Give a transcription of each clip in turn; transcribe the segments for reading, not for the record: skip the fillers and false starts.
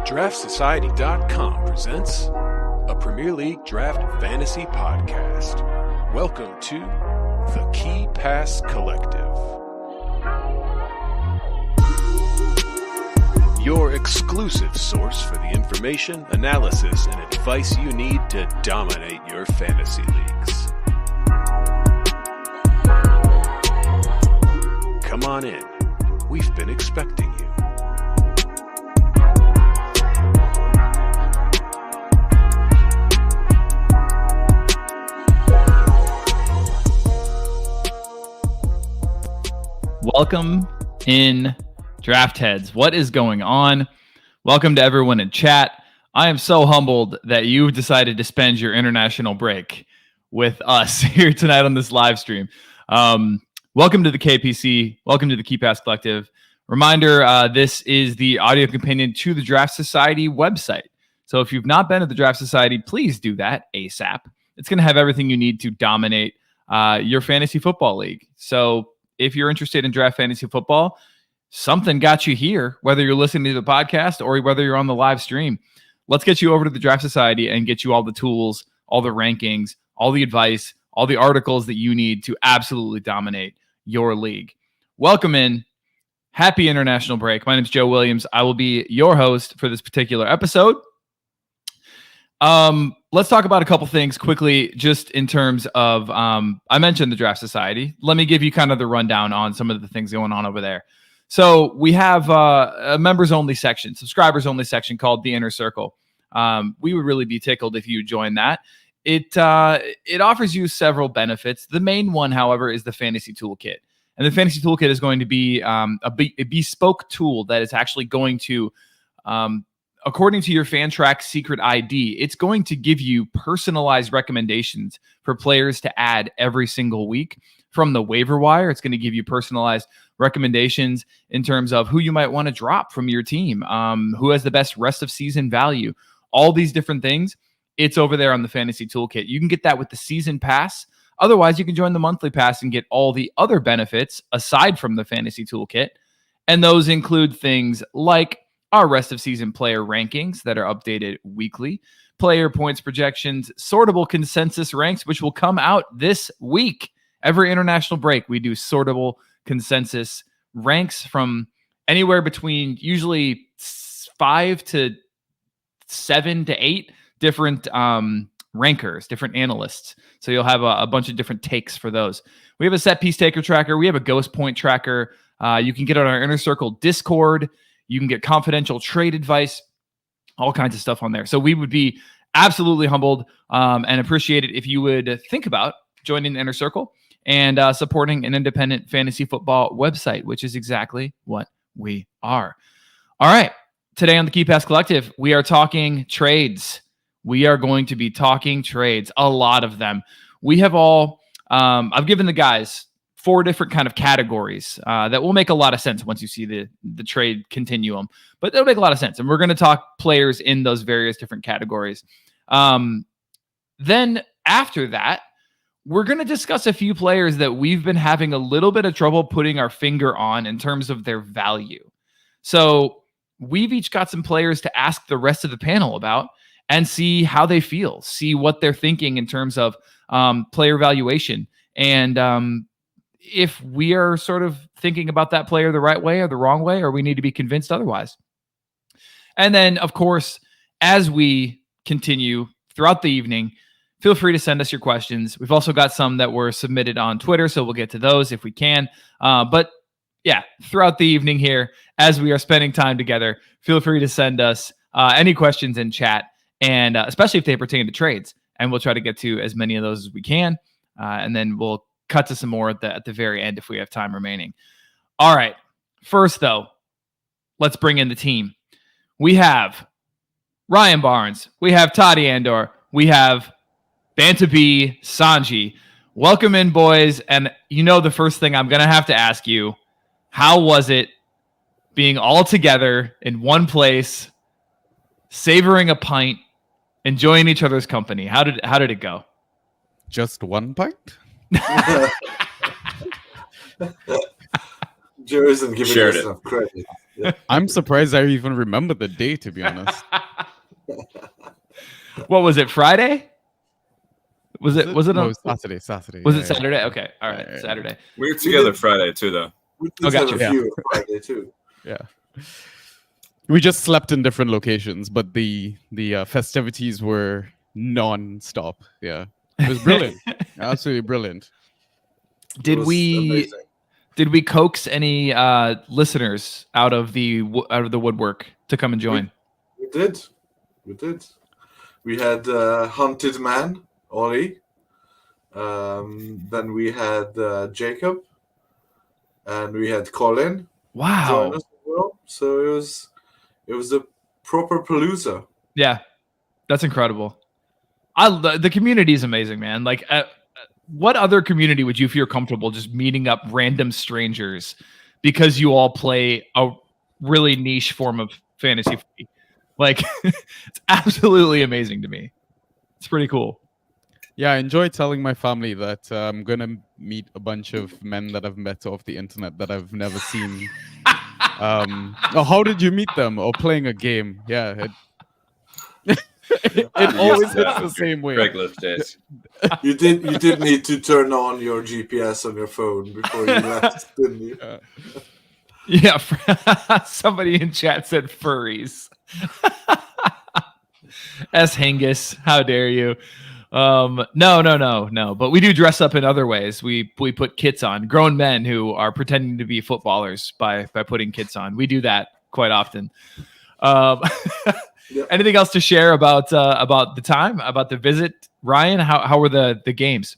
DraftSociety.com presents a Premier League Draft Fantasy Podcast. Welcome to the Key Pass Collective. Your exclusive source for the information, analysis, and advice you need to dominate your fantasy leagues. Come on in. We've been expecting you. Welcome in, Draft Heads. What is going on? Welcome to everyone in chat. I am so humbled that you've decided to spend your international break with us here tonight on this live stream. Welcome to the KPC. Welcome to the Key Pass Collective. Reminder, this is the audio companion to the Draft Society website. So if you've not been to the Draft Society, please do that ASAP. It's going to have everything you need to dominate your fantasy football league. So if you're interested in draft fantasy football, something got you here, whether you're listening to the podcast or whether you're on the live stream. Let's get you over to the Draft Society and get you all the tools, all the rankings, all the advice, all the articles that you need to absolutely dominate your league. Welcome in. Happy international break. My name is Joe Williams. I will be your host for this particular episode. Let's talk about a couple things quickly, just in terms of, I mentioned the Draft Society. Let me give you kind of the rundown on some of the things going on over there. So we have a members only section, subscribers only section called the Inner Circle. We would really be tickled if you join that. It offers you several benefits. The main one, however, is the Fantasy Toolkit. And the Fantasy Toolkit is going to be a bespoke tool that is actually going to, according to your FanTrack secret ID, it's going to give you personalized recommendations for players to add every single week from the waiver wire. It's going to give you personalized recommendations in terms of who you might want to drop from your team, who has the best rest of season value, all these different things. It's over there on the Fantasy Toolkit. You can get that with the season pass. Otherwise, you can join the monthly pass and get all the other benefits aside from the Fantasy Toolkit. And those include things like our rest of season player rankings that are updated weekly, player points projections, sortable consensus ranks, which will come out this week. Every international break, we do sortable consensus ranks from anywhere between usually 5 to 7 to 8 different rankers, different analysts. So you'll have a bunch of different takes for those. We have a set piece taker tracker. We have a ghost point tracker. You can get on our Inner Circle Discord. You can get confidential trade advice, all kinds of stuff on there. So we would be absolutely humbled and appreciate it if you would think about joining the Inner Circle and supporting an independent fantasy football website, which is exactly what we are. All right. Today on the Key Pass Collective, we are talking trades. We are going to be talking trades, a lot of them. We have all, I've given the guys 4 different kind of categories that will make a lot of sense once you see the trade continuum, but it'll make a lot of sense. And we're going to talk players in those various different categories. Then after that, we're going to discuss a few players that we've been having a little bit of trouble putting our finger on in terms of their value. So we've each got some players to ask the rest of the panel about and see how they feel, see what they're thinking in terms of player valuation. And if we are sort of thinking about that player the right way or the wrong way, or we need to be convinced otherwise. And then, of course, as we continue throughout the evening, feel free to send us your questions. We've also got some that were submitted on Twitter, so we'll get to those if we can. But yeah, throughout the evening here, as we are spending time together, feel free to send us any questions in chat, and especially if they pertain to trades. And we'll try to get to as many of those as we can. And then we'll cut to some more at the very end if we have time remaining. All right. First, though, let's bring in the team. We have Ryan Barnes. We have Tottiandor. We have Banta B, Sanjy. Welcome in, boys. And you know the first thing I'm going to have to ask you, how was it being all together in one place, savoring a pint, enjoying each other's company? How did it go? Just one pint? Joe isn't giving Shared us it. enough credit. Yeah. I'm surprised I even remember the day, to be honest. What was it? Friday? Was it No, on Saturday. Saturday. Was yeah, it Saturday? Okay. All right. Yeah. Saturday. We were together did- Friday too, though. We Oh, did have gotcha. a few on Friday too. Yeah. We just slept in different locations, but the festivities were non-stop. Yeah. It was brilliant. Absolutely brilliant. It Did was we amazing. did we coax any listeners out of the woodwork to come and join? We did. We had Hunted Man, Ollie. Then we had Jacob. And we had Colin Wow. join us as well. So it was a proper palooza. Yeah. That's incredible. The community is amazing, man. Like what other community would you feel comfortable just meeting up random strangers because you all play a really niche form of fantasy footy? Like, it's absolutely amazing to me. It's pretty cool. Yeah, I enjoy telling my family that I'm going to meet a bunch of men that I've met off the internet that I've never seen. How did you meet them? Or playing a game. Yeah. It always hits the same way. Craigslist days. You did need to turn on your GPS on your phone before you left, didn't you? Yeah. Somebody in chat said furries. S. Hengis, how dare you? No. But we do dress up in other ways. We put kits on. Grown men who are pretending to be footballers by putting kits on. We do that quite often. Yep. Anything else to share about the time, about the visit, Ryan? How were the games?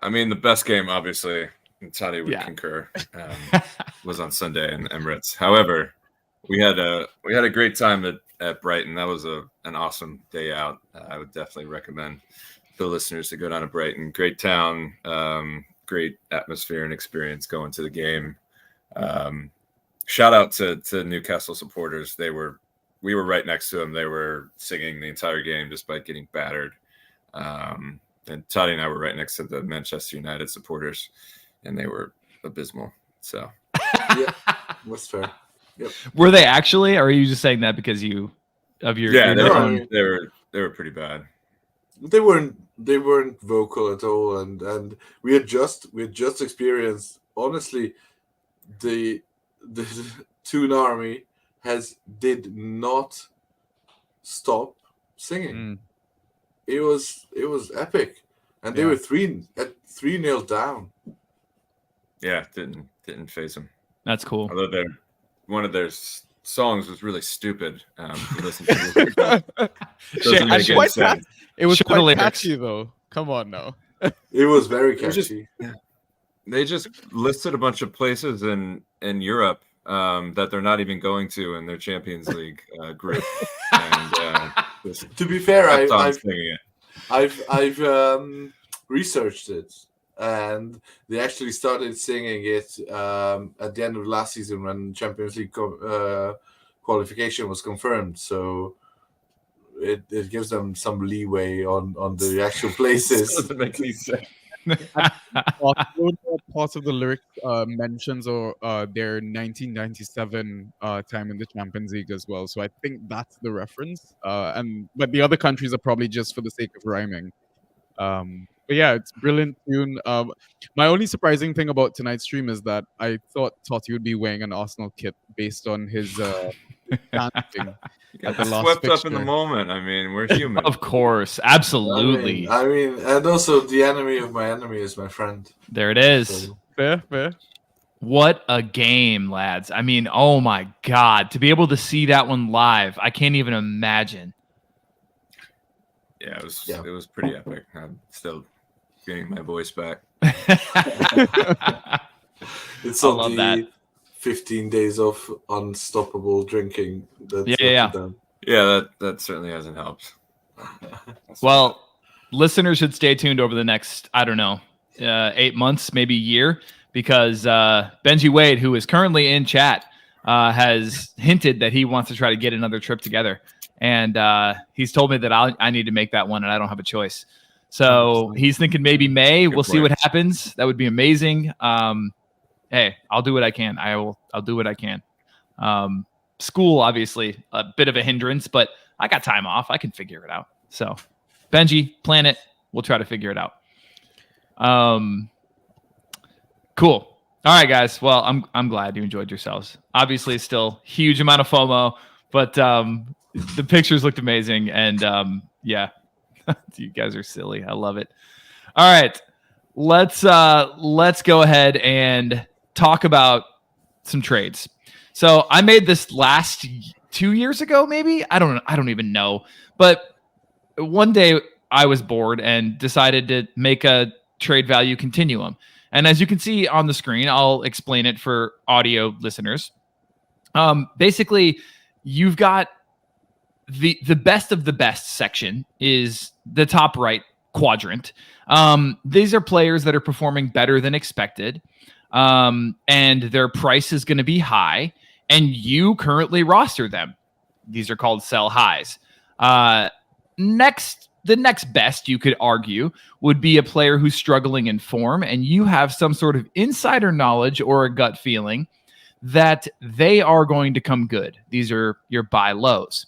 I mean, the best game, obviously, and Totti would Yeah. concur, was on Sunday in Emirates. However, we had a great time at Brighton. That was an awesome day out. I would definitely recommend the listeners to go down to Brighton. Great town, great atmosphere and experience going to the game. Shout out to Newcastle supporters. We were right next to them. They were singing the entire game despite getting battered. And Totti and I were right next to the Manchester United supporters, and they were abysmal. So Yeah, that's fair. Yep. Were they actually, or are you just saying that because your yeah, No, I own- mean- they were pretty bad. They weren't vocal at all, and we had just experienced, honestly, the Toon Army did not stop singing. Mm. It was epic, and they Yeah. were 3-0 down. Yeah, didn't phase them. That's cool. Although one of their songs was really stupid. To listen to. Doesn't make any quite sense. It was Show the quite lyrics. catchy, though. Come on now. It was very It was just- catchy. They just listed a bunch of places in Europe that they're not even going to in their Champions League group. And just To be fair, kept on I've singing it. I've researched it, and they actually started singing it at the end of last season when Champions League qualification was confirmed. So it gives them some leeway on the actual places. Doesn't make any sense. Parts of the lyrics mentions or their 1997 time in the Champions League as well. So I think that's the reference. But the other countries are probably just for the sake of rhyming. But yeah, it's brilliant tune. My only surprising thing about tonight's stream is that I thought Totti would be wearing an Arsenal kit based on his dancing. Got the last swept up in the fixture. moment. I mean, we're human. Of course, absolutely. I mean, and also the enemy of my enemy is my friend. There it is. So, Fair. What a game, lads. I mean, oh my God. To be able to see that one live, I can't even imagine. Yeah, it was pretty epic. I'm still getting my voice back. it's I on love the that. 15 days of unstoppable drinking. That's Yeah. done. Yeah, that certainly hasn't helped. Well, listeners should stay tuned over the next, 8 months, maybe a year, because Benji Wade, who is currently in chat, has hinted that he wants to try to get another trip together. And he's told me that I need to make that one, and I don't have a choice. So he's thinking maybe May. We'll see what happens. That would be amazing. hey, I'll do what I can. I'll do what I can. School, obviously, a bit of a hindrance, but I got time off. I can figure it out. So, Benji, plan it. We'll try to figure it out. Cool. All right, guys. Well, I'm glad you enjoyed yourselves. Obviously, still huge amount of FOMO, but the pictures looked amazing, and yeah, you guys are silly. I love it. All right, let's go ahead and talk about some trades. So I made this last 2 years ago, maybe. I don't even know. But one day I was bored and decided to make a trade value continuum. And as you can see on the screen, I'll explain it for audio listeners. Basically, you've got the best of the best section is the top right quadrant. These are players that are performing better than expected, and their price is going to be high, and you currently roster them. These are called sell highs. The next best, you could argue, would be a player who's struggling in form, and you have some sort of insider knowledge or a gut feeling that they are going to come good. These are your buy lows.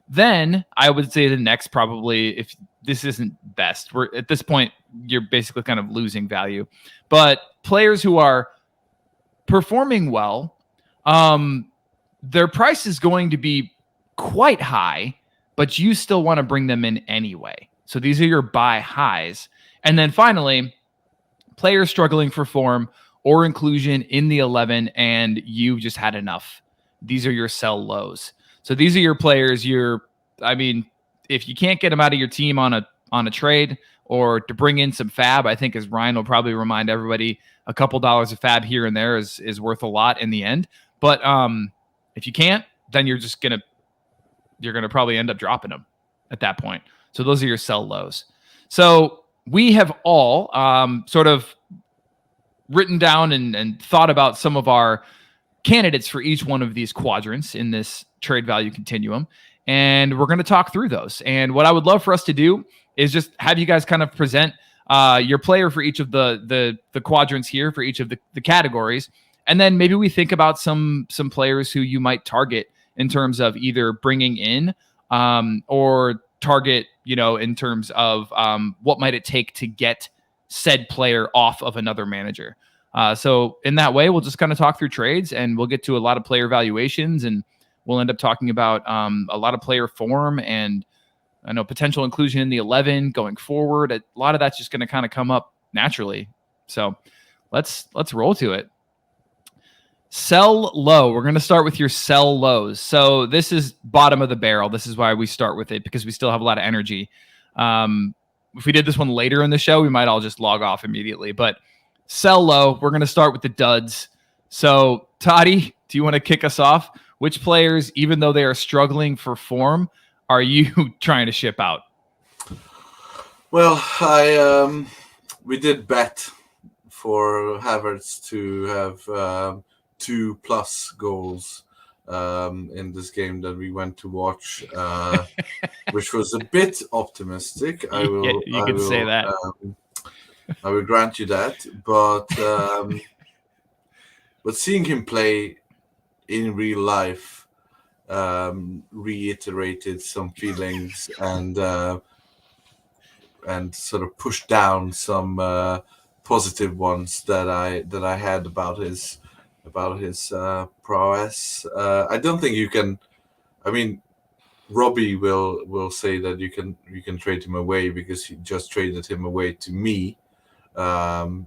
Then I would say the next, probably, if this isn't best, we're at this point, you're basically kind of losing value. But players who are performing well, their price is going to be quite high, but you still want to bring them in anyway. So these are your buy highs. And then finally, players struggling for form or inclusion in the 11, and you've just had enough. These are your sell lows. So these are your players. If you can't get them out of your team on a trade or to bring in some fab, I think, as Ryan will probably remind everybody, a couple dollars of fab here and there is worth a lot in the end. But if you can't, then you're gonna probably end up dropping them at that point. So those are your sell lows. So we have all sort of written down and thought about some of our candidates for each one of these quadrants in this trade value continuum. And we're going to talk through those. And what I would love for us to do is just have you guys kind of present your player for each of the quadrants here, for each of the categories. And then maybe we think about some players who you might target in terms of either bringing in or target, in terms of what might it take to get said player off of another manager. So in that way, we'll just kind of talk through trades, and we'll get to a lot of player valuations, and we'll end up talking about a lot of player form and potential inclusion in the 11 going forward. A lot of that's just going to kind of come up naturally. So let's roll to it. Sell low. We're going to start with your sell lows. So this is bottom of the barrel. This is why we start with it, because we still have a lot of energy. If we did this one later in the show, we might all just log off immediately. But sell low, we're going to start with the duds. So Totti, do you want to kick us off? Which players, even though they are struggling for form, are you trying to ship out? Well, we did bet for Havertz to have 2+ goals in this game that we went to watch, which was a bit optimistic. I will say that. I will grant you that, but seeing him play in real life reiterated some feelings and sort of pushed down some positive ones that I had about his prowess. I don't think you can. I mean, Robbie will say that you can trade him away because he just traded him away to me.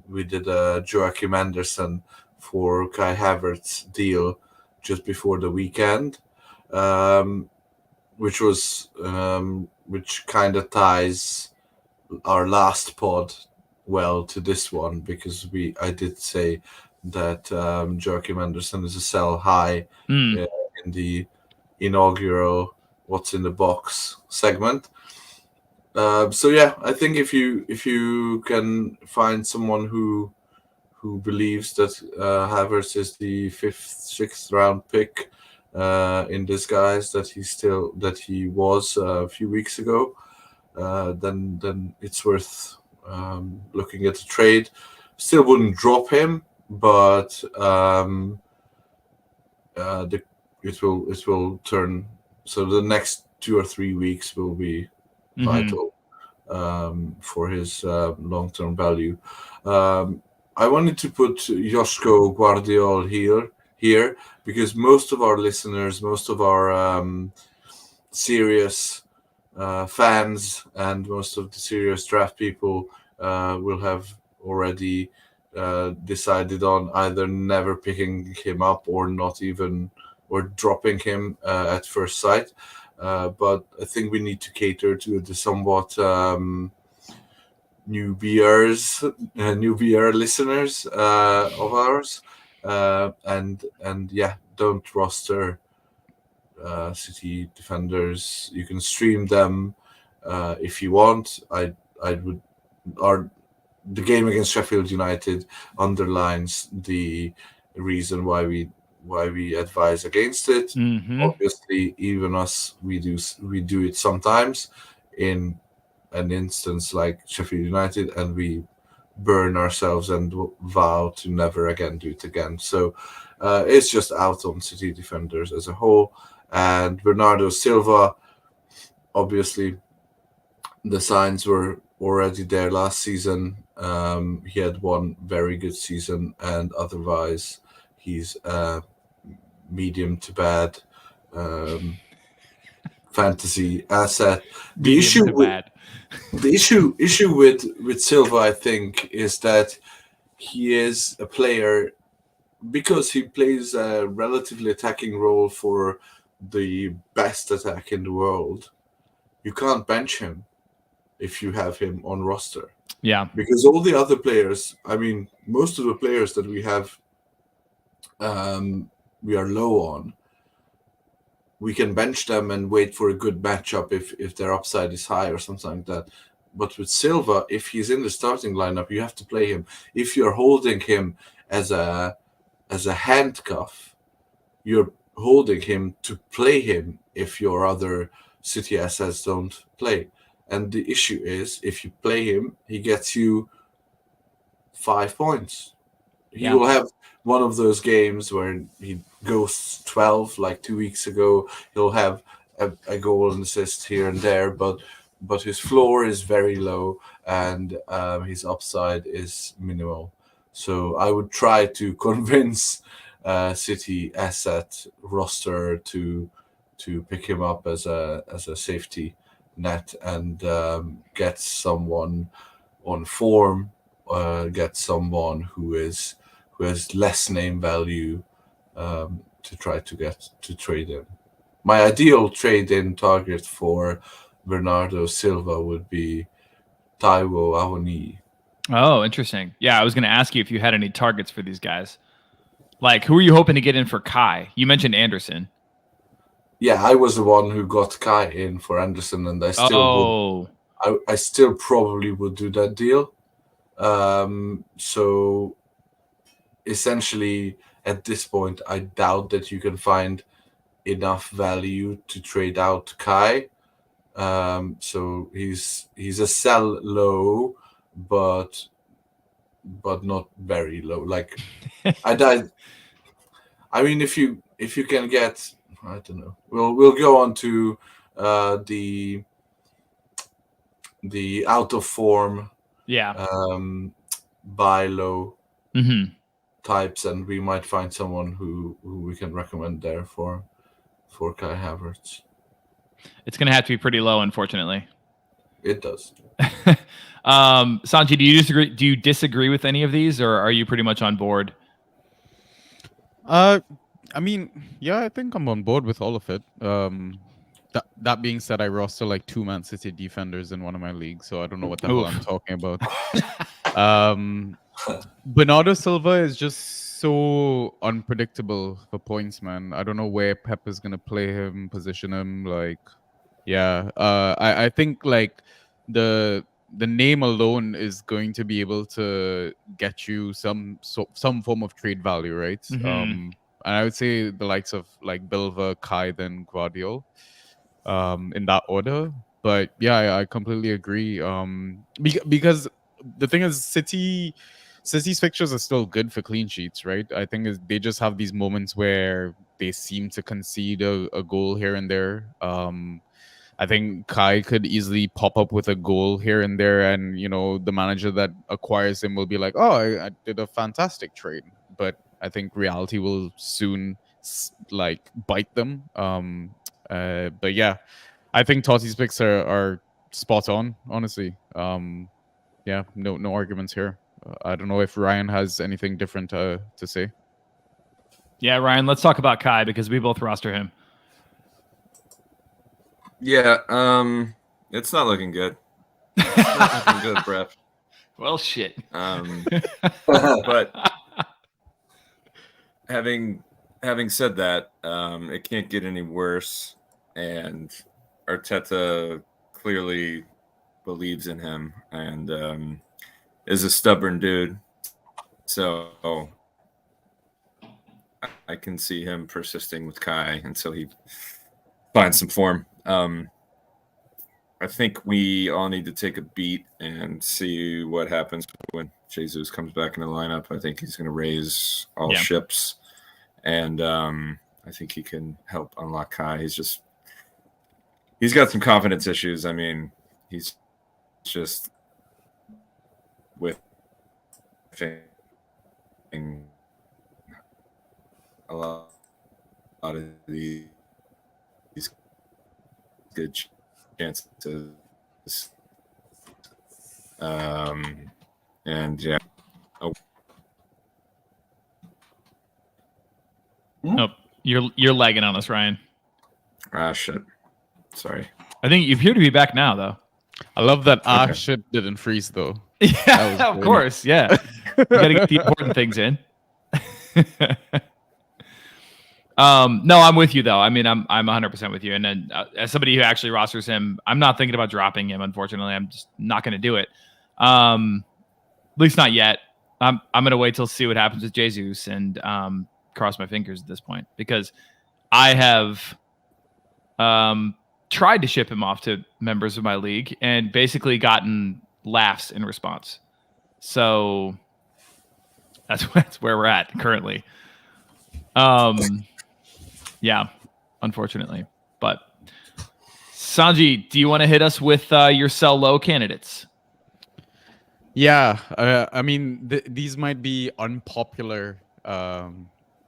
We did a Joachim Anderson for Kai Havertz deal just before the weekend, which kind of ties our last pod well to this one, because I did say that Joachim Anderson is a sell high in the inaugural What's in the Box segment. So yeah, I think if you can find someone who believes that Havertz is the 5th, 6th round pick in disguise that he was a few weeks ago, then it's worth looking at the trade. Still wouldn't drop him, but it will turn. So the next 2 or 3 weeks will be vital for his long-term value. I wanted to put Josko Guardiol here because most of our listeners, most of our serious fans, and most of the serious draft people will have already decided on either never picking him up or not even or dropping him at first sight. But I think we need to cater to the somewhat new VR listeners of ours, and yeah, don't roster City defenders. You can stream them if you want. I would. The game against Sheffield United underlines the reason why we advise against it. Obviously, even us, we do it sometimes in an instance like Sheffield United, and we burn ourselves and vow to never again do it again. So it's just out on City defenders as a whole. And Bernardo Silva, obviously, the signs were already there last season. He had one very good season, and otherwise, he's medium to bad fantasy asset. The issue with Silva, I think, is that he is a player because he plays a relatively attacking role for the best attack in the world. You can't bench him if you have him on roster. Yeah. Because all the other players, most of the players that we have, we are low on. We can bench them and wait for a good matchup if their upside is high or something like that. But with Silva, if he's in the starting lineup, you have to play him. If you're holding him as a handcuff, you're holding him to play him if your other City assets don't play. And the issue is, if you play him, he gets you 5 points. He will have one of those games where he goes 12, like 2 weeks ago. He'll have a goal and assist here and there, but his floor is very low and his upside is minimal. So I would try to convince City asset roster to pick him up as a safety net and get someone on form, get someone who has less name value to try to trade in. My ideal trade-in target for Bernardo Silva would be Taiwo Awoniyi. Oh, interesting. Yeah, I was going to ask you if you had any targets for these guys. Like, who are you hoping to get in for Kai? You mentioned Anderson. Yeah, I was the one who got Kai in for Anderson, and I still would. I still probably would do that deal. So essentially, at this point, I doubt that you can find enough value to trade out Kai. So he's a sell low, but not very low. Like I mean, if you can get, I don't know. We'll go on to the out of form, buy low types, and we might find someone who we can recommend there for Kai Havertz. It's going to have to be pretty low, unfortunately. It does. Sanjy, do you disagree? Do you disagree with any of these, or are you pretty much on board? I mean, yeah, I think I'm on board with all of it. That being said, I roster like 2 Man City defenders in one of my leagues, so I don't know what the hell I'm talking about. Bernardo Silva is just so unpredictable for points, man. I don't know where Pep is gonna play him, position him. Like, yeah, I think like the name alone is going to be able to get you some form of trade value, right? And I would say the likes of like Bilva, Kai, then Guardiol, in that order. But yeah, I completely agree. Because the thing is, City City's fixtures are still good for clean sheets, right? I think they just have these moments where they seem to concede a goal here and there. I think Kai could easily pop up with a goal here and there, and the manager that acquires him will be like, "Oh, I did a fantastic trade." But I think reality will soon bite them. But yeah, I think Totti's picks are spot on. Honestly, yeah, no arguments here. I don't know if Ryan has anything different to say. Yeah, Ryan, let's talk about Kai because we both roster him. Yeah, it's not looking good. It's not looking good, Bref. Well, shit. But having said that, it can't get any worse, and Arteta clearly believes in him and is a stubborn dude. So I can see him persisting with Kai until he finds some form. I think we all need to take a beat and see what happens when Jesus comes back in the lineup. I think he's going to raise all ships, and I think he can help unlock Kai. He's got some confidence issues. I mean, he's just with a lot of these good chances. And yeah. Nope. You're lagging on us, Ryan. Ah, shit. Sorry. I think you appear to be back now, though. I love that shit didn't freeze, though. Yeah, of course. Yeah. You got to get the important things in. No, I'm with you though. I mean, I'm 100% with you. And then as somebody who actually rosters him, I'm not thinking about dropping him. Unfortunately, I'm just not going to do it. At least not yet. I'm going to wait till see what happens with Jesus and cross my fingers at this point because I have tried to ship him off to members of my league and basically gotten laughs in response. So that's where we're at currently. Yeah, unfortunately. But Sanjy, do you want to hit us with your sell low candidates? Yeah, I mean, these might be unpopular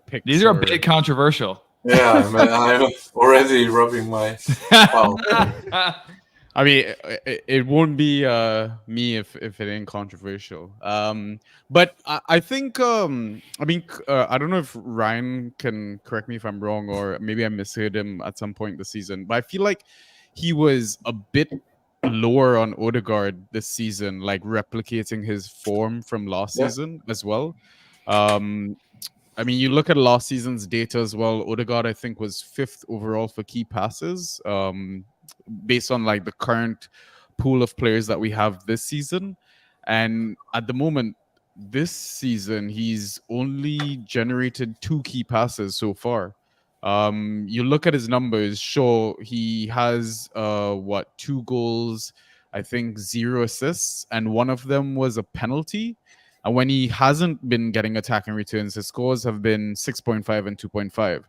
picks. These are a bit controversial. Yeah, man, I'm already rubbing my mouth. I mean, it won't be me if it ain't controversial. But I think I mean I don't know if Ryan can correct me if I'm wrong, or maybe I misheard him at some point this season. But I feel like he was a bit lower on Odegaard this season, like replicating his form from last season as well. I mean, you look at last season's data as well. Odegaard, I think, was 5th overall for key passes. Based on like the current pool of players that we have this season. And at the moment, this season, he's only generated 2 key passes so far. You look at his numbers, sure, he has 2 goals, I think 0 assists, and one of them was a penalty. And when he hasn't been getting attacking returns, his scores have been 6.5 and 2.5.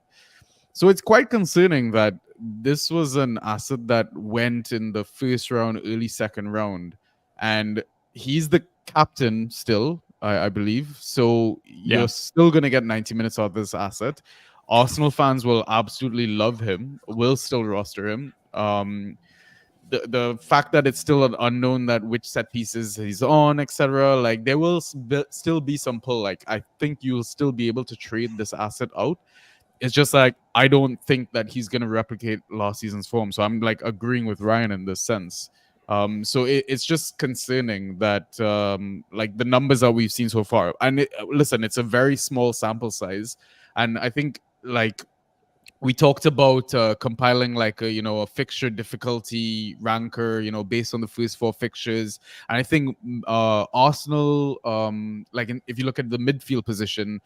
So it's quite concerning that this was an asset that went in the first round, early second round, and he's the captain still, I believe. So you're still going to get 90 minutes out of this asset. Arsenal fans will absolutely love him, will still roster him. The fact that it's still an unknown that which set pieces he's on, etc. Like there will still be some pull. Like I think you'll still be able to trade this asset out. It's just like I don't think that he's going to replicate last season's form. So I'm like agreeing with Ryan in this sense. So it's just concerning that like the numbers that we've seen so far. And listen, it's a very small sample size, and I think like we talked about compiling like a fixture difficulty ranker, based on the first 4 fixtures. And I think Arsenal, if you look at the midfield position,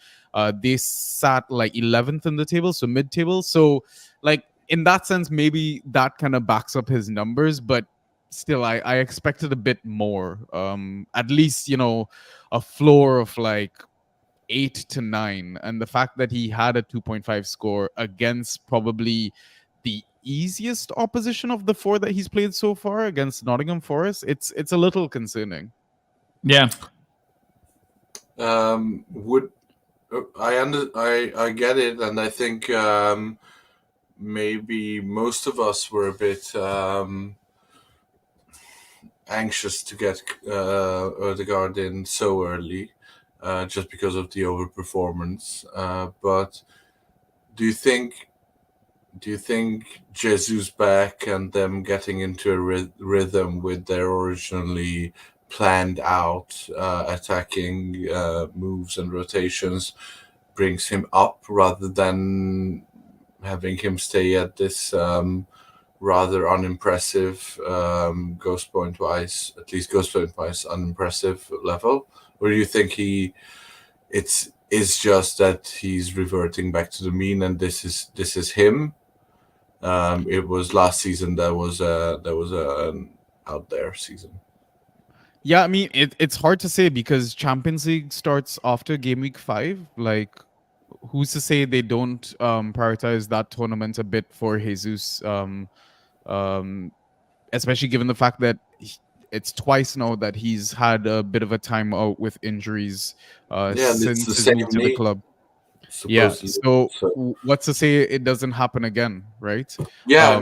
they sat like 11th in the table, so mid-table. So like in that sense, maybe that kind of backs up his numbers. But still, I expected a bit more. At least, a floor of like 8 to 9, and the fact that he had a 2.5 score against probably the easiest opposition of the 4 that he's played so far against Nottingham Forest, it's a little concerning. Yeah. Would I get it, and I think maybe most of us were a bit anxious to get Odegaard in so early, just because of the overperformance. But do you think Jesus back and them getting into a rhythm with their originally planned out attacking moves and rotations brings him up rather than having him stay at this rather unimpressive ghost point wise unimpressive level? Or do you think it's just that he's reverting back to the mean and this is him? It was last season that was an out there season. Yeah, I mean, it's hard to say because Champions League starts after game week 5. Like, who's to say they don't prioritize that tournament a bit for Jesus? Especially given the fact that it's twice now that he's had a bit of a time out with injuries since his move to the club. Supposedly. Yeah, so what's to say it doesn't happen again, right? Yeah,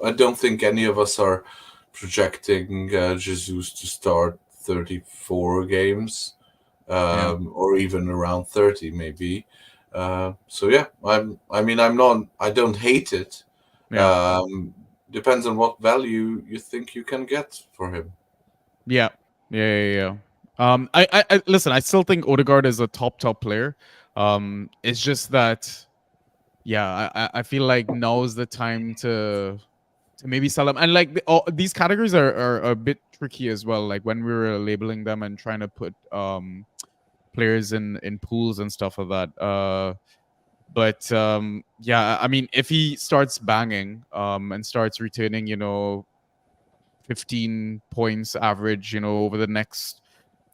I don't think any of us are projecting Jesus to start 34 games, or even around 30 maybe. So yeah, I don't hate it. Yeah. Depends on what value you think you can get for him. Yeah. I listen, I still think Odegaard is a top player. It's just that, I feel like now is the time to maybe sell them. And like these categories are a bit tricky as well. Like when we were labeling them and trying to put players in pools and stuff like that. But I mean, if he starts banging and starts returning, 15 points average, over the next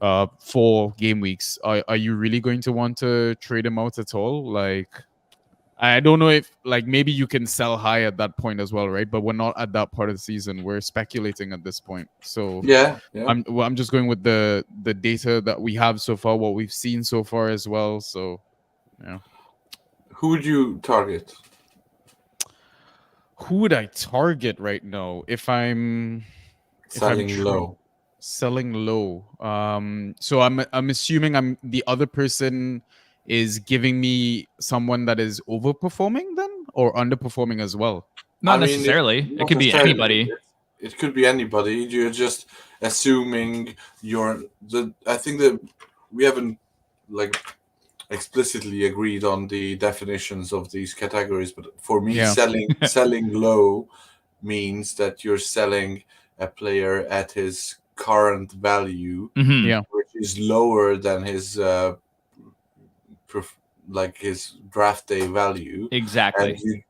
4 game weeks, are you really going to want to trade him out at all? Like, I don't know if, like, maybe you can sell high at that point as well, right? But we're not at that part of the season. We're speculating at this point. So yeah. I'm just going with the data that we have so far, what we've seen so far as well. So yeah. Who would you target? Who would I target right now if I'm selling low? Selling low. So I'm assuming the other person is giving me someone that is overperforming then, or underperforming as well. Not necessarily. It could be anybody. It could be anybody. You're just assuming I think that we haven't like explicitly agreed on the definitions of these categories, but for me, selling low means that you're selling a player at his current value, which is lower than his his draft day value. Exactly. And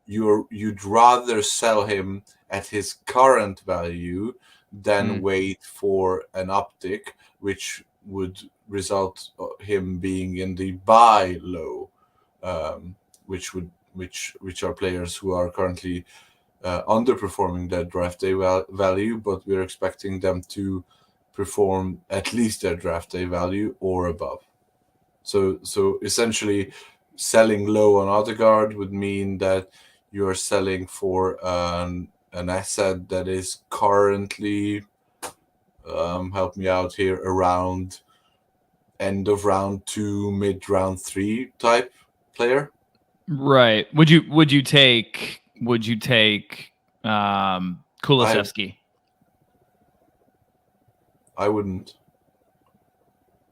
you'd rather sell him at his current value than wait for an uptick, which would result him being in the buy low, which are players who are currently underperforming their draft day value, but we're expecting them to perform at least their draft day value or above. So essentially, selling low on Odegaard would mean that you're selling for an asset that is currently, help me out here, around end of round 2, mid round 3 type player. Right. Would you take Kulusevski? I wouldn't.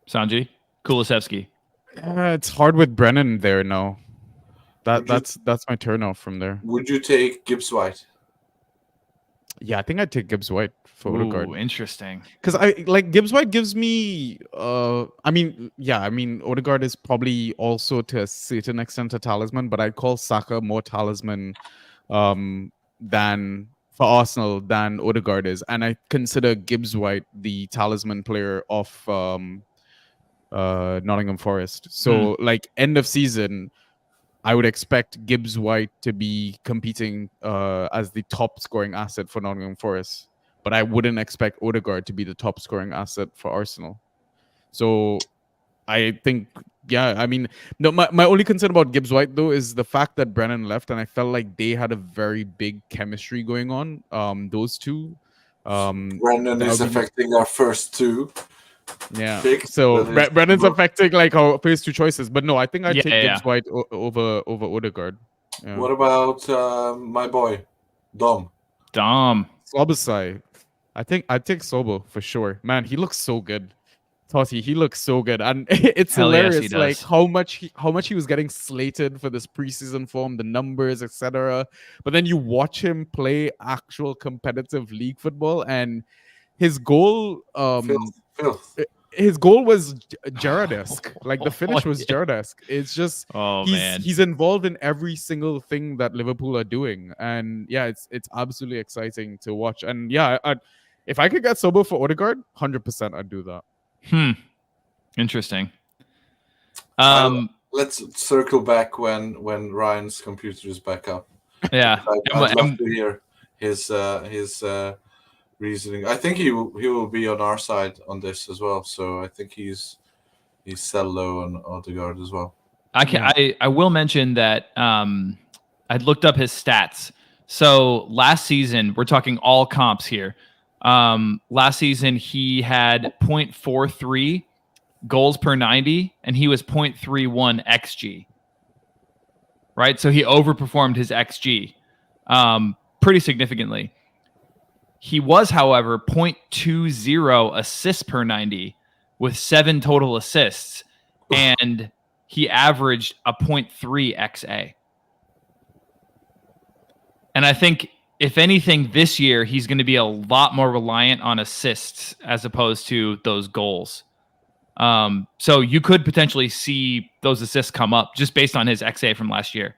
Sanjy? Kulusevski. It's hard with Brennan there now. That's my turnoff from there. Would you take Gibbs White? Yeah, I think I'd take Gibbs White for Odegaard. Interesting. Because I like Gibbs White gives me Odegaard is probably also to a certain extent a talisman, but I'd call Saka more talisman than for Arsenal than Odegaard is, and I consider Gibbs White the talisman player of Nottingham Forest. So like end of season, I would expect Gibbs White to be competing as the top scoring asset for Nottingham Forest, but I wouldn't expect Odegaard to be the top scoring asset for Arsenal. So I think, yeah, I mean, no, my only concern about Gibbs White though is the fact that Brennan left, and I felt like they had a very big chemistry going on. Those two. Brendan is be... affecting our first two. Yeah. Picks, so Brennan's affecting like our first two choices, but no, I think I'd take Gibbs White over Odegaard. Yeah. What about my boy, Dom? Slobosai. I think I'd take Sobo for sure. Man, he looks so good. Totti, he looks so good, and it's hilarious. Yes, like how much he was getting slated for this preseason form, the numbers, etc. But then you watch him play actual competitive league football, and his goal, his goal was Gerrard-esque. Like the finish was Gerrard-esque. It's just he's involved in every single thing that Liverpool are doing, and yeah, it's absolutely exciting to watch. And yeah, if I could get Sobo for Odegaard, 100% I'd do that. Interesting. Let's circle back when Ryan's computer is back up. Yeah, I'd love to hear his reasoning. I think he will be on our side on this as well. So I think he's sell low on Odegaard as well. I will mention that I looked up his stats. So last season, we're talking all comps here. Last season, he had 0.43 goals per 90, and he was 0.31 XG. Right? So he overperformed his XG pretty significantly. He was, however, 0.20 assists per 90 with 7 total assists, and he averaged a 0.3 XA. And I think, if anything, this year, he's going to be a lot more reliant on assists as opposed to those goals. So you could potentially see those assists come up just based on his XA from last year.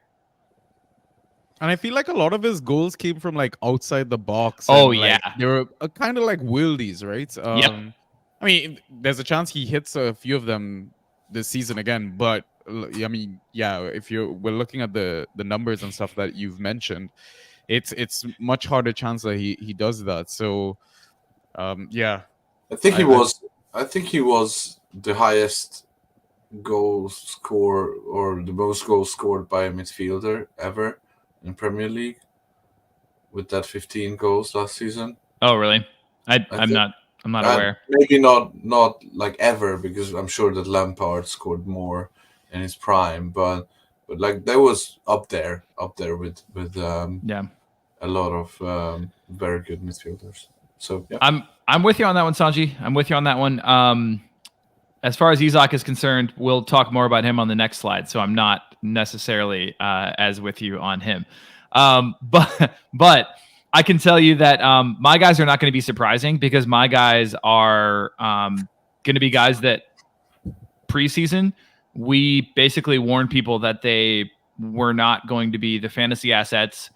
And I feel like a lot of his goals came from like outside the box. Oh, like, they were kind of like wildies, right? Yep. I mean, there's a chance he hits a few of them this season again. But I mean, yeah, if we're looking at the numbers and stuff that you've mentioned, it's much harder chance that he does that. So, yeah. I think he was the highest goal score or the most goals scored by a midfielder ever in Premier League with that 15 goals last season. Oh, really? I'm not aware. Maybe not like ever, because I'm sure that Lampard scored more in his prime, but like that was up there with a lot of very good midfielders. So yeah. I'm with you on that one, Sanjy. I'm with you on that one. As far as Isak is concerned, we'll talk more about him on the next slide. So I'm not necessarily as with you on him. But I can tell you that my guys are not going to be surprising, because my guys are going to be guys that preseason we basically warned people that they were not going to be the fantasy assets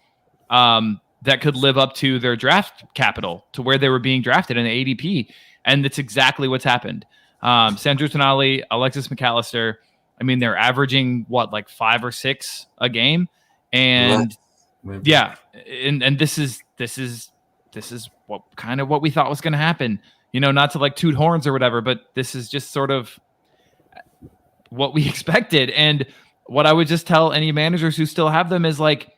that could live up to their draft capital, to where they were being drafted in the ADP. And that's exactly what's happened. Sandro Tonali, Alexis McAllister, I mean, they're averaging like 5 or 6 a game. And yeah, and this is what kind of what we thought was going to happen, not to like toot horns or whatever, but this is just sort of what we expected. And what I would just tell any managers who still have them is, like,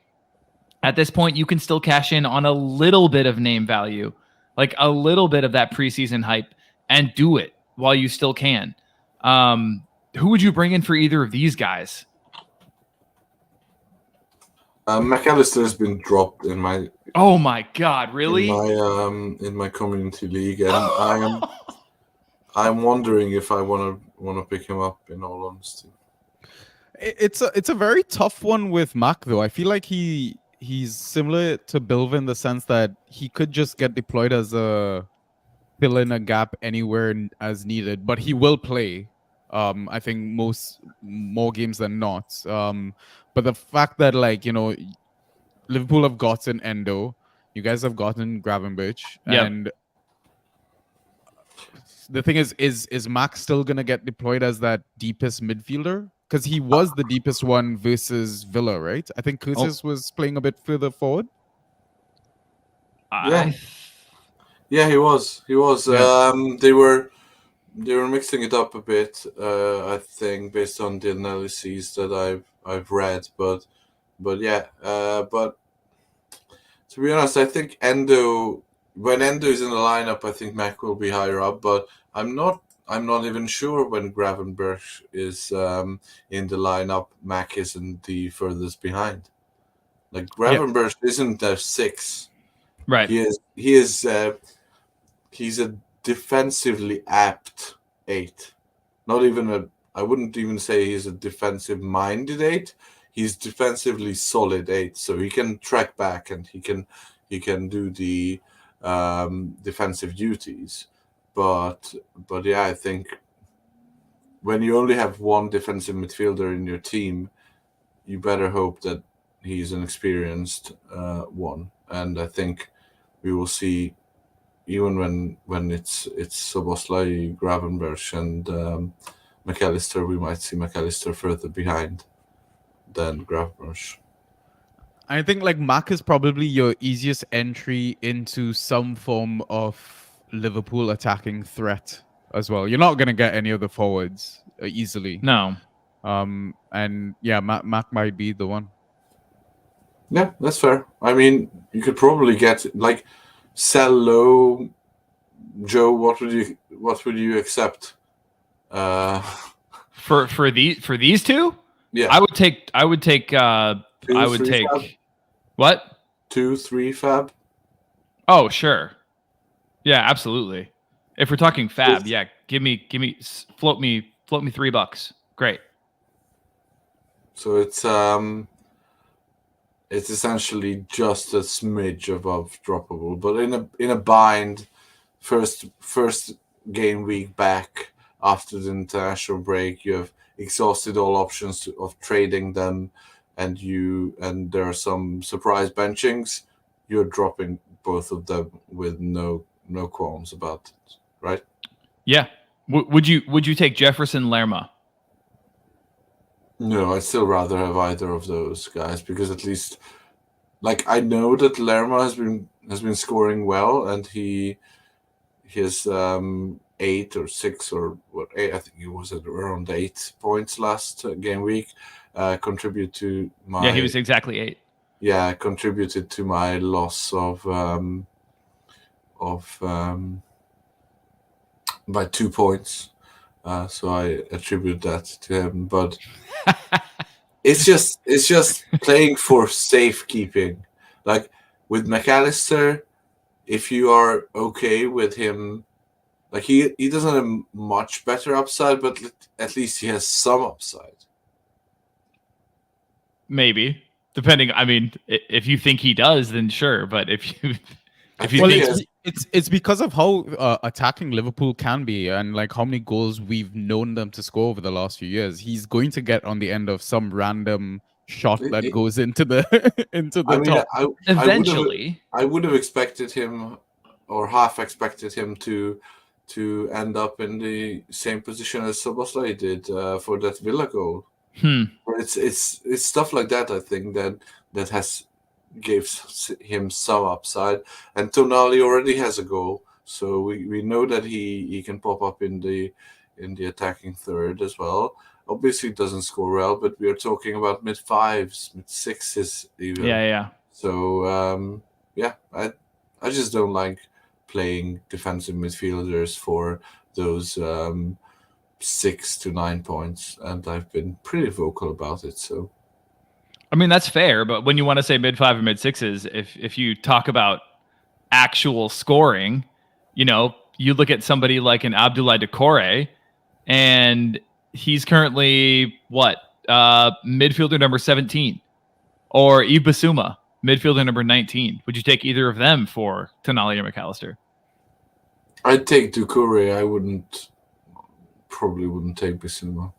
at this point, you can still cash in on a little bit of name value, like a little bit of that preseason hype, and do it while you still can. Who would you bring in for either of these guys? McAllister has been dropped in my. Oh my God! Really? In my community league, and I'm wondering if I want to pick him up. In all honesty, it's a very tough one with Mac, though. I feel like he's similar to Bilva in the sense that he could just get deployed as a fill in a gap anywhere as needed, but he will play. I think more games than not. But the fact that, like, Liverpool have gotten Endo, You guys have gotten Gravenberch, Yep. and the thing is Max still gonna get deployed as that deepest midfielder? Because he was the deepest one versus Villa, right? I think Curtis was playing a bit further forward. Yeah, he was. He was. Yeah. They were mixing it up a bit. I think based on the analyses that I've read, but yeah. But to be honest, I think when Endo is in the lineup, I think Mac will be higher up. But I'm not even sure when Gravenberch is in the lineup. Mac isn't the furthest behind. Like Gravenberch isn't their 6. Right. He's a defensively apt 8. Not even I wouldn't even say he's a defensive minded 8. He's defensively solid 8. So he can track back and he can do the defensive duties. But yeah, I think when you only have one defensive midfielder in your team, you better hope that he's an experienced one. And I think we will see, even when it's Szoboszlai, Gravenberch, and McAllister, we might see McAllister further behind than Gravenberch. I think like Mac is probably your easiest entry into some form of Liverpool attacking threat as well. You're not gonna get any of the forwards easily. No. And yeah, Mac might be the one. Yeah, that's fair. I mean, you could probably get like sell low. Joe, what would you accept? For these two? Yeah, I would take fab? What? 2-3 fab. Oh, sure. Yeah, absolutely. If we're talking fab, yeah, give me float me $3. Great. So it's essentially just a smidge above droppable, but in a bind, first game week back after the international break, you have exhausted all options of trading them, and there are some surprise benchings. You're dropping both of them with no qualms about it, right? Yeah. Would you take Jefferson Lerma? No, I'd still rather have either of those guys, because at least, like, I know that Lerma has been scoring well, and he has 8 or 6 or what, 8, I think he was at around 8 points last game week. Contribute to my Yeah, he was exactly 8. Yeah, contributed to my loss of by 2 points. So I attribute that to him, but it's just playing for safekeeping. Like with McAllister, if you are okay with him, like he doesn't have much better upside, but at least he has some upside. Maybe, depending. I mean, if you think he does, then sure. But if you it's because of how attacking Liverpool can be, and like how many goals we've known them to score over the last few years. He's going to get on the end of some random shot that goes into the top. Eventually, I would have expected him, or half expected him to end up in the same position as Szoboszlai did for that Villa goal. It's stuff like that, I think, that has gives him some upside. And Tonali already has a goal, so we know that he can pop up in the attacking third as well. Obviously, it doesn't score well, but we are talking about mid-5s, mid-6s even. Yeah. So I just don't like playing defensive midfielders for those 6 to 9 points, and I've been pretty vocal about it. So, I mean, that's fair, but when you want to say mid-5 or mid-6s, if you talk about actual scoring, you look at somebody like an Abdoulaye Doucouré, and he's currently midfielder number 17, or Yves Bissouma, midfielder number 19. Would you take either of them for Tonali or McAllister? I'd take Doucouré. I probably wouldn't take Bissouma.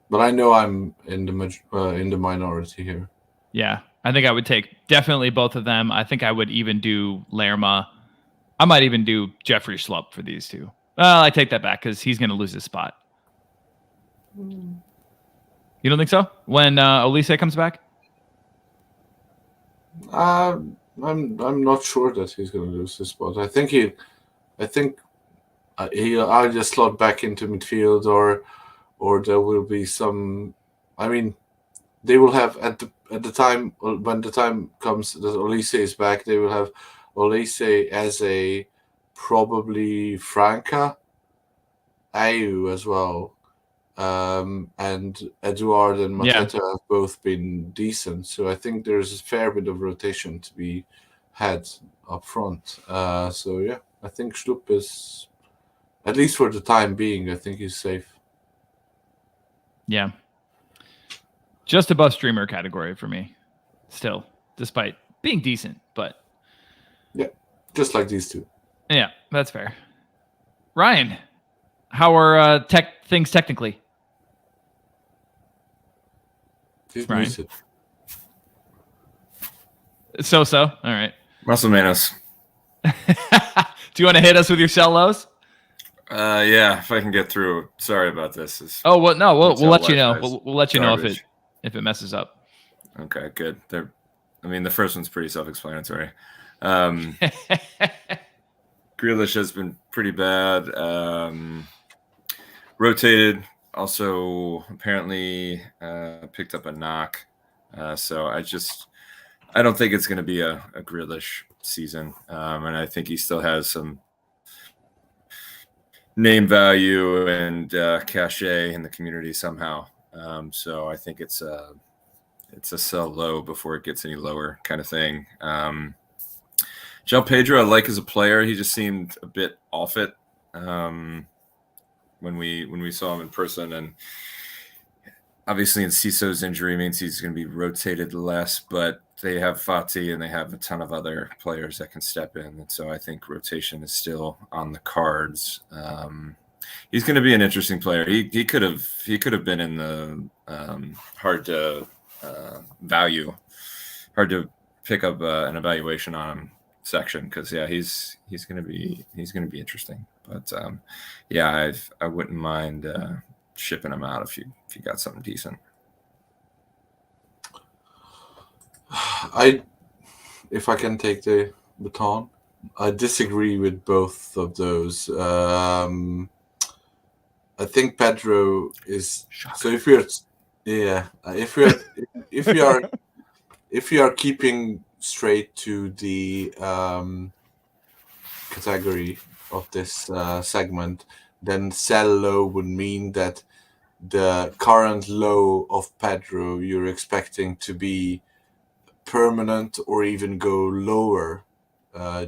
But I know I'm in the minority here. Yeah, I think I would take definitely both of them. I think I would even do Lerma. I might even do Jeffrey Schlupp for these two. Well, I take that back because he's going to lose his spot. You don't think so? When Olise comes back? I'm not sure that he's going to lose his spot. I think he'll either slot back into midfield or there will be some. I mean, they will have at the time when the time comes that Olise is back, they will have Olise as a probably Franca, Ayew as well, and Eduard and Mateta have both been decent. So I think there's a fair bit of rotation to be had up front. So yeah, I think Schlupp is, at least for the time being, I think he's safe. Yeah. Just above streamer category for me, still, despite being decent, but yeah, just like these two. Yeah, that's fair. Ryan, how are things technically? He's Ryan. muted. So. All right. Russell Manos. Do you want to hit us with your sell lows? Yeah, if I can get through. Sorry about this. Oh, well, no, we'll let you know. We'll let you know Garbage. if it messes up. Okay, good. The first one's pretty self-explanatory. Grealish has been pretty bad. Rotated, also apparently picked up a knock. So I don't think it's going to be a Grealish season. And I think he still has some name value and cachet in the community somehow. So I think it's a sell low before it gets any lower kind of thing. João Pedro, I like as a player. He just seemed a bit off it when we saw him in person, and obviously Enciso's injury means he's going to be rotated less. But they have Fati and they have a ton of other players that can step in, and so I think rotation is still on the cards. He's going to be an interesting player. He could have been in the hard to pick up an evaluation on him section, because he's going to be interesting. But I wouldn't mind shipping him out if you got something decent. If I can take the baton, I disagree with both of those. I think Pedro is. So if we are keeping straight to the category of this segment, then sell low would mean that the current low of Pedro you're expecting to be permanent or even go lower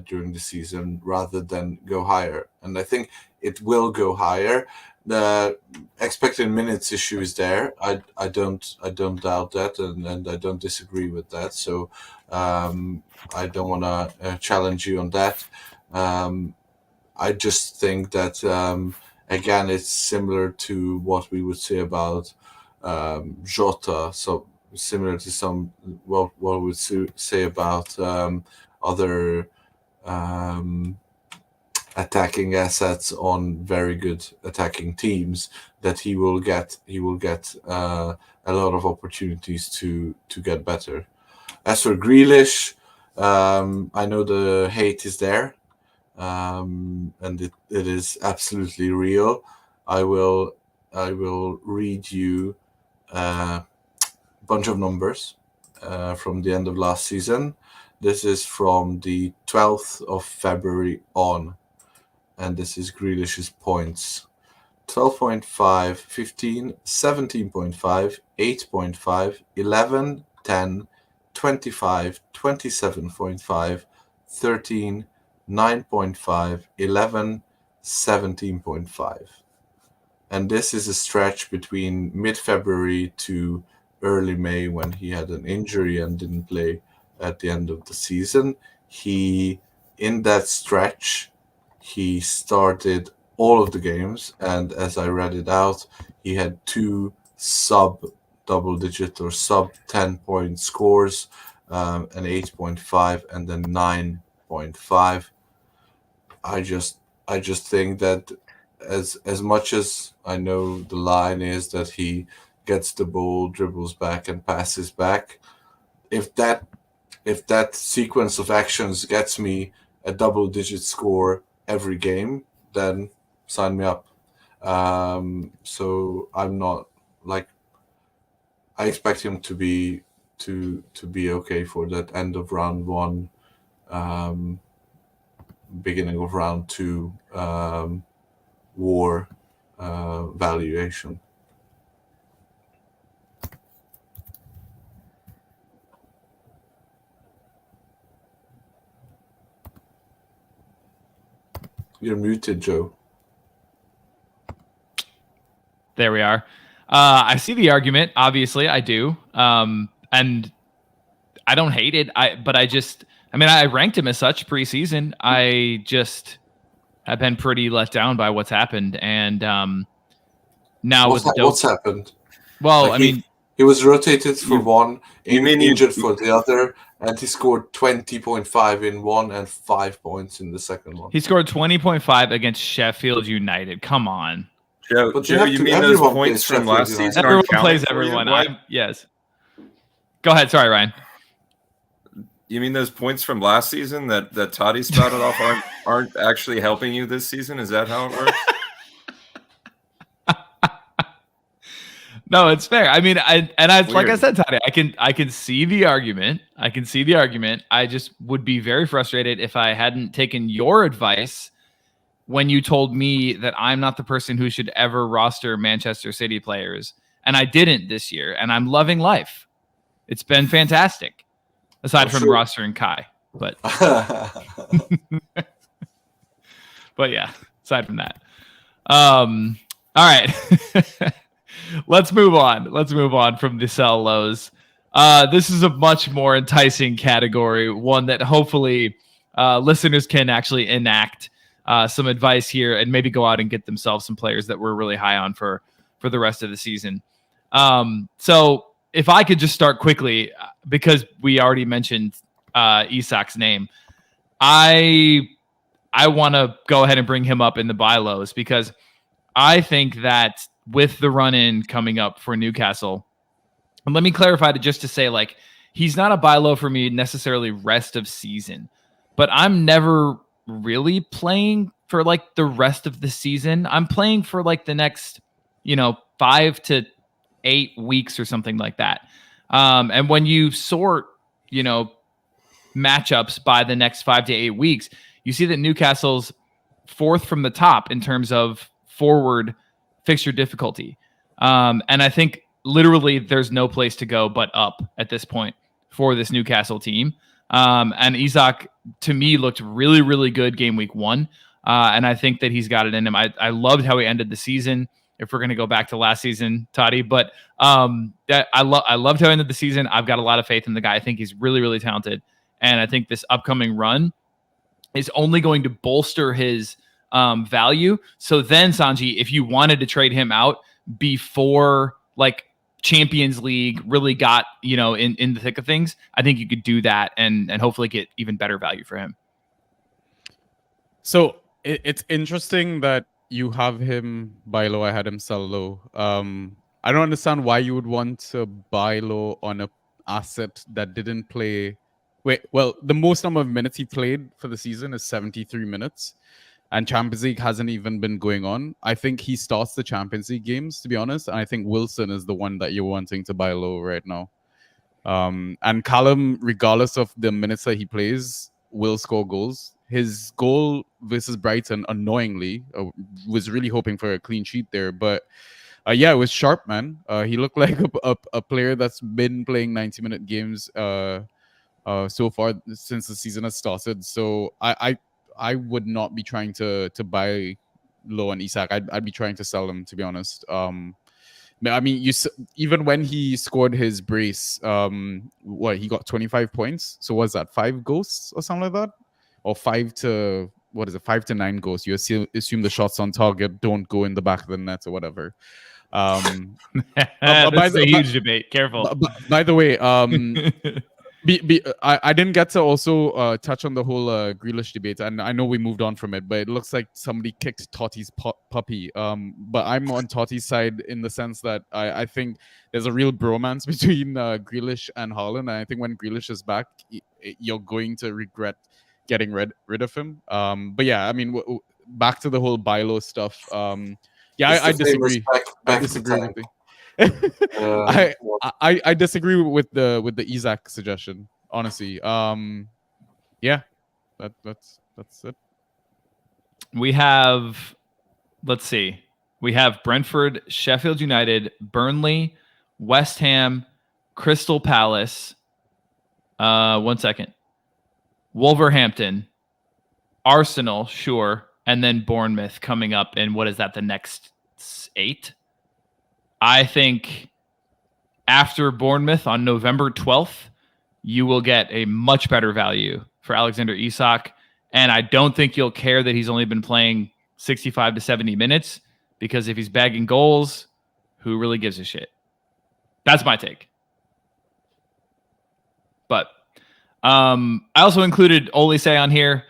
during the season rather than go higher. And I think it will go higher. The expected minutes issue is there. I don't doubt that, and I don't disagree with that. So I don't want to challenge you on that. I just think that again, it's similar to what we would say about Jota. So similar to what we would say about other attacking assets on very good attacking teams, that he will get a lot of opportunities to get better. As for Grealish, I know the hate is there, and it is absolutely real. I will read you a bunch of numbers from the end of last season. This is from the 12th of February on, and this is Grealish's points: 12.5, 15, 17.5, 8.5, 11, 10, 25, 27.5, 13, 9.5, 11, 17.5. And this is a stretch between mid-February to early May, when he had an injury and didn't play at the end of the season. In that stretch, he started all of the games, and as I read it out, he had 2 sub-double-digit or sub-10-point scores an 8.5, and then 9.5. I just think that as much as I know the line is that he gets the ball, dribbles back, and passes back, if that sequence of actions gets me a double-digit score every game, then sign me up. So I'm not like, I expect him to be okay for that end of round one, beginning of round two war valuation. You're muted, Joe. There we are. I see the argument. Obviously, I do. And I don't hate it. But I ranked him as such preseason. I just have been pretty let down by what's happened. And now what's happened? Well, like he was rotated for one, injured you- for the other, and he scored 20.5 in one and 5 points in the second one. He scored 20.5 against Sheffield United. Come on. Joe, But you mean those points from last season? Everyone aren't plays counting for you? everyone. Yes. Go ahead. Sorry, Ryan. You mean those points from last season that Totti spouted off aren't actually helping you this season? Is that how it works? No, it's fair. I mean, like I said, Totti, I can see the argument. I just would be very frustrated if I hadn't taken your advice when you told me that I'm not the person who should ever roster Manchester City players. And I didn't this year, and I'm loving life. It's been fantastic, aside from rostering Kai. But but yeah, aside from that. All right. Let's move on from the sell lows. This is a much more enticing category, one that hopefully listeners can actually enact some advice here and maybe go out and get themselves some players that we're really high on for the rest of the season. So if I could just start quickly, because we already mentioned Isak's name, I want to go ahead and bring him up in the buy lows, because I think that with the run-in coming up for Newcastle, and let me clarify just to say, like, he's not a buy low for me necessarily rest of season, but I'm never really playing for like the rest of the season. I'm playing for like the next, 5 to 8 weeks or something like that. And when you sort, matchups by the next 5 to 8 weeks, you see that Newcastle's fourth from the top in terms of forward fixture difficulty. And I think literally there's no place to go but up at this point for this Newcastle team. And Isak, to me, looked really, really good game week 1. And I think that he's got it in him. I loved how he ended the season, if we're going to go back to last season, Totti. But I loved how he ended the season. I've got a lot of faith in the guy. I think he's really, really talented. And I think this upcoming run is only going to bolster his value. So then, Sanjy, if you wanted to trade him out before like Champions League really got, in the thick of things, I think you could do that and hopefully get even better value for him. So it's interesting that you have him buy low. I had him sell low. I don't understand why you would want to buy low on a asset that didn't play. Well, the most number of minutes he played for the season is 73 minutes. And Champions League hasn't even been going on. I think he starts the Champions League games, to be honest. And I think Wilson is the one that you're wanting to buy low right now. And Callum, regardless of the minutes that he plays, will score goals. His goal versus Brighton, annoyingly, was really hoping for a clean sheet there. But it was sharp, man. He looked like a player that's been playing 90-minute games so far since the season has started. So I would not be trying to buy low on Isak. I'd be trying to sell him, to be honest. I mean, even when he scored his brace, he got 25 points. So was that 5 ghosts or something like that, or 5 to 9 ghosts? You assume the shots on target don't go in the back of the net or whatever. That's a huge debate. Careful. By the way, I didn't get to also touch on the whole Grealish debate, and I know we moved on from it, but it looks like somebody kicked Totti's puppy. But I'm on Totti's side in the sense that I think there's a real bromance between Grealish and Haaland, and I think when Grealish is back, you're going to regret getting rid of him. But yeah, I mean, back to the whole Bilo stuff. Yeah, I disagree. I disagree with you. I disagree with the Isaac suggestion, honestly. Yeah, that's it. We have, let's see, we have Brentford, Sheffield United, Burnley, West Ham, Crystal Palace. 1 second. Wolverhampton, Arsenal, sure, and then Bournemouth coming up. And what is that? The next 8? I think after Bournemouth on November 12th, you will get a much better value for Alexander Isak. And I don't think you'll care that he's only been playing 65 to 70 minutes, because if he's bagging goals, who really gives a shit? That's my take. But I also included Olise on here.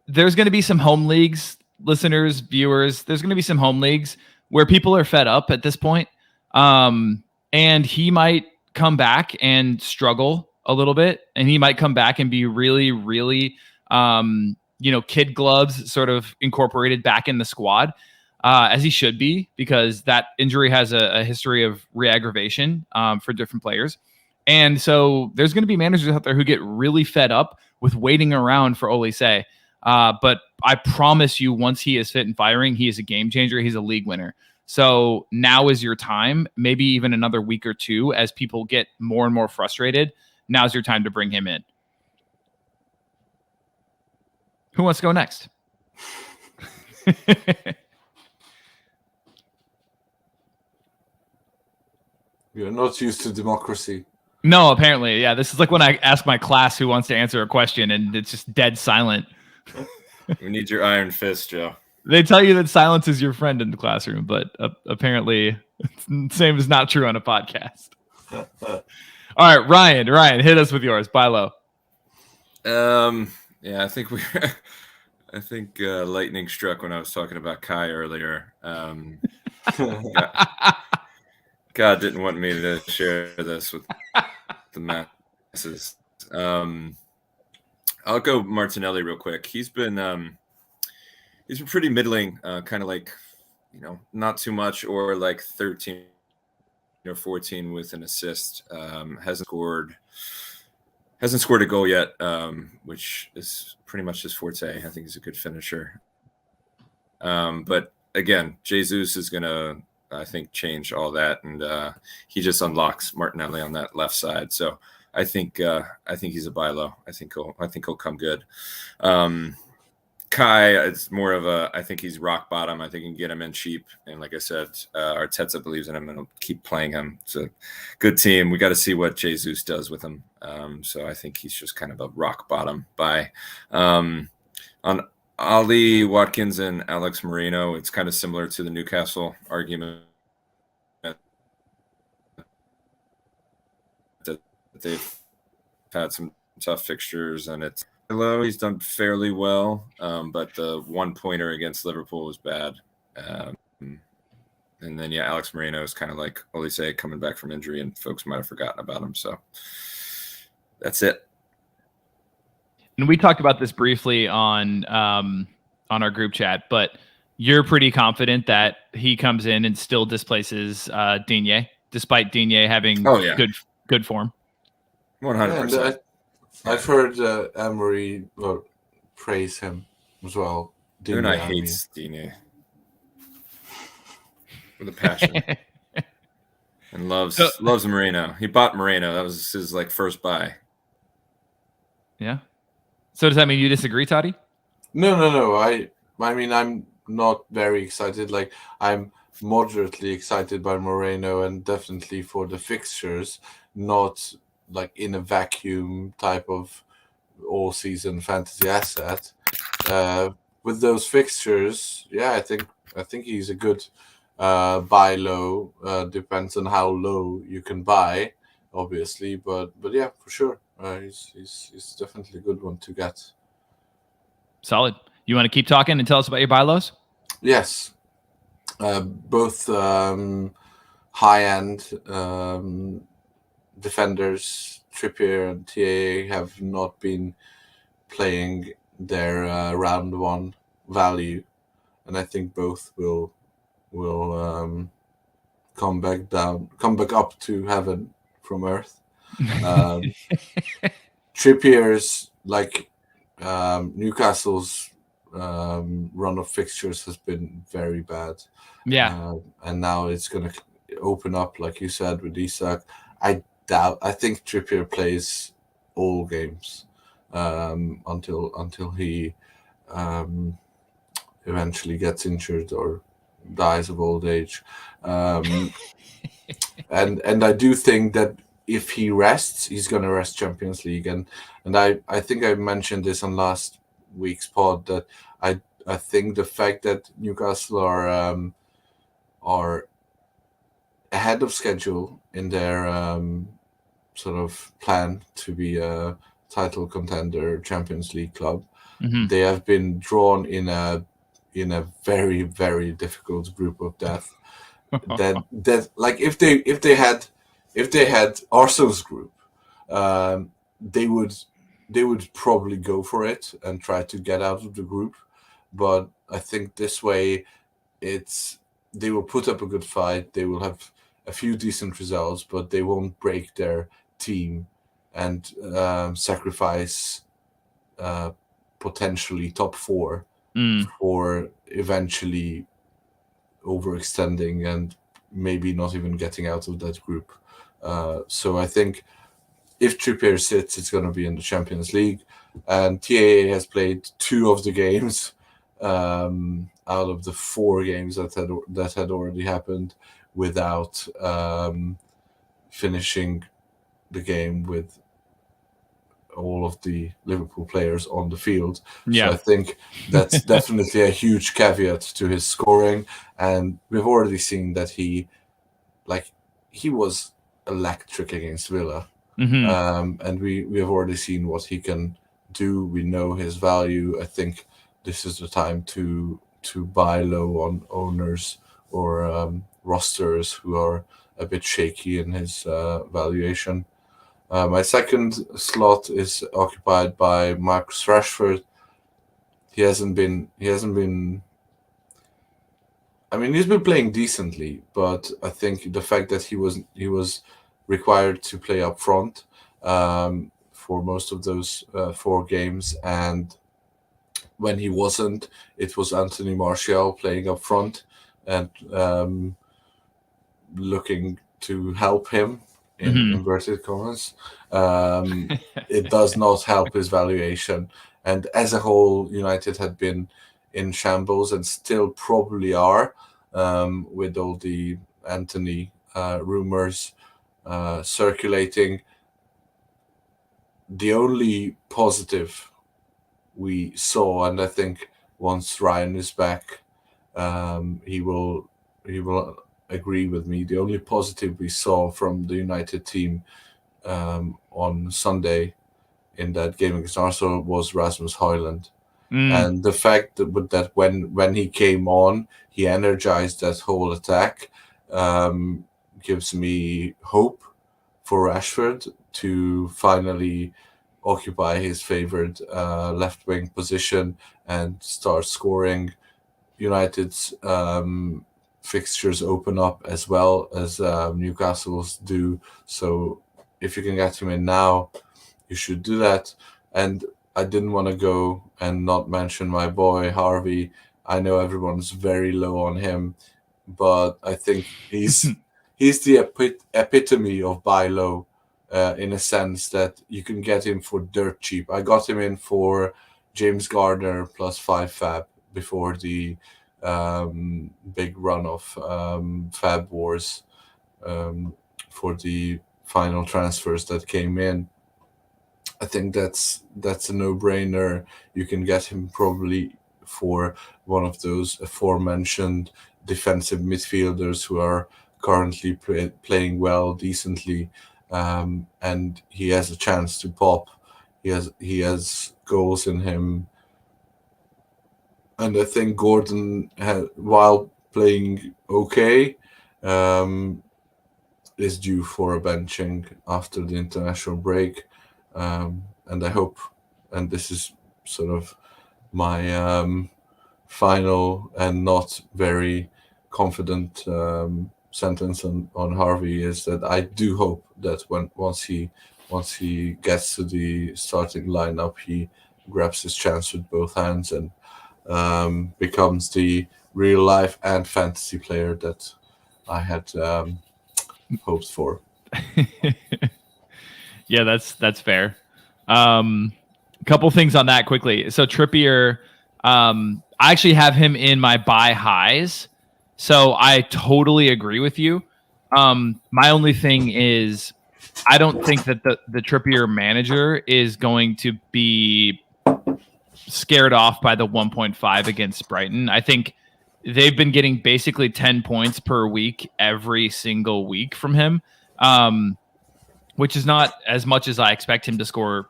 There's going to be some home leagues, listeners, viewers. There's going to be some home leagues where people are fed up at this point. And he might come back and struggle a little bit, and he might come back and be really, really, kid gloves sort of incorporated back in the squad, as he should be, because that injury has a history of re-aggravation for different players. And so there's going to be managers out there who get really fed up with waiting around for Olise. But I promise you, once he is fit and firing, he is a game changer. He's a league winner. So now is your time, maybe even another week or two, as people get more and more frustrated. Now's your time to bring him in. Who wants to go next? You're not used to democracy. No, apparently. Yeah, this is like when I ask my class who wants to answer a question and it's just dead silent. We need your iron fist, Joe. They tell you that silence is your friend in the classroom, but apparently same is not true on a podcast. All right, Ryan, hit us with yours. Buy low. Yeah, I think lightning struck when I was talking about Kai earlier. God didn't want me to share this with the masses. I'll go Martinelli real quick. He's been pretty middling, kind of like, not too much, or like 13 or 14 with an assist. Hasn't scored a goal yet, which is pretty much his forte. I think he's a good finisher. But again, Jesus is gonna, I think, change all that, and he just unlocks Martinelli on that left side. So I think he's a buy low. I think he'll come good. Kai, it's more of I think he's rock bottom. I think you can get him in cheap. And like I said, Arteta believes in him and will keep playing him. It's a good team. We got to see what Jesus does with him. So I think he's just kind of a rock bottom buy. On Ali, Watkins, and Alex Moreno, it's kind of similar to the Newcastle argument that they've had some tough fixtures, and it's he's done fairly well, but the 1-pointer against Liverpool was bad. And then, Alex Moreno is kind of like Olise coming back from injury, and folks might have forgotten about him. So that's it. And we talked about this briefly on our group chat, but you're pretty confident that he comes in and still displaces Digne, despite Digne having good form. 100%. I've heard Emery praise him as well. Digne hates Digne with a passion, and loves Moreno. He bought Moreno. That was his first buy. Yeah. So does that mean you disagree, Totti? No. I mean, I'm not very excited. Like, I'm moderately excited by Moreno, and definitely for the fixtures, not like in a vacuum type of all-season fantasy asset. With those fixtures, I think he's a good buy low. Depends on how low you can buy, obviously, but yeah, for sure. He's definitely a good one to get. Solid. You want to keep talking and tell us about your buy lows? Yes, both high-end defenders, Trippier and TAA, have not been playing their round one value, and I think both will come back up to heaven from earth. Trippier's Newcastle's run of fixtures has been very bad. Yeah. And now it's going to open up, like you said, with Isak. I think Trippier plays all games until he eventually gets injured or dies of old age. And I do think that if he rests, he's going to rest Champions League. And I think I mentioned this on last week's pod that I think the fact that Newcastle are ahead of schedule in their sort of plan to be a title contender Champions League club, they have been drawn in a very, very difficult group of death. that like if they had Arsenal's group, they would probably go for it and try to get out of the group. But I think this way, they will put up a good fight. They will have a few decent results, but they won't break their team and sacrifice potentially top four for eventually overextending and maybe not even getting out of that group. So I think if Trippier sits, it's going to be in the Champions League. And TAA has played 2 of the games out of the 4 games that had already happened without finishing the game with all of the Liverpool players on the field. Yeah. So I think that's definitely a huge caveat to his scoring. And we've already seen that he was electric against Villa. And we have already seen what he can do. We know his value. I think this is the time to buy low on owners or rosters who are a bit shaky in his valuation. My second slot is occupied by Marcus Rashford. He hasn't been. I mean, he's been playing decently, but I think the fact that he was required to play up front for most of those 4 games, and when he wasn't, it was Anthony Martial playing up front and looking to help him in inverted commas. It does not help his valuation. And as a whole, United had been in shambles and still probably are with all the Anthony rumors circulating. The only positive we saw, and I think once Ryan is back, he will agree with me. The only positive we saw from the United team on Sunday in that game against Arsenal was Rasmus Højlund. And the fact that when he came on, he energized that whole attack gives me hope for Rashford to finally occupy his favorite left wing position and start scoring. United's fixtures open up as well as Newcastle's do. So if you can get him in now, you should do that. And I didn't want to go and not mention my boy Harvey. I know everyone's very low on him, but I think he's the epitome of buy low in a sense that you can get him for dirt cheap. I got him in for James Garner plus 5 fab before the big run of fab wars for the final transfers that came in. I think that's a no-brainer. You can get him probably for one of those aforementioned defensive midfielders who are currently playing well, decently, and he has a chance to pop. He has goals in him, and I think Gordon, while playing okay, is due for a benching after the international break, and I hope, and this is sort of my final and not very confident sentence on Harvey, is that I do hope that once he gets to the starting lineup, he grabs his chance with both hands and becomes the real life and fantasy player that I had hoped for. Yeah, that's fair. A couple things on that quickly. So Trippier, I actually have him in my buy highs. So I totally agree with you. My only thing is I don't think that the Trippier manager is going to be scared off by the 1.5 against Brighton. I think they've been getting basically 10 points per week every single week from him, which is not as much as I expect him to score,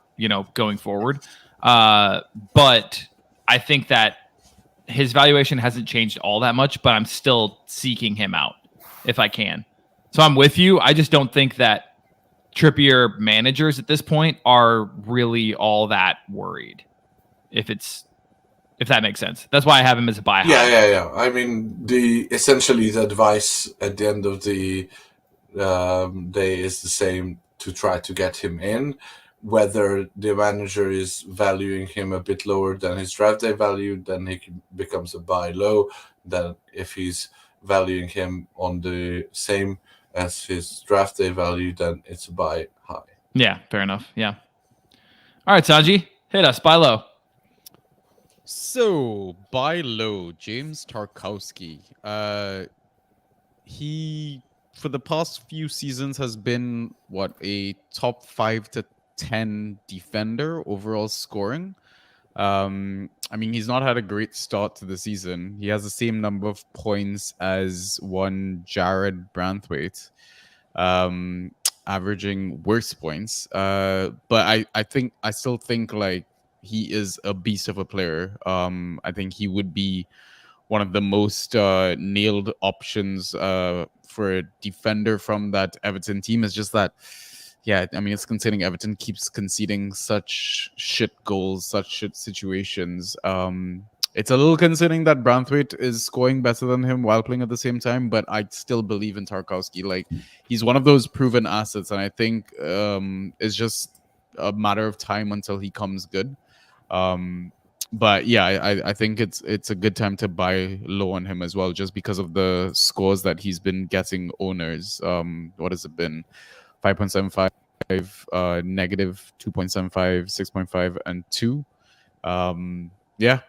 going forward. But I think that his valuation hasn't changed all that much, but I'm still seeking him out if I can. So I'm with you. I just don't think that Trippier managers at this point are really all that worried. If that makes sense. That's why I have him as a buy high. Yeah. I mean, essentially the advice at the end of the day is the same, to try to get him in. Whether the manager is valuing him a bit lower than his draft day value, then he becomes a buy low. Then if he's valuing him on the same as his draft day value, then it's a buy high. Yeah, fair enough. Yeah. All right, Sanjy, hit us. Buy low. So, buy low, James Tarkowski. He, for the past few seasons, has been a top 5 to 10 defender overall scoring. I mean, he's not had a great start to the season. He has the same number of points as one Jared Branthwaite, averaging worse points. But I still think he is a beast of a player. I think he would be one of the most nailed options for a defender from that Everton team. Is just that, yeah, I mean, it's concerning. Everton keeps conceding such shit goals, such shit situations. It's a little concerning that Branthwaite is scoring better than him while playing at the same time, but I still believe in Tarkowski. He's one of those proven assets, and I think it's just a matter of time until he comes good. But yeah, I think it's a good time to buy low on him as well, just because of the scores that he's been getting owners. What has it been? 5.75, negative 2.75, 6.5, and 2. Yeah.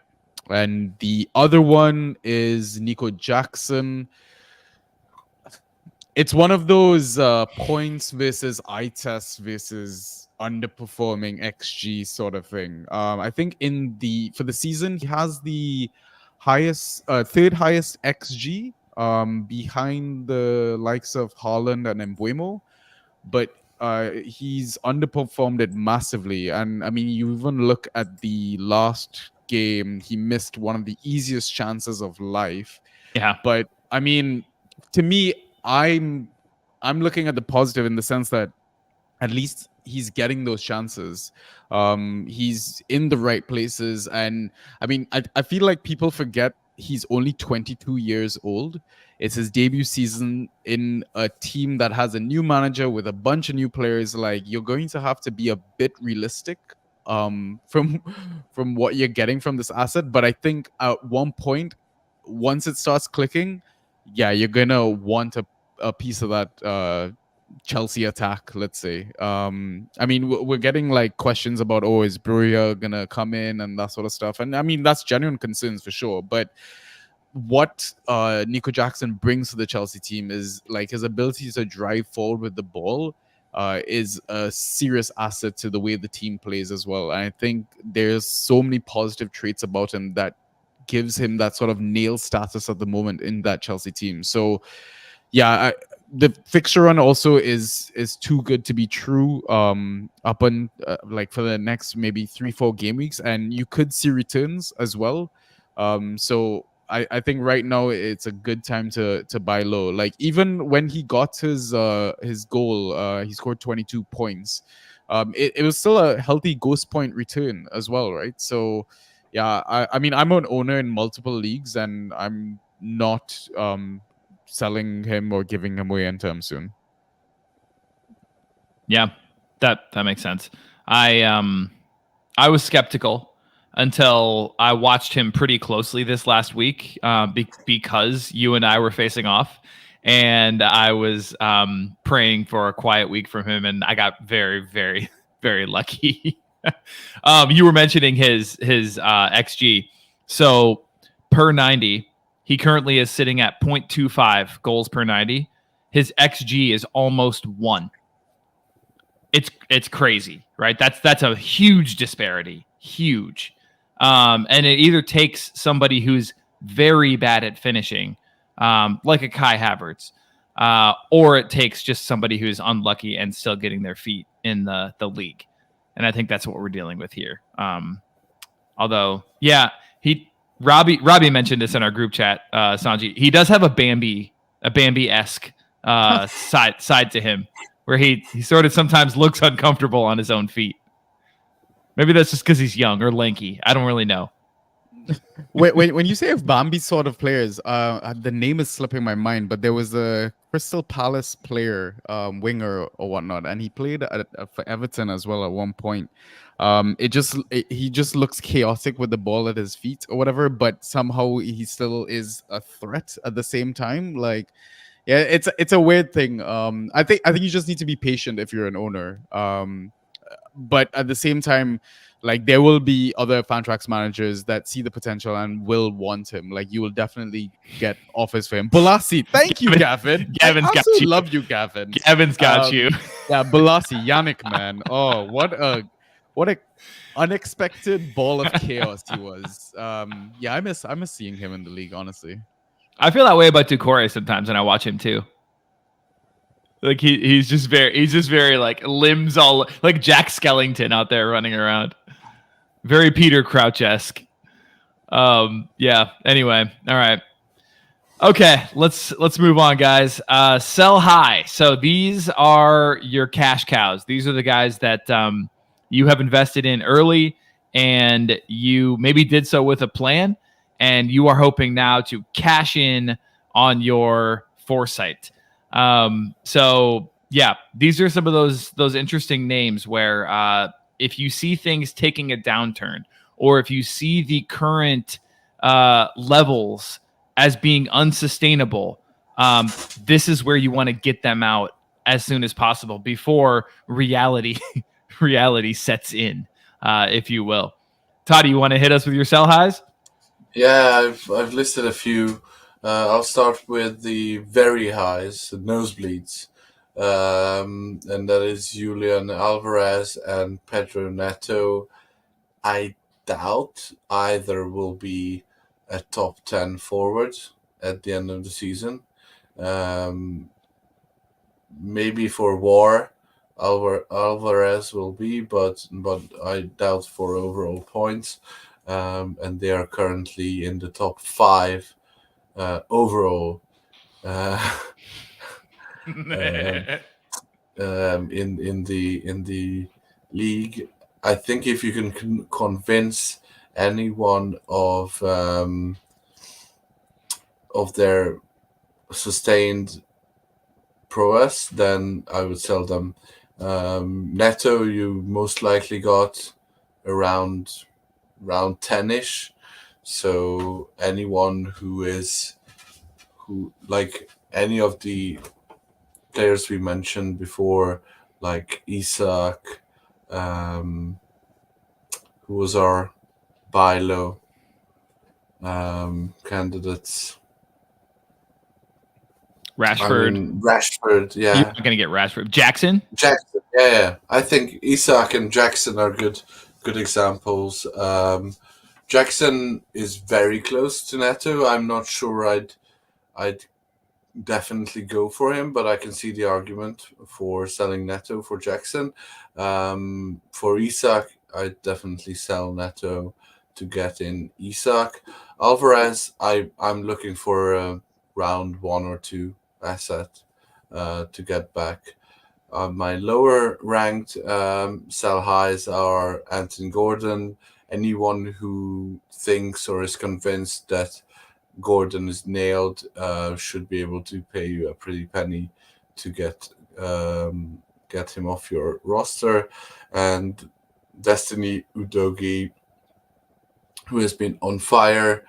And the other one is Nico Jackson. It's one of those points versus eye test versus underperforming XG sort of thing. I think for the season he has the highest, third highest XG, behind the likes of Haaland and Mbeumo, but he's underperformed it massively. And I mean, you even look at the last game, he missed one of the easiest chances of life. Yeah. But I mean, to me, I'm looking at the positive in the sense that at least he's getting those chances. He's in the right places. And I mean, I feel like people forget he's only 22 years old. It's his debut season in a team that has a new manager with a bunch of new players. You're going to have to be a bit realistic from what you're getting from this asset. But I think at one point, once it starts clicking, yeah, you're gonna want a piece of that Chelsea attack, let's say. I mean, we're getting questions about, is Breuer gonna come in and that sort of stuff, and I mean, that's genuine concerns for sure. But what Nico Jackson brings to the Chelsea team is his ability to drive forward with the ball is a serious asset to the way the team plays as well. And I think there's so many positive traits about him that gives him that sort of nail status at the moment in that Chelsea team. So yeah, the fixture run also is too good to be true. Up on like for the next maybe 3-4 game weeks, and you could see returns as well. So I think right now it's a good time to buy low. Like even when he got his goal, he scored 22 points. It was still a healthy ghost point return as well, right? So yeah, I mean I'm an owner in multiple leagues, and I'm not selling him or giving him away anytime soon. Yeah, that makes sense. I was skeptical until I watched him pretty closely this last week because you and I were facing off, and I was praying for a quiet week from him, and I got very, very, very lucky. You were mentioning his XG. So per 90, he currently is sitting at 0.25 goals per 90. His XG is almost 1. It's crazy, right? That's a huge disparity, huge. And it either takes somebody who's very bad at finishing, like a Kai Havertz, or it takes just somebody who's unlucky and still getting their feet in the league. And I think that's what we're dealing with here. Although, yeah, Robbie mentioned this in our group chat, Sanjy. He does have a Bambi-esque side to him, where he sort of sometimes looks uncomfortable on his own feet. Maybe that's just because he's young or lanky. I don't really know. When you say of Bambi sort of players, the name is slipping my mind, but there was a Crystal Palace player, winger or whatnot, and he played for Everton as well at one point. He just looks chaotic with the ball at his feet or whatever, but somehow he still is a threat at the same time. Like, yeah, it's a weird thing. I think you just need to be patient if you're an owner. But at the same time, like there will be other Fantrax managers that see the potential and will want him. Like you will definitely get offers for him. Balassi, thank you, Gavin. Gavin's got you. Love you, Gavin. Gavin's got you. Yeah, Balassi, Yannick, man. Oh, what a unexpected ball of chaos he was. Yeah, I miss seeing him in the league, honestly. I feel that way about Ducore sometimes, and I watch him too. Like he's just very like limbs all like Jack Skellington out there running around. Very Peter Crouch-esque. Yeah. Anyway, all right. Okay, let's move on, guys. Sell high. So these are your cash cows. These are the guys that you have invested in early, and you maybe did so with a plan, and you are hoping now to cash in on your foresight. So yeah, these are some of those interesting names where if you see things taking a downturn, or if you see the current levels as being unsustainable, this is where you want to get them out as soon as possible before reality sets in, if you will. Totti, you want to hit us with your sell highs? Yeah, I've listed a few. I'll start with the very highs, the nosebleeds, and that is Julian Alvarez and Pedro Neto. I doubt either will be a top 10 forward at the end of the season. Maybe for WAR, Alvarez will be, but I doubt for overall points. And they are currently in the top 5 overall in the league. I think if you can convince anyone of their sustained prowess, then I would sell them. Neto, you most likely got around 10-ish. So anyone who like any of the players we mentioned before, like Isak, who was our buy low candidates. Rashford, yeah. You're not going to get Rashford. Jackson, yeah. I think Isak and Jackson are good examples. Jackson is very close to Neto. I'm not sure I'd definitely go for him, but I can see the argument for selling Neto for Jackson. For Isak, I definitely sell Neto to get in Isak. Alvarez, I'm looking for a round 1 or 2 asset to get back. My lower ranked sell highs are Anthony Gordon. Anyone who thinks or is convinced that Gordon is nailed should be able to pay you a pretty penny to get him off your roster. And Destiny Udogie, who has been on fire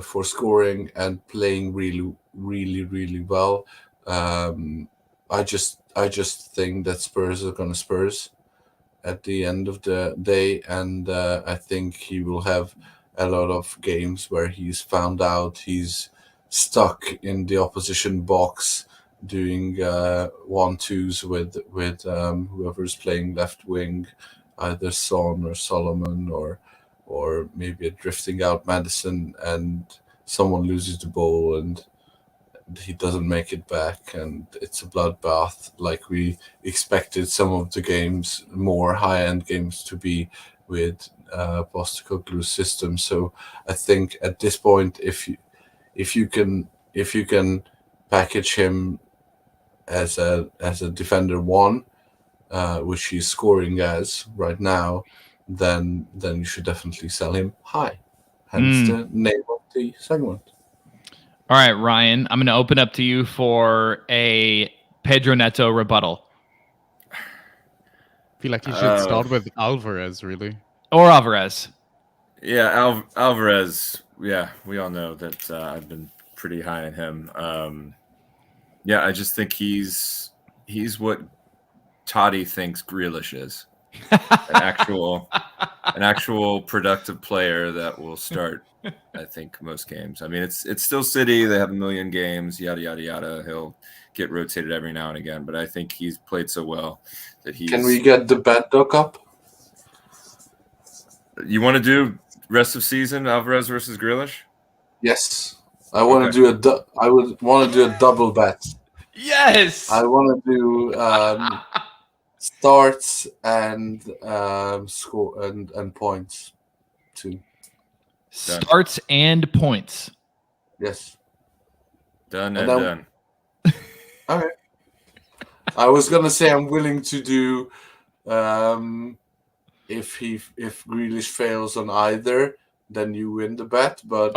for scoring and playing really, really, really well. I just think that Spurs are going to Spurs at the end of the day, and I think he will have a lot of games where he's found out he's stuck in the opposition box doing 1-2s with whoever's playing left wing, either Son or Solomon or maybe a drifting out Madison, and someone loses the ball and he doesn't make it back, and it's a bloodbath like we expected some of the games, more high-end games, to be with Postecoglou's system. So I think at this point, if you can package him as a defender 1, which he's scoring as right now, then you should definitely sell him high. Hence the name of the segment. All right, Ryan, I'm going to open up to you for a Pedro Neto rebuttal. I feel like you should start with Alvarez, really. Or Alvarez. Yeah, Alvarez. Yeah, we all know that I've been pretty high on him. Yeah, I just think he's what Totti thinks Grealish is. An actual productive player that will start, I think, most games. I mean, it's still City. They have a million games, yada, yada, yada. He'll get rotated every now and again, but I think he's played so well that he's... Can we get the bet doc up? You want to do rest of season Alvarez versus Grealish? Yes. I want to do I would want to do a double bet. Yes! I want to do starts and score and points too. Starts and points. Yes. Done and done. Okay. I was gonna say I'm willing to do if Grealish fails on either, then you win the bet. But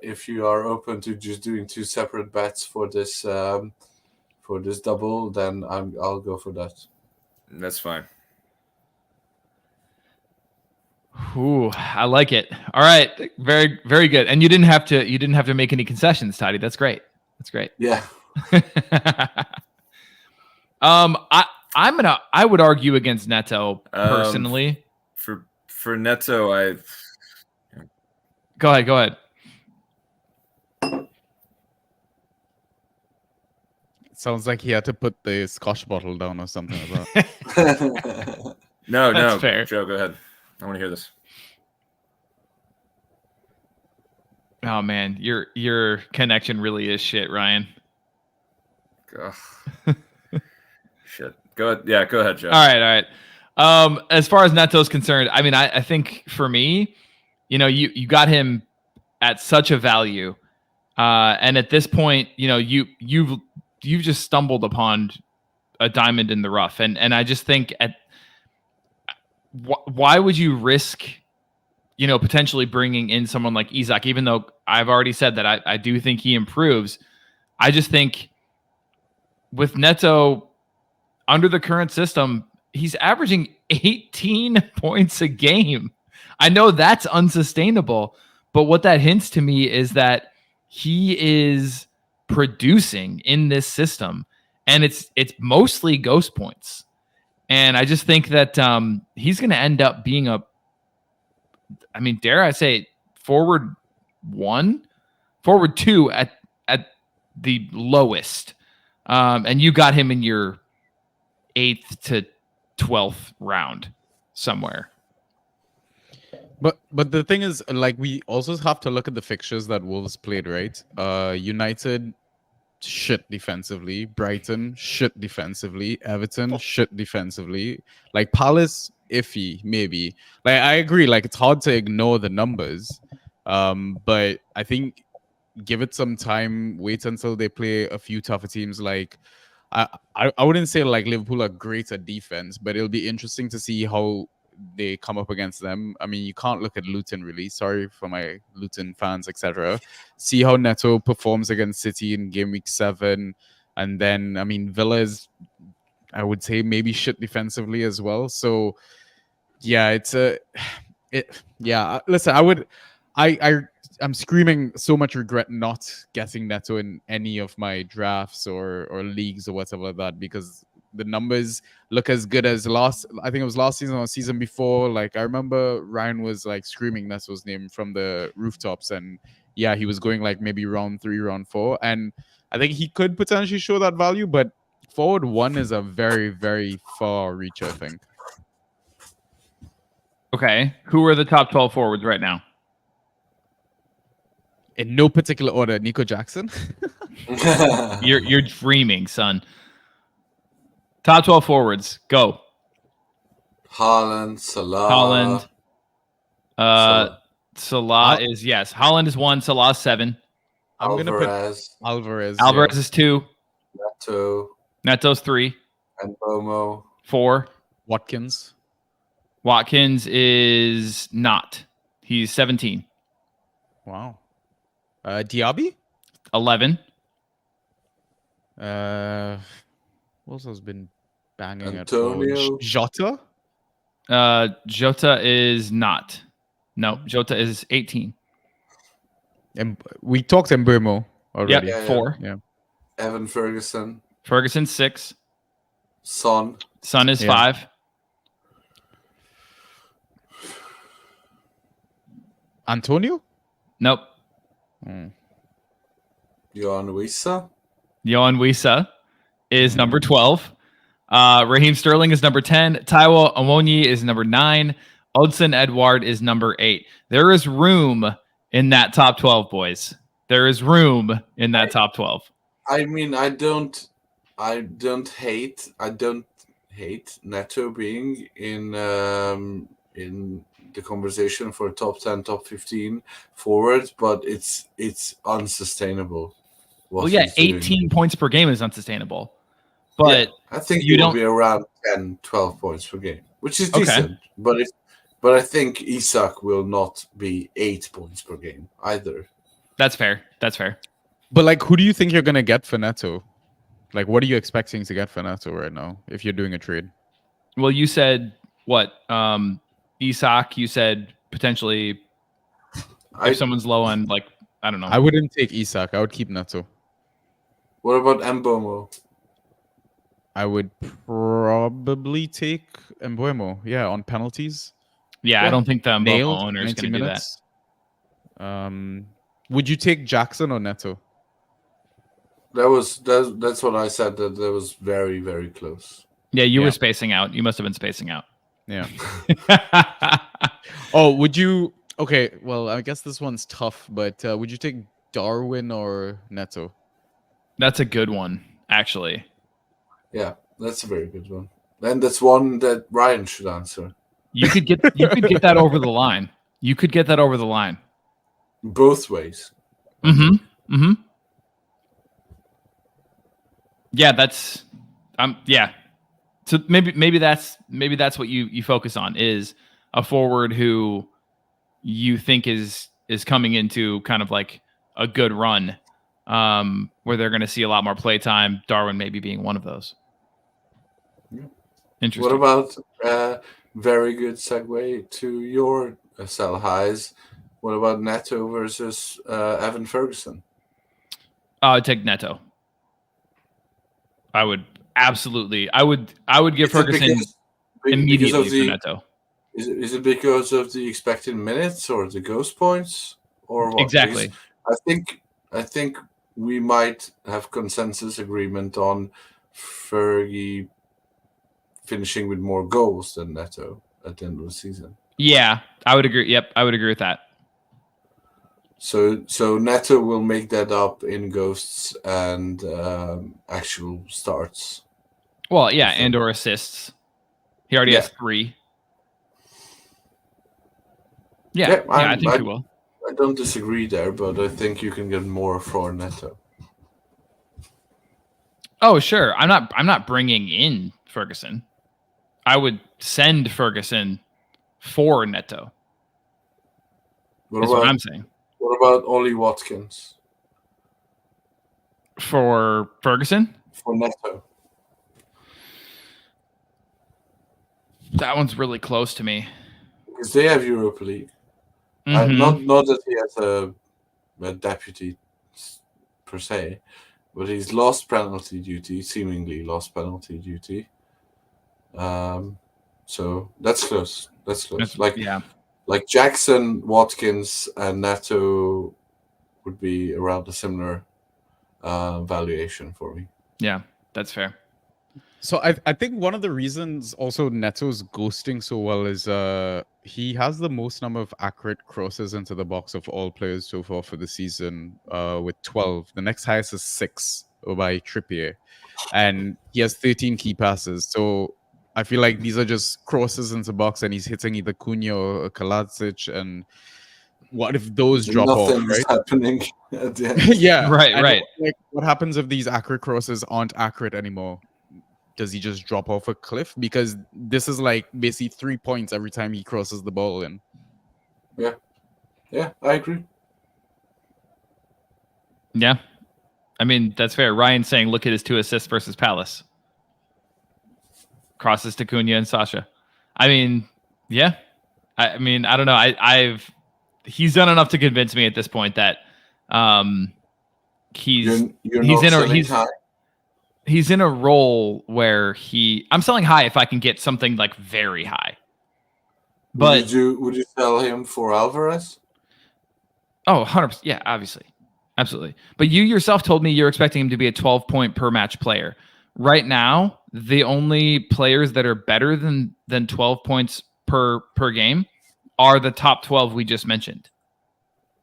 if you are open to just doing 2 separate bets for this double, then I'll go for that. That's fine. Ooh, I like it. All right, very, very good. And you didn't have to make any concessions, Totti. That's great. That's great. Yeah. I would argue against Neto personally. For Neto, Go ahead. Sounds like he had to put the Scotch bottle down or something like that. No, fair. Joe, go ahead. I want to hear this. Oh man, your connection really is shit, Ryan. Shit. Go ahead. Yeah, go ahead, Joe. All right. As far as Neto's concerned, I mean, I think for me, you got him at such a value, and at this point, you've just stumbled upon a diamond in the rough, and I just think why would you risk, potentially bringing in someone like Isak, even though I've already said that I do think he improves. I just think with Neto under the current system, he's averaging 18 points a game. I know that's unsustainable, but what that hints to me is that he is producing in this system, and it's mostly ghost points. And I just think that he's going to end up being dare I say, forward 2 at the lowest. And you got him in your 8th to 12th round somewhere. But the thing is, like, we also have to look at the fixtures that Wolves played, right? United shit defensively, Brighton shit defensively, Everton shit defensively, like Palace iffy maybe. Like I agree, like it's hard to ignore the numbers, but I think give it some time, wait until they play a few tougher teams. Like I wouldn't say like Liverpool are great at defense, but it'll be interesting to see how they come up against them. I mean, you can't look at Luton really. Sorry for my Luton fans, etc. See how Neto performs against City in game week 7, and then I mean Villa is, I would say, maybe shit defensively as well. So yeah, listen, I'm screaming so much regret not getting Neto in any of my drafts or leagues or whatever like that, because the numbers look as good as I think it was last season or season before. Like I remember Ryan was like screaming Neto's name from the rooftops, and yeah, he was going like maybe round 3, round 4, and I think he could potentially show that value, but forward 1 is a very, very far reach, I think. Okay. Who are the top 12 forwards right now? In no particular order, Nico Jackson. You're dreaming, son. Top 12 forwards. Go. Haaland, Salah. Salah is, yes. Haaland is 1. Salah 7. I'm going to put Alvarez. Alvarez is 2. Neto. Neto's 3. And Bomo. 4. Watkins. Watkins is not. He's 17. Wow. Diaby? 11. What else has been banging Antonio. at Jota? Jota is not. No, Jota is 18. And we talked Mbeumo already. Yep, 4. Yeah. Evan Ferguson. Ferguson 6. Son. Son is 5. Antonio? Nope. Johan Wissa. Johan Wissa is number 12. Raheem Sterling is number 10. Taiwo Awoniyi is number 9. Odson Edward is number 8. There is room in that top 12, boys. There is room in that top 12. I mean, I don't hate Neto being in the conversation for top 10, top 15 forwards, but it's unsustainable. Well, yeah, 18 points per game is unsustainable. But I think you will be around 10, 12 points per game, which is decent. Okay. But I think Isak will not be 8 points per game either. That's fair. But like, who do you think you're gonna get for Neto? Like, what are you expecting to get for Neto right now if you're doing a trade? Well, you said what? Isak, you said potentially if someone's low on, like, I don't know. I wouldn't take Isak. I would keep Neto. What about Mbeumo? I would probably take Mbeumo. Yeah, on penalties. Yeah, I don't think the Mbeumo owner is going to do that. Would you take Jackson or Neto? That's what I said. That was very, very close. Yeah, you were spacing out. You must have been spacing out. Yeah. Oh, would you? Okay, well, I guess this one's tough, but would you take Darwin or Neto? That's a good one, actually. Yeah, that's a very good one. And that's one that Ryan should answer. You could get that over the line. You could get that over the line. Both ways. Mm-hmm. Yeah, that's yeah. So maybe that's what you focus on, is a forward who you think is coming into kind of like a good run, where they're going to see a lot more play time. Darwin maybe being one of those. Yeah. Interesting. What about very good segue to your sell highs? What about Neto versus Evan Ferguson? I would take Neto. I would absolutely. I would give Ferguson immediately for Neto. Is it because of the expected minutes or the ghost points or what? Exactly. Because I think we might have consensus agreement on Fergie finishing with more goals than Neto at the end of the season. Yeah, I would agree. Yep, I would agree with that. So Neto will make that up in ghosts and actual starts. Well, yeah, and/or assists. He already has 3. Yeah, I think he will. I don't disagree there, but I think you can get more for Neto. Oh, sure. I'm not bringing in Ferguson. I would send Ferguson for Neto. That's what I'm saying. What about Ollie Watkins? For Ferguson? For Neto. That one's really close to me. Because they have Europa League. Mm-hmm. Not that he has a deputy per se, but he's lost penalty duty, seemingly lost penalty duty. So that's close. That's close. Like Jackson, Watkins, and Neto would be around a similar valuation for me. Yeah, that's fair. So I think one of the reasons also Neto's ghosting so well is he has the most number of accurate crosses into the box of all players so far for the season with 12. The next highest is 6 by Trippier. And he has 13 key passes. So I feel like these are just crosses into the box and he's hitting either Cunha or Kaladzic. And what if those drop off, right? Nothing's happening at the end. Yeah. Right. Like, what happens if these accurate crosses aren't accurate anymore? Does he just drop off a cliff? Because this is like basically 3 points every time he crosses the ball in. Yeah, I agree. Yeah. I mean, that's fair. Ryan's saying, look at his 2 assists versus Palace. Crosses to Cunha and Sasha. I mean, yeah. I mean, I don't know. He's done enough to convince me at this point that he's in a role where I'm selling high if I can get something like very high. But would you sell him for Alvarez? Oh, 100%. Yeah, obviously. Absolutely. But you yourself told me you're expecting him to be a 12-point per match player. Right now, the only players that are better than 12 points per game are the top 12 we just mentioned.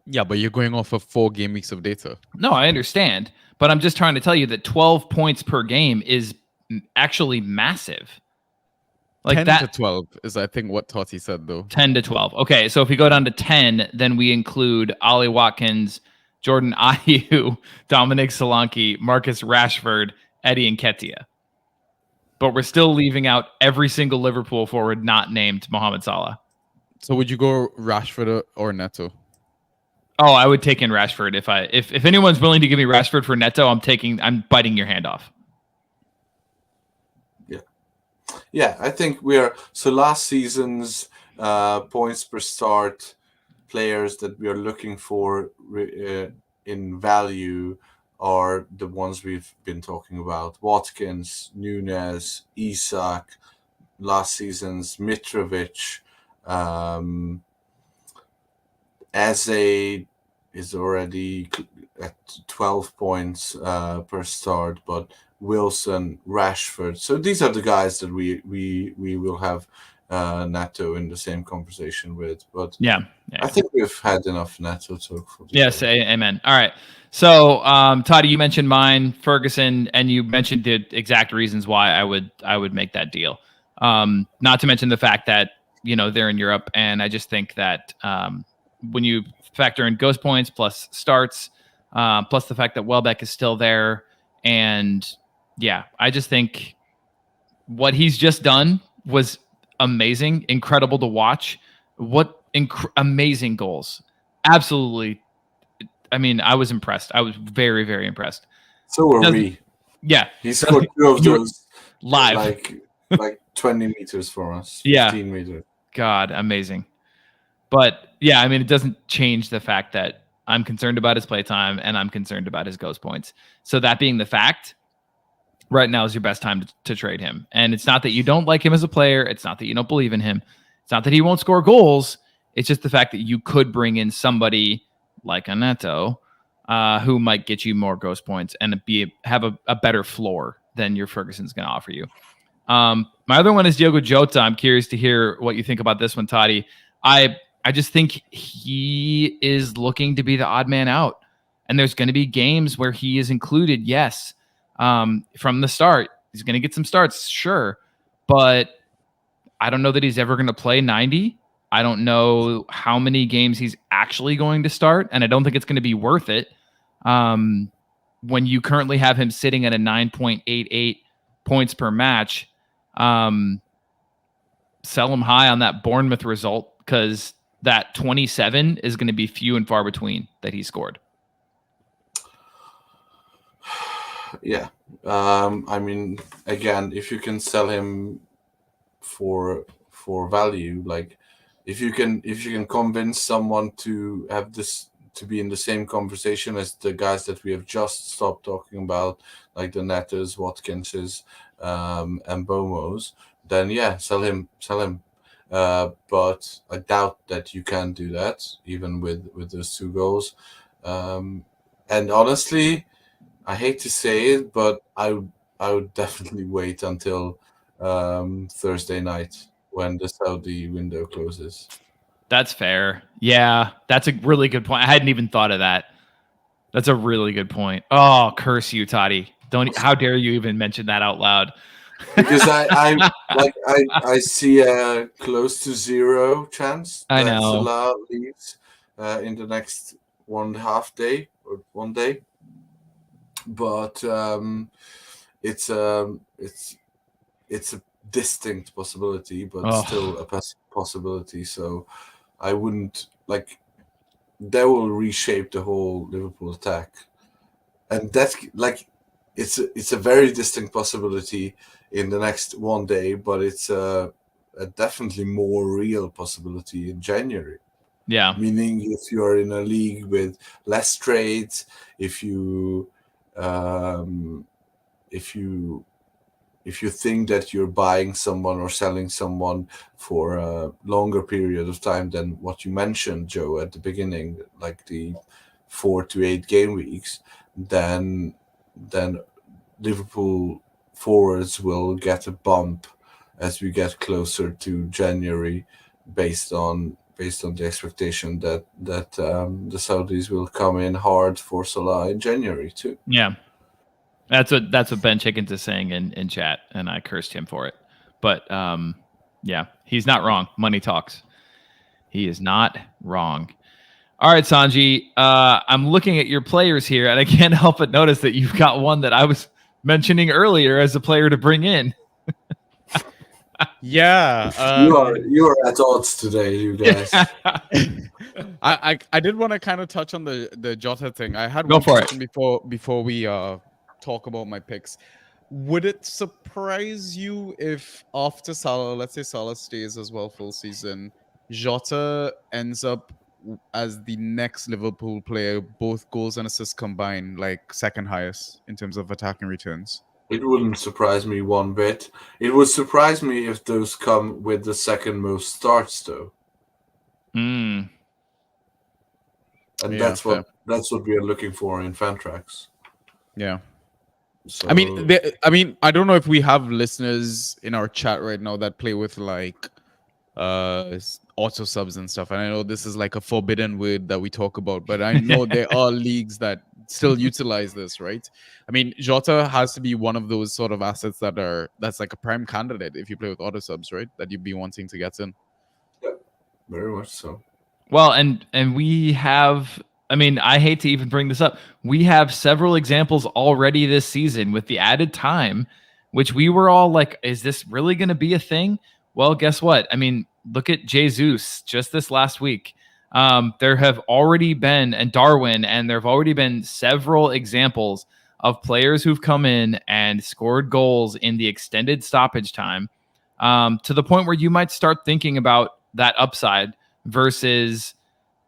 Yeah, but you're going off of 4 game weeks of data. No, I understand. But I'm just trying to tell you that 12 points per game is actually massive. Like 10 to 12 is, I think, what Totti said, though. 10 to 12. Okay, so if we go down to 10, then we include Ollie Watkins, Jordan Ayew, Dominic Solanke, Marcus Rashford, Eddie Nketiah. But we're still leaving out every single Liverpool forward not named Mohamed Salah. So would you go Rashford or Neto? Oh, I would take in Rashford if anyone's willing to give me Rashford for Neto, I'm biting your hand off. Yeah, I think last season's points per start players that we are looking for in value are the ones we've been talking about: Watkins, Nunez, Isak, last season's Mitrovic. Eze is already at 12 points per start, but Wilson, Rashford. So these are the guys that we will have Neto in the same conversation with. But yeah. I think we've had enough Neto talk for today. Yes, amen. All right. So, Totti, you mentioned mine, Ferguson, and you mentioned the exact reasons why I would make that deal. Not to mention the fact that they're in Europe, and I just think that when you factor in ghost points plus starts, plus the fact that Welbeck is still there, and yeah, I just think what he's just done was amazing, incredible to watch. What amazing goals. Absolutely. I mean, I was impressed. I was very, very impressed. So were we. Yeah. He scored 2 of those live. Like 20 meters for us. 15 meters. God, amazing. But yeah, I mean, it doesn't change the fact that I'm concerned about his playtime and I'm concerned about his ghost points. So that being the fact, right now is your best time to trade him. And it's not that you don't like him as a player. It's not that you don't believe in him. It's not that he won't score goals. It's just the fact that you could bring in somebody like a Neto who might get you more ghost points and have a better floor than your Ferguson's going to offer you. My other one is Diogo Jota. I'm curious to hear what you think about this one, Totti. I just think he is looking to be the odd man out. And there's going to be games where he is included, yes, from the start. He's going to get some starts, sure. But I don't know that he's ever going to play 90. I don't know how many games he's actually going to start, and I don't think it's going to be worth it when you currently have him sitting at a 9.88 points per match. Sell him high on that Bournemouth result because that 27 is going to be few and far between that he scored. Yeah. I mean, again, if you can sell him for value, like if you can convince someone to have this to be in the same conversation as the guys that we have just stopped talking about, like the Netters, Watkinses, and Bomos, then yeah, sell him. But I doubt that you can do that, even with those 2 goals. And honestly, I hate to say it, but I would definitely wait until Thursday night when the Saudi window closes. That's fair. Yeah, that's a really good point. I hadn't even thought of that. That's a really good point. Oh, curse you, Totti! How dare you even mention that out loud? Because I see a close to 0 chance I that know. Salah leaves in the next 1.5 day or 1 day. But it's a distinct possibility, but still a possibility. So I wouldn't that will reshape the whole Liverpool attack, and that's it's a very distinct possibility in the next 1 day, but it's a definitely more real possibility in January. Yeah, meaning if you're in a league with less trades, if you think that you're buying someone or selling someone for a longer period of time than what you mentioned, Joe, at the beginning, like the 4 to 8 game weeks, then Liverpool forwards will get a bump as we get closer to January, based on the expectation that the Saudis will come in hard for Salah in January too. Yeah. That's what Ben Chickens is saying in chat, and I cursed him for it. But yeah, he's not wrong. Money talks. He is not wrong. All right, Sanjy. I'm looking at your players here, and I can't help but notice that you've got one that I was mentioning earlier as a player to bring in. Yeah, you are at odds today, you guys. I did want to kind of touch on the Jota thing. I had Go one for question before we talk about my picks. Would it surprise you if after Salah, let's say Salah stays as well full season, Jota ends up as the next Liverpool player, both goals and assists combined, like second highest in terms of attacking returns? It wouldn't surprise me one bit. It would surprise me if those come with the second most starts, though. And Yeah, that's what we are looking for in Fantrax. Yeah. So, I mean, I don't know if we have listeners in our chat right now that play with like auto subs and stuff. And I know this is like a forbidden word that we talk about, but I know there are leagues that still utilize this, right? I mean, Jota has to be one of those sort of assets that's like a prime candidate if you play with auto subs, right? That you'd be wanting to get in. Yeah, very much so. Well, and we have, I mean, I hate to even bring this up. We have several examples already this season with the added time, which we were all like, is this really going to be a thing? Well, guess what? I mean, look at Jesus just this last week. There have already been, and Darwin, and there have already been several examples of players who've come in and scored goals in the extended stoppage time, to the point where you might start thinking about that upside versus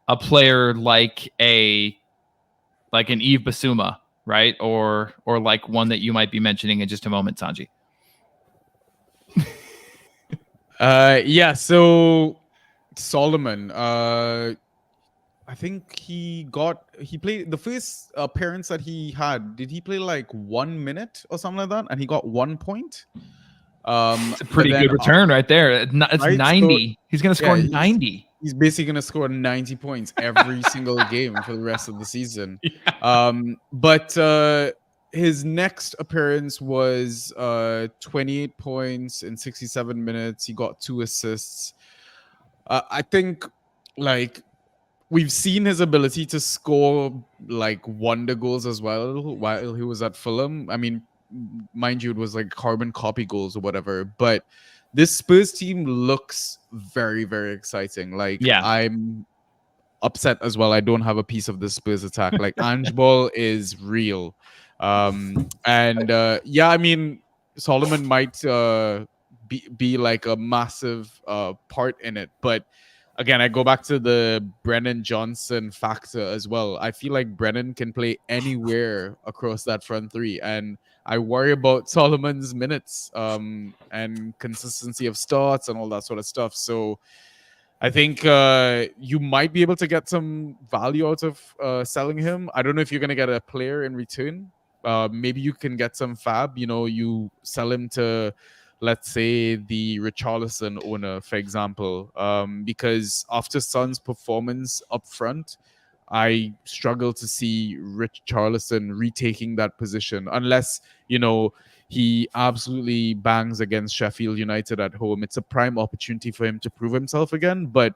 a player like an Yves Bissouma, right? Or like one that you might be mentioning in just a moment, Sanjy. Yeah, so Solomon, I think he played the first appearance that he had. Did he play like 1 minute or something like that? And he got 1 point. It's a pretty good return right there. It's right? 90. So, he's going to score 90. he's basically going to score 90 points every single game for the rest of the season. But his next appearance was 28 points in 67 minutes. He got 2 assists. I think, like, we've seen his ability to score like wonder goals as well while he was at Fulham. I mean, mind you, it was like carbon copy goals or whatever. But this Spurs team looks very, very exciting. Like, Yeah. I'm upset as well. I don't have a piece of the Spurs attack. Like, Ange Ball is real. And yeah, I mean, Solomon might be like a massive part in it, but again, I go back to the Brennan Johnson factor as well. I feel like Brennan can play anywhere across that front three, and I worry about Solomon's minutes and consistency of starts and all that sort of stuff. So I think you might be able to get some value out of selling him. I don't know if you're going to get a player in return. Maybe you can get some fab. You know, you sell him to, let's say, the Richarlison owner, for example, because after Son's performance up front, I struggle to see Richarlison retaking that position unless, you know, he absolutely bangs against Sheffield United at home. It's a prime opportunity for him to prove himself again, but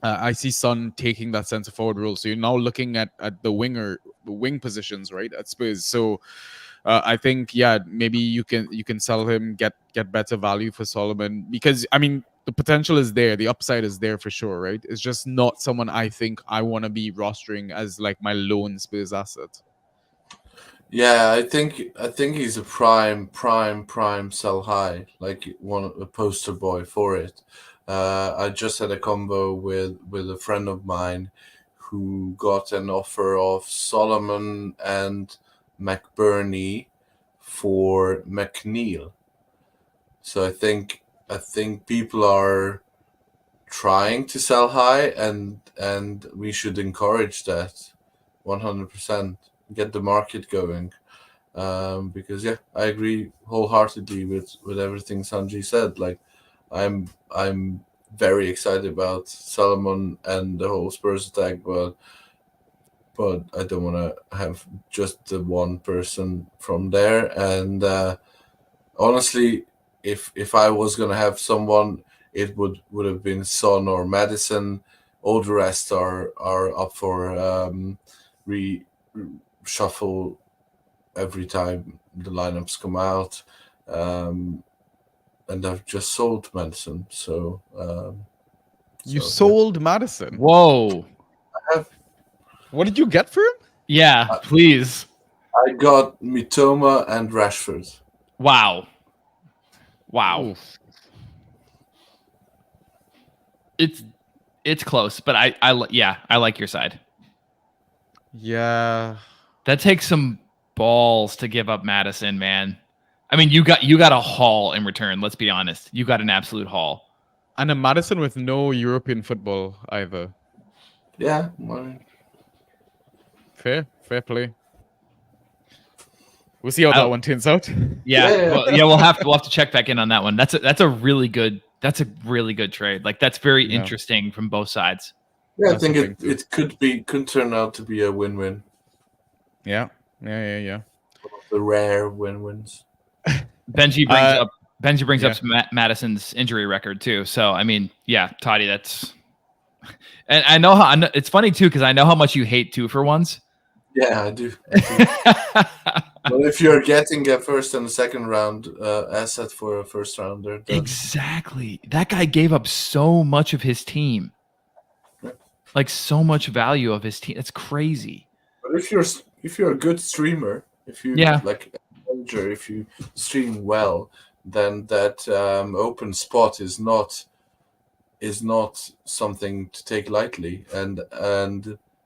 I see Son taking that centre forward role. So you're now looking at the wing positions, right, at Spurs. So I think, yeah, maybe you can sell him, get better value for Solomon, because I mean the potential is there, the upside is there for sure, right? It's just not someone I think I want to be rostering as like my lone Spurs asset. Yeah, I think he's a prime sell high, like a poster boy for it. I just had a combo with a friend of mine who got an offer of Solomon and McBurney for McNeil. So I think people are trying to sell high, and we should encourage that 100%. Get the market going, because yeah, I agree wholeheartedly with everything Sanjy said. Like, I'm very excited about Solomon and the whole Spurs attack, but I don't want to have just the one person from there. And honestly, if I was gonna have someone, it would have been Son or Madison. All the rest are up for shuffle every time the lineups come out, and I've just sold Madison. So you sold Madison? Whoa! I have. What did you get for him? Yeah, please. I got Mitoma and Rashford. Wow. Oof. It's close, but I like your side. Yeah. That takes some balls to give up Madison, man. I mean, you got a haul in return. Let's be honest. You got an absolute haul. And a Madison with no European football either. Yeah. Fair play. We'll see how that one turns out. Yeah. Well, we'll have to check back in on that one. That's a really good trade. Like, that's very interesting from both sides. Yeah, I think it could turn out to be a win-win. Yeah. One of the rare win-wins. Benji brings up Madison's injury record too. So I mean, yeah, Totti, that's, and I know it's funny too, because I know how much you hate 2-for-1s. Yeah, I do. But if you're getting a first and a second round asset for a first rounder, exactly, that guy gave up so much of his team, like so much value of his team. It's crazy. But if you're a good streamer, if you like a manager, if you stream well, then that open spot is not something to take lightly. And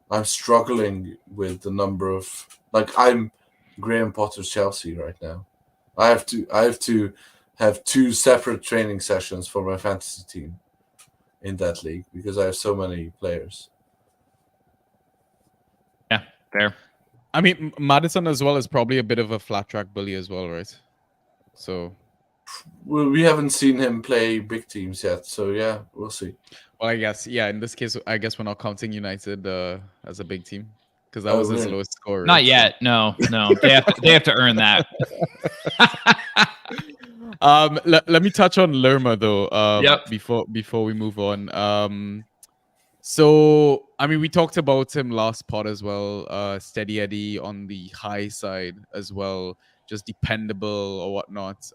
I'm struggling with the number of, like, I'm Graham Potter's Chelsea right now. I have to have 2 separate training sessions for my fantasy team in that league because I have so many players. Yeah, fair. I mean, Madison as well is probably a bit of a flat track bully as well, right? So Well, we haven't seen him play big teams yet, so yeah, we'll see. Well, I guess in this case, I guess we're not counting United as a big team because that Oh, was his really? lowest score. Not right? yet. No. They have to earn that. Let me touch on Lerma though. Yep. Before we move on. So I mean, we talked about him last pod as well. Steady Eddie on the high side as well, just dependable or whatnot.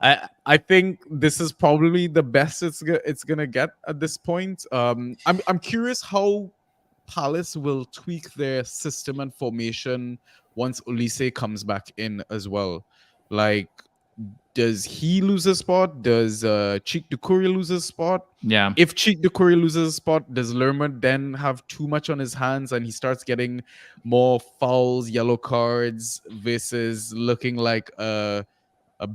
I think this is probably the best it's gonna get at this point. I'm curious how Palace will tweak their system and formation once Olise comes back in as well. Like, does he lose a spot? Does Cheek Dukuri lose a spot? Yeah. If Cheek Dukuri loses a spot, does Lerma then have too much on his hands and he starts getting more fouls, yellow cards, versus looking like a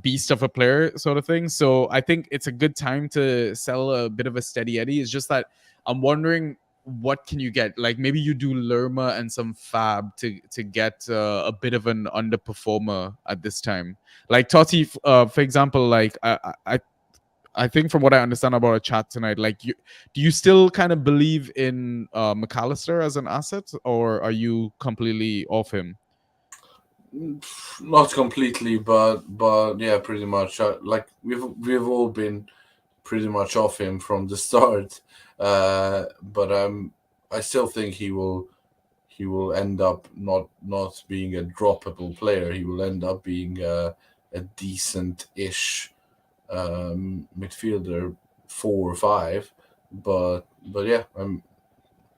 beast of a player sort of thing? So I think it's a good time to sell a bit of a steady Eddie. It's just that I'm wondering, what can you get? Like, maybe you do Lerma and some Fab to get a bit of an underperformer at this time. Like Totti, for example, like I think from what I understand about a chat tonight, like do you still kind of believe in McAllister as an asset, or are you completely off him? Not completely, but yeah, pretty much. Like we've all been pretty much off him from the start. But I still think he will end up not being a droppable player. He will end up being a decent-ish midfielder, 4 or 5. But yeah,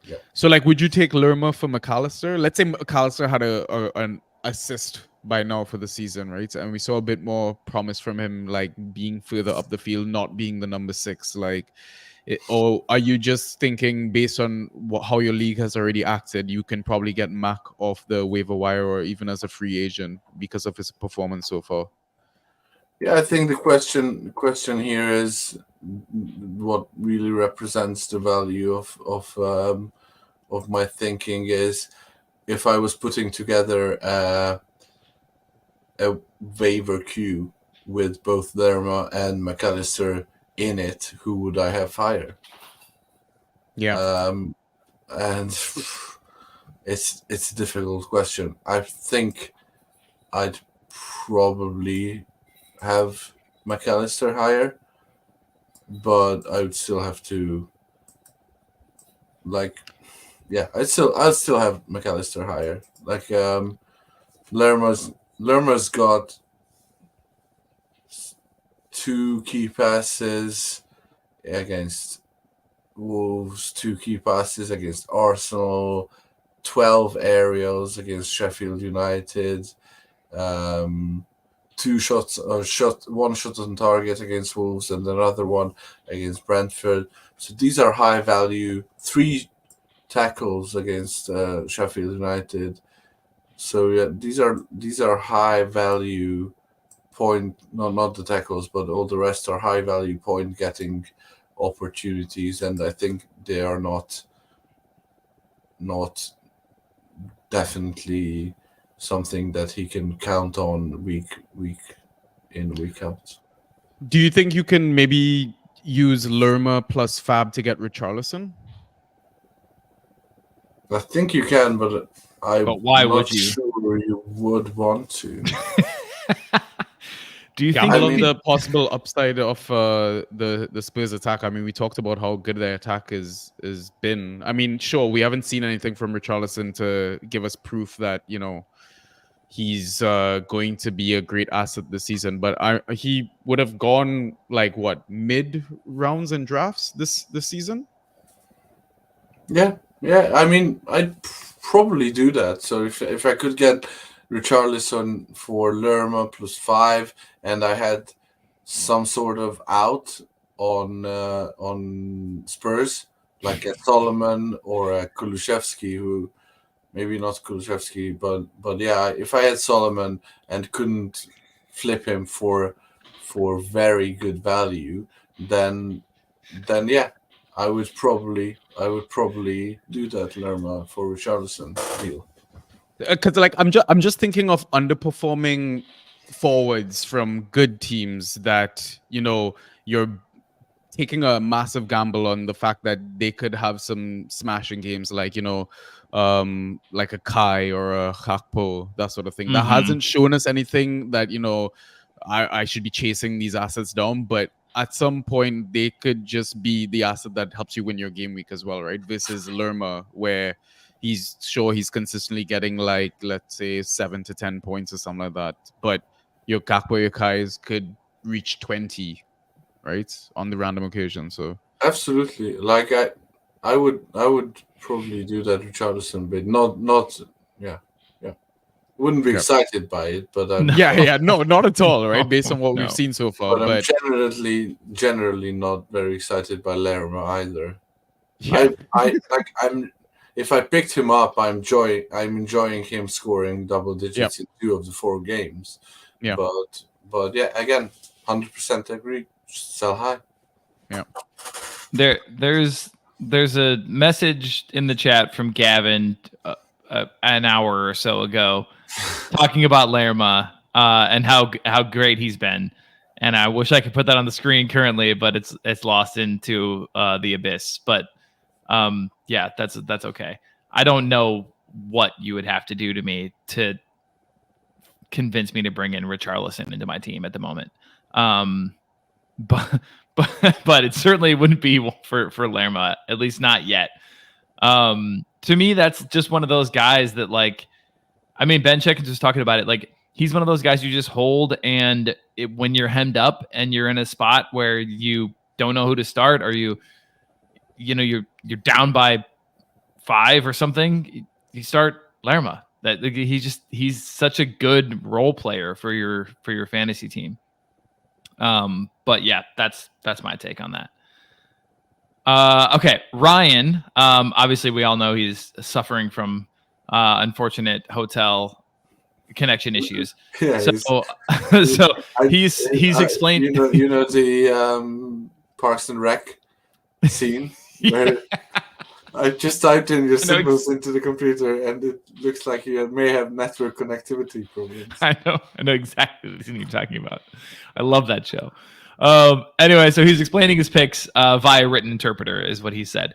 yeah. So like, would you take Lerma for McAllister? Let's say McAllister had an assist by now for the season, right? And we saw a bit more promise from him, like being further up the field, not being the number 6. Like, or are you just thinking based on how your league has already acted, you can probably get Mac off the waiver wire or even as a free agent because of his performance so far? Yeah, I think the question here is what really represents the value of my thinking is, if I was putting together a waiver queue with both Lerma and McAllister in it, who would I have higher? Yeah. And it's a difficult question. I think I'd probably have McAllister higher, but I would still have to, like, yeah, I'll still have McAllister higher. Like, Lerma's got 2 key passes against Wolves, 2 key passes against Arsenal, 12 aerials against Sheffield United, 2 shots, one shot on target against Wolves and another one against Brentford. So these are high value. 3 tackles against Sheffield United. So yeah, these are high value point. Not the tackles, but all the rest are high value point getting opportunities, and I think they are not definitely something that he can count on week in, week out. Do you think you can maybe use Lerma plus Fab to get Richarlison? I think you can, but why would you? Sure you would want to. Do you think Gamble on the possible upside of the Spurs attack? I mean, we talked about how good their attack is been. I mean, sure, we haven't seen anything from Richarlison to give us proof that, you know, he's going to be a great asset this season. But he would have gone like what, mid rounds and drafts this season? Yeah. I mean, I'd probably do that. So if I could get Richarlison for Lerma plus 5, and I had some sort of out on Spurs, like a Solomon or a Kulusevski, who maybe not Kulusevski, but yeah, if I had Solomon and couldn't flip him for very good value, then yeah, I would probably do that Lerma for Richarlison deal. Because like I'm just thinking of underperforming forwards from good teams that, you're taking a massive gamble on the fact that they could have some smashing games like, like a Kai or a Hakpo, that sort of thing. That hasn't shown us anything that, I should be chasing these assets down, but at some point they could just be the asset that helps you win your game week as well, right? Versus Lerma, where he's consistently getting like, let's say 7 to 10 points or something like that. But your Gakpo, your Kais could reach 20, right? On the random occasion. So absolutely, like I would probably do that with Richarlison, but not yeah. Wouldn't be excited by it, but no, not at all, right? Based on what we've seen so far, but I'm generally not very excited by Lerma either. Yeah. I'm if I picked him up, I'm enjoying him scoring double digits in 2 of the 4 games. Yeah. But yeah, again, 100% agree. Sell high. Yeah. There's a message in the chat from Gavin an hour or so ago talking about Lerma and how great he's been. And I wish I could put that on the screen currently, but it's lost into the abyss. But yeah, that's okay. I don't know what you would have to do to me to convince me to bring in Richarlison into my team at the moment. But it certainly wouldn't be for Lerma, at least not yet. To me, that's just one of those guys that, like, I mean, Ben Checkins was talking about it. Like, he's one of those guys you just hold, and when you're hemmed up and you're in a spot where you don't know who to start, or you're down by 5 or something, you start Lerma. That he's such a good role player for your fantasy team. But yeah, that's my take on that. Okay, Ryan. Obviously, we all know he's suffering from unfortunate hotel connection issues. Yeah, he's explained. You know the Parks and Rec scene where I just typed in your symbols into the computer, and it looks like you may have network connectivity problems. I know exactly the scene you're talking about. I love that show. Anyway, so he's explaining his picks via written interpreter, is what he said.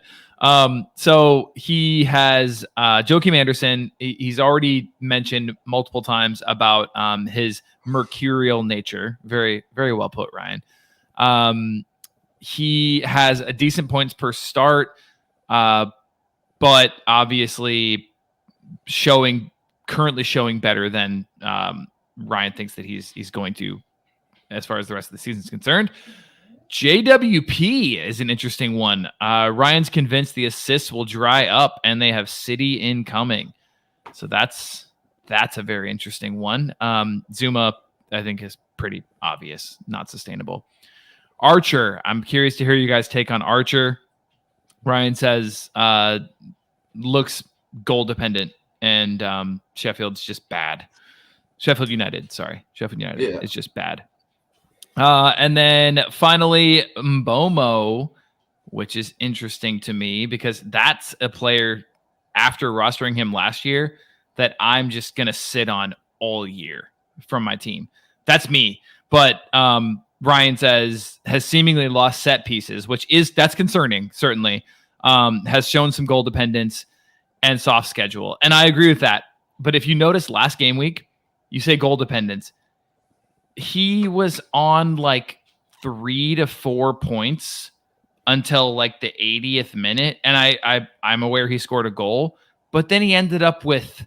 So he has Joakim Anderson. He's already mentioned multiple times about his mercurial nature. Very, very well put, Ryan. He has a decent points per start, but obviously currently showing better than Ryan thinks that he's going to, as far as the rest of the season is concerned. JWP is an interesting one. Ryan's convinced the assists will dry up and they have City incoming. So that's a very interesting one. Zuma, I think, is pretty obvious, not sustainable. Archer, I'm curious to hear you guys' take on Archer. Ryan says looks goal dependent, and Sheffield's just bad. Sheffield United is just bad. And then finally, Mbomo, which is interesting to me because that's a player, after rostering him last year, that I'm just going to sit on all year from my team. That's me. But Ryan says has seemingly lost set pieces, that's concerning, certainly. Has shown some goal dependence and soft schedule. And I agree with that. But if you notice last game week, you say goal dependence. He was on like 3 to 4 points until like the 80th minute. And I'm aware he scored a goal, but then he ended up with,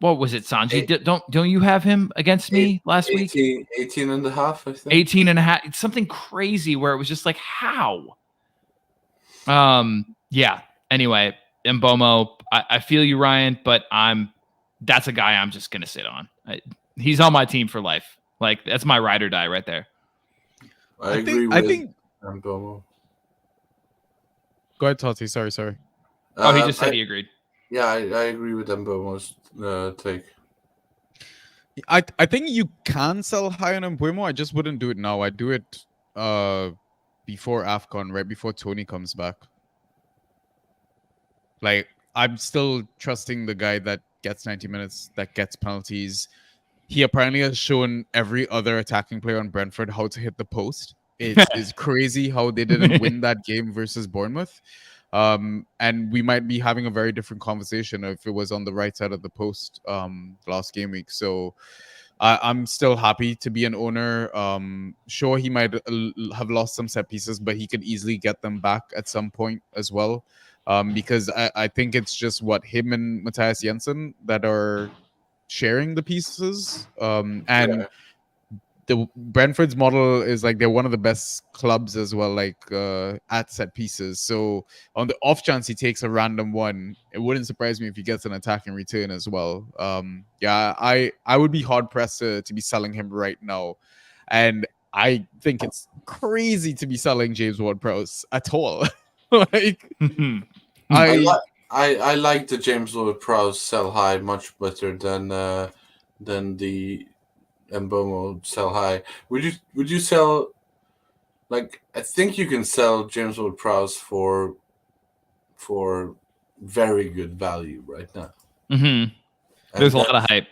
what was it, Sanjy? Don't you have him against me last week? 18 and a half, I think. 18 and a half. It's something crazy where it was just like, how? Yeah. Anyway, Mbomo, I feel you, Ryan, but that's a guy I'm just going to sit on. He's on my team for life. Like, that's my ride or die right there. I agree with Mbomo. Go ahead, Totti. Sorry. He just said he agreed. Yeah, I agree with Mbomo's take. I think you can sell high on Mbuemo. I just wouldn't do it now. I'd do it before AFCON, right before Tony comes back. Like, I'm still trusting the guy that gets 90 minutes, that gets penalties. he apparently has shown every other attacking player on Brentford how to hit the post. It's crazy how they didn't win that game versus Bournemouth. And we might be having a very different conversation if it was on the right side of the post last game week. So I'm still happy to be an owner. Sure, he might have lost some set pieces, but he could easily get them back at some point as well. Because I think it's just him and Matthias Jensen that are sharing the pieces. And the Brentford's model is like they're one of the best clubs as well, like at set pieces. So on the off chance he takes a random one, it wouldn't surprise me if he gets an attack in return as well. Yeah, I would be hard pressed to be selling him right now, and I think it's crazy to be selling James Ward-Prowse at all. Like I like the James Ward-Prowse sell high much better than the Mbomo sell high. Would you sell, like, I think you can sell James Ward-Prowse for very good value right now. Mm-hmm. There's a lot of hype.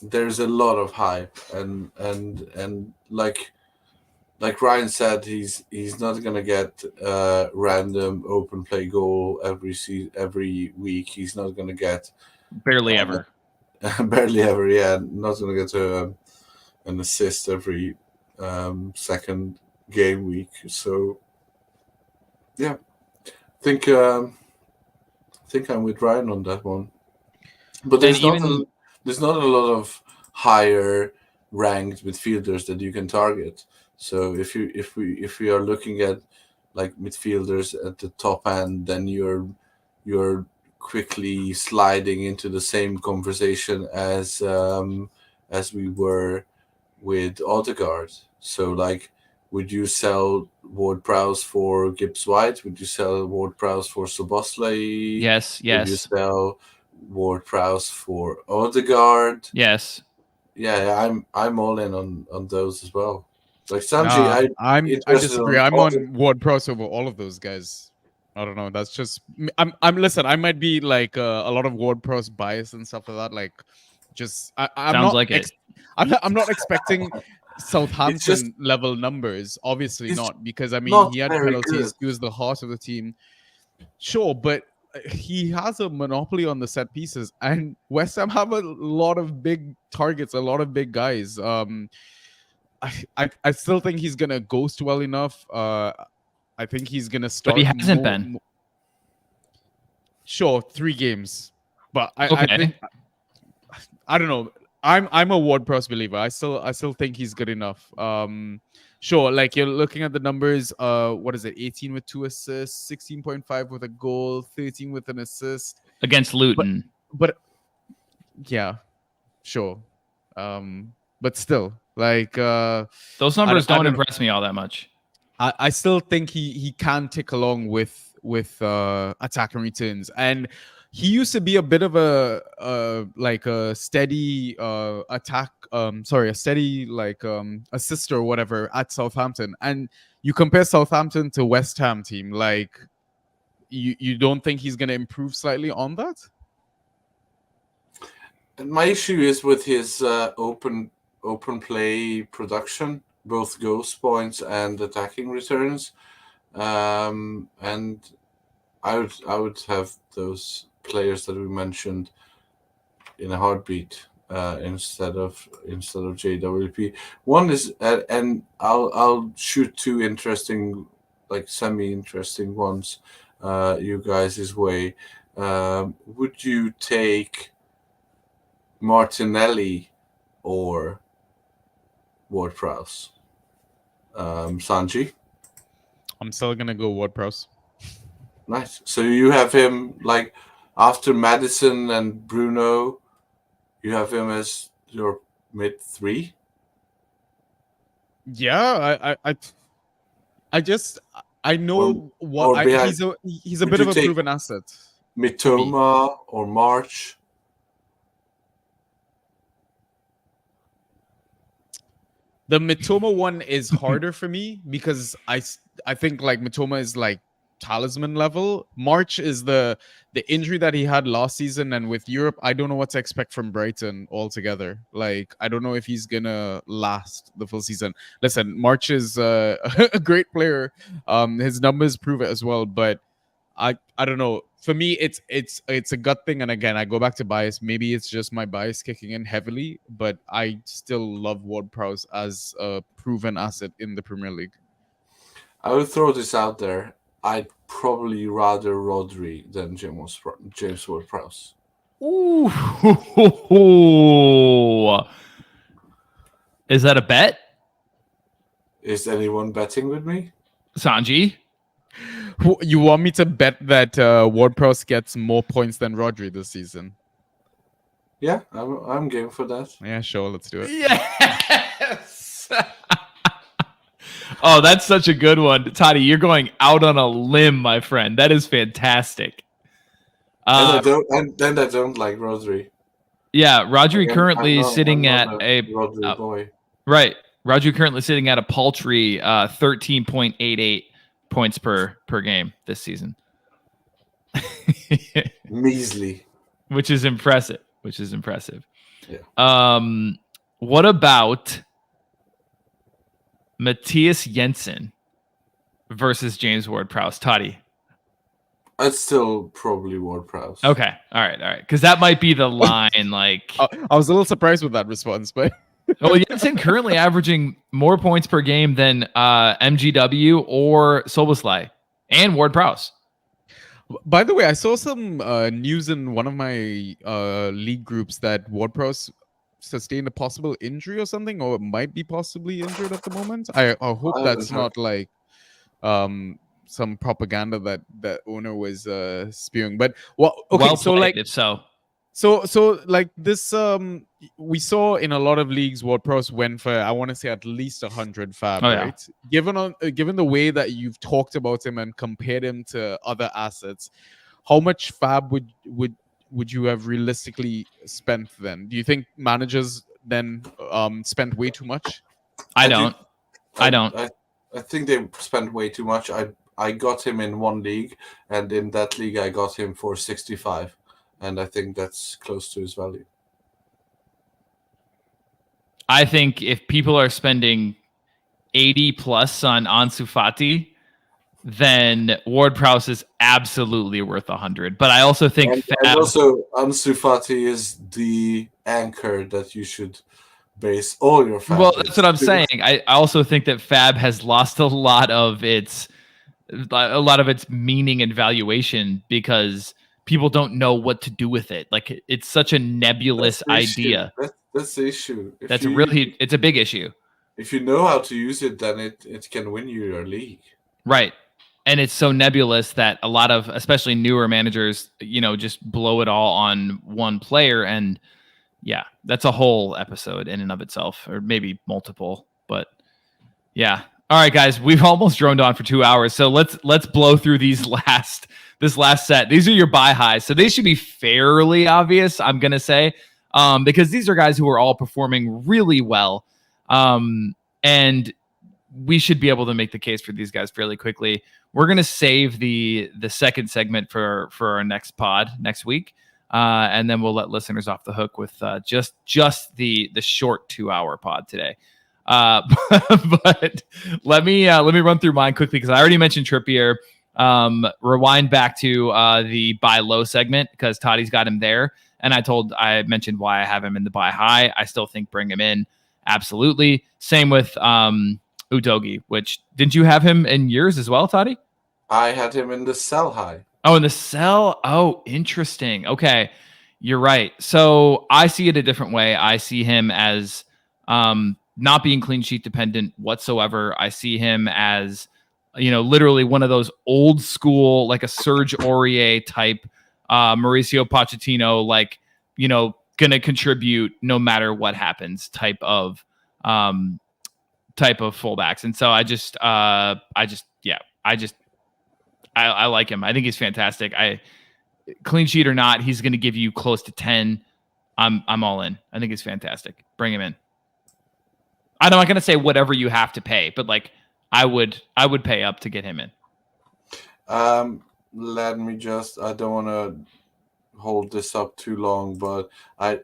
There's a lot of hype, and like Ryan said, he's not gonna get a random open play goal every week. He's not gonna get barely ever. Barely ever, yeah. Not gonna get an assist every second game week. So yeah, I think I'm with Ryan on that one. But there's not a lot of higher ranked midfielders that you can target. So if we are looking at like midfielders at the top end, then you're quickly sliding into the same conversation as we were with Odegaard. So like, would you sell Ward-Prowse for Gibbs White? Would you sell Ward-Prowse for Soboslai? Yes. Would you sell Ward-Prowse for Odegaard? Yes. Yeah, I'm all in on those as well. Like Sanjy, I disagree. I'm on Ward-Prowse over all of those guys. I don't know. That's just I'm listen. I might be like a lot of Ward-Prowse bias and stuff like that. Like, just I'm Sounds not like it. I'm not expecting Southampton level numbers. Obviously not, because I mean he had penalties. He was the heart of the team. Sure, but he has a monopoly on the set pieces, and West Ham have a lot of big targets, a lot of big guys. I still think he's gonna ghost well enough. I think he's gonna start. But he hasn't been. Sure, 3 games, but I think I don't know. I'm a Ward-Prowse believer. I still think he's good enough. Sure, like you're looking at the numbers. What is it? 18 with 2 assists, 16.5 with a goal, 13 with an assist against Luton. But yeah, sure. But still, like those numbers don't impress me all that much. I still think he can tick along with attack and returns, and he used to be a bit of a steady attack. A steady assist or whatever at Southampton. And you compare Southampton to West Ham team, like you don't think he's gonna improve slightly on that? And my issue is with his open play production, both ghost points and attacking returns. And I would have those players that we mentioned in a heartbeat instead of JWP. One is, and I'll shoot 2 interesting, like semi-interesting ones, you guys' way. Would you take Martinelli or Ward-Prowse? Sanjy? I'm still gonna go Ward-Prowse. Nice. So you have him like after Madison and Bruno, you have him as your mid 3? Yeah, I know he's a bit of a proven asset. Mitoma or March? The Mitoma one is harder for me because I think like Mitoma is like talisman level. March is the injury that he had last season, and with Europe, I don't know what to expect from Brighton altogether. Like, I don't know if he's gonna last the full season. Listen, March is a great player. His numbers prove it as well, but I don't know. For me, it's a gut thing, and again, I go back to bias. Maybe it's just my bias kicking in heavily, but I still love Ward-Prowse as a proven asset in the Premier League. I would throw this out there. I'd probably rather Rodri than James Ward-Prowse. Ooh. Is that a bet? Is anyone betting with me? Sanjy? You want me to bet that Ward-Prowse gets more points than Rodri this season? Yeah, I'm game for that. Yeah, sure, let's do it. Yes. Oh, that's such a good one. Totti, you're going out on a limb, my friend. That is fantastic. And I don't like Rodri. Yeah, Rodri currently I'm sitting at not a Rodri boy. Right. Rodri currently sitting at a paltry 13.88 points per game this season. Measly. Which is impressive. Yeah. What about Matthias Jensen versus James Ward-Prowse? Totti. I'd still probably Ward-Prowse. Okay. All right. Because that might be the line. Like, I was a little surprised with that response, but well, Jensen currently averaging more points per game than MGW or Soboslai and Ward-Prowse. By the way, I saw some news in one of my league groups that Ward-Prowse sustained a possible injury or something, or might be possibly injured at the moment. I hope that's not like some propaganda that the owner was spewing. But So like, if so. So like this, we saw in a lot of leagues, Ward-Prowse went for, I want to say, at least 100 fab, right? Yeah. Given the way that you've talked about him and compared him to other assets, how much fab would you have realistically spent then? Do you think managers then spent way too much? I don't. I think they spent way too much. I got him in one league, and in that league I got him for 65. And I think that's close to his value. I think if people are spending 80 plus on Ansu Fati, then Ward-Prowse is absolutely worth 100. But I also think and also Ansu Fati is the anchor that you should base all your fab. Well, that's what I'm saying. I also think that fab has lost a lot of its meaning and valuation because people don't know what to do with it. Like, it's such a nebulous idea. That's the issue. It's a big issue. If you know how to use it, then it can win you your league. Right. And it's so nebulous that a lot of, especially newer managers, just blow it all on one player. And yeah, that's a whole episode in and of itself, or maybe multiple. But yeah. All right, guys, we've almost droned on for 2 hours. So let's blow through this last set. These are your buy highs. So they should be fairly obvious, I'm going to say, because these are guys who are all performing really well. And we should be able to make the case for these guys fairly quickly. We're going to save the second segment for our next pod next week. And then we'll let listeners off the hook with just the short 2 hour pod today. But let me run through mine quickly because I already mentioned Trippier. Rewind back to the buy low segment because Totti's got him there, and I mentioned why I have him in the buy high. I still think bring him in, absolutely. Same with Udogie, which didn't you have him in yours as well, Totti? I had him in the sell high. Oh, in the sell. Oh, interesting. Okay, you're right. So I see it a different way. I see him as not being clean sheet dependent whatsoever. I see him as, literally one of those old school, like a Serge Aurier type, Mauricio Pochettino, like, going to contribute no matter what happens type of fullbacks. And so I like him. I think he's fantastic. Clean sheet or not, he's going to give you close to 10. I'm all in. I think he's fantastic. Bring him in. I'm not going to say whatever you have to pay, but like I would pay up to get him in. Let me just. I don't want to hold this up too long, but I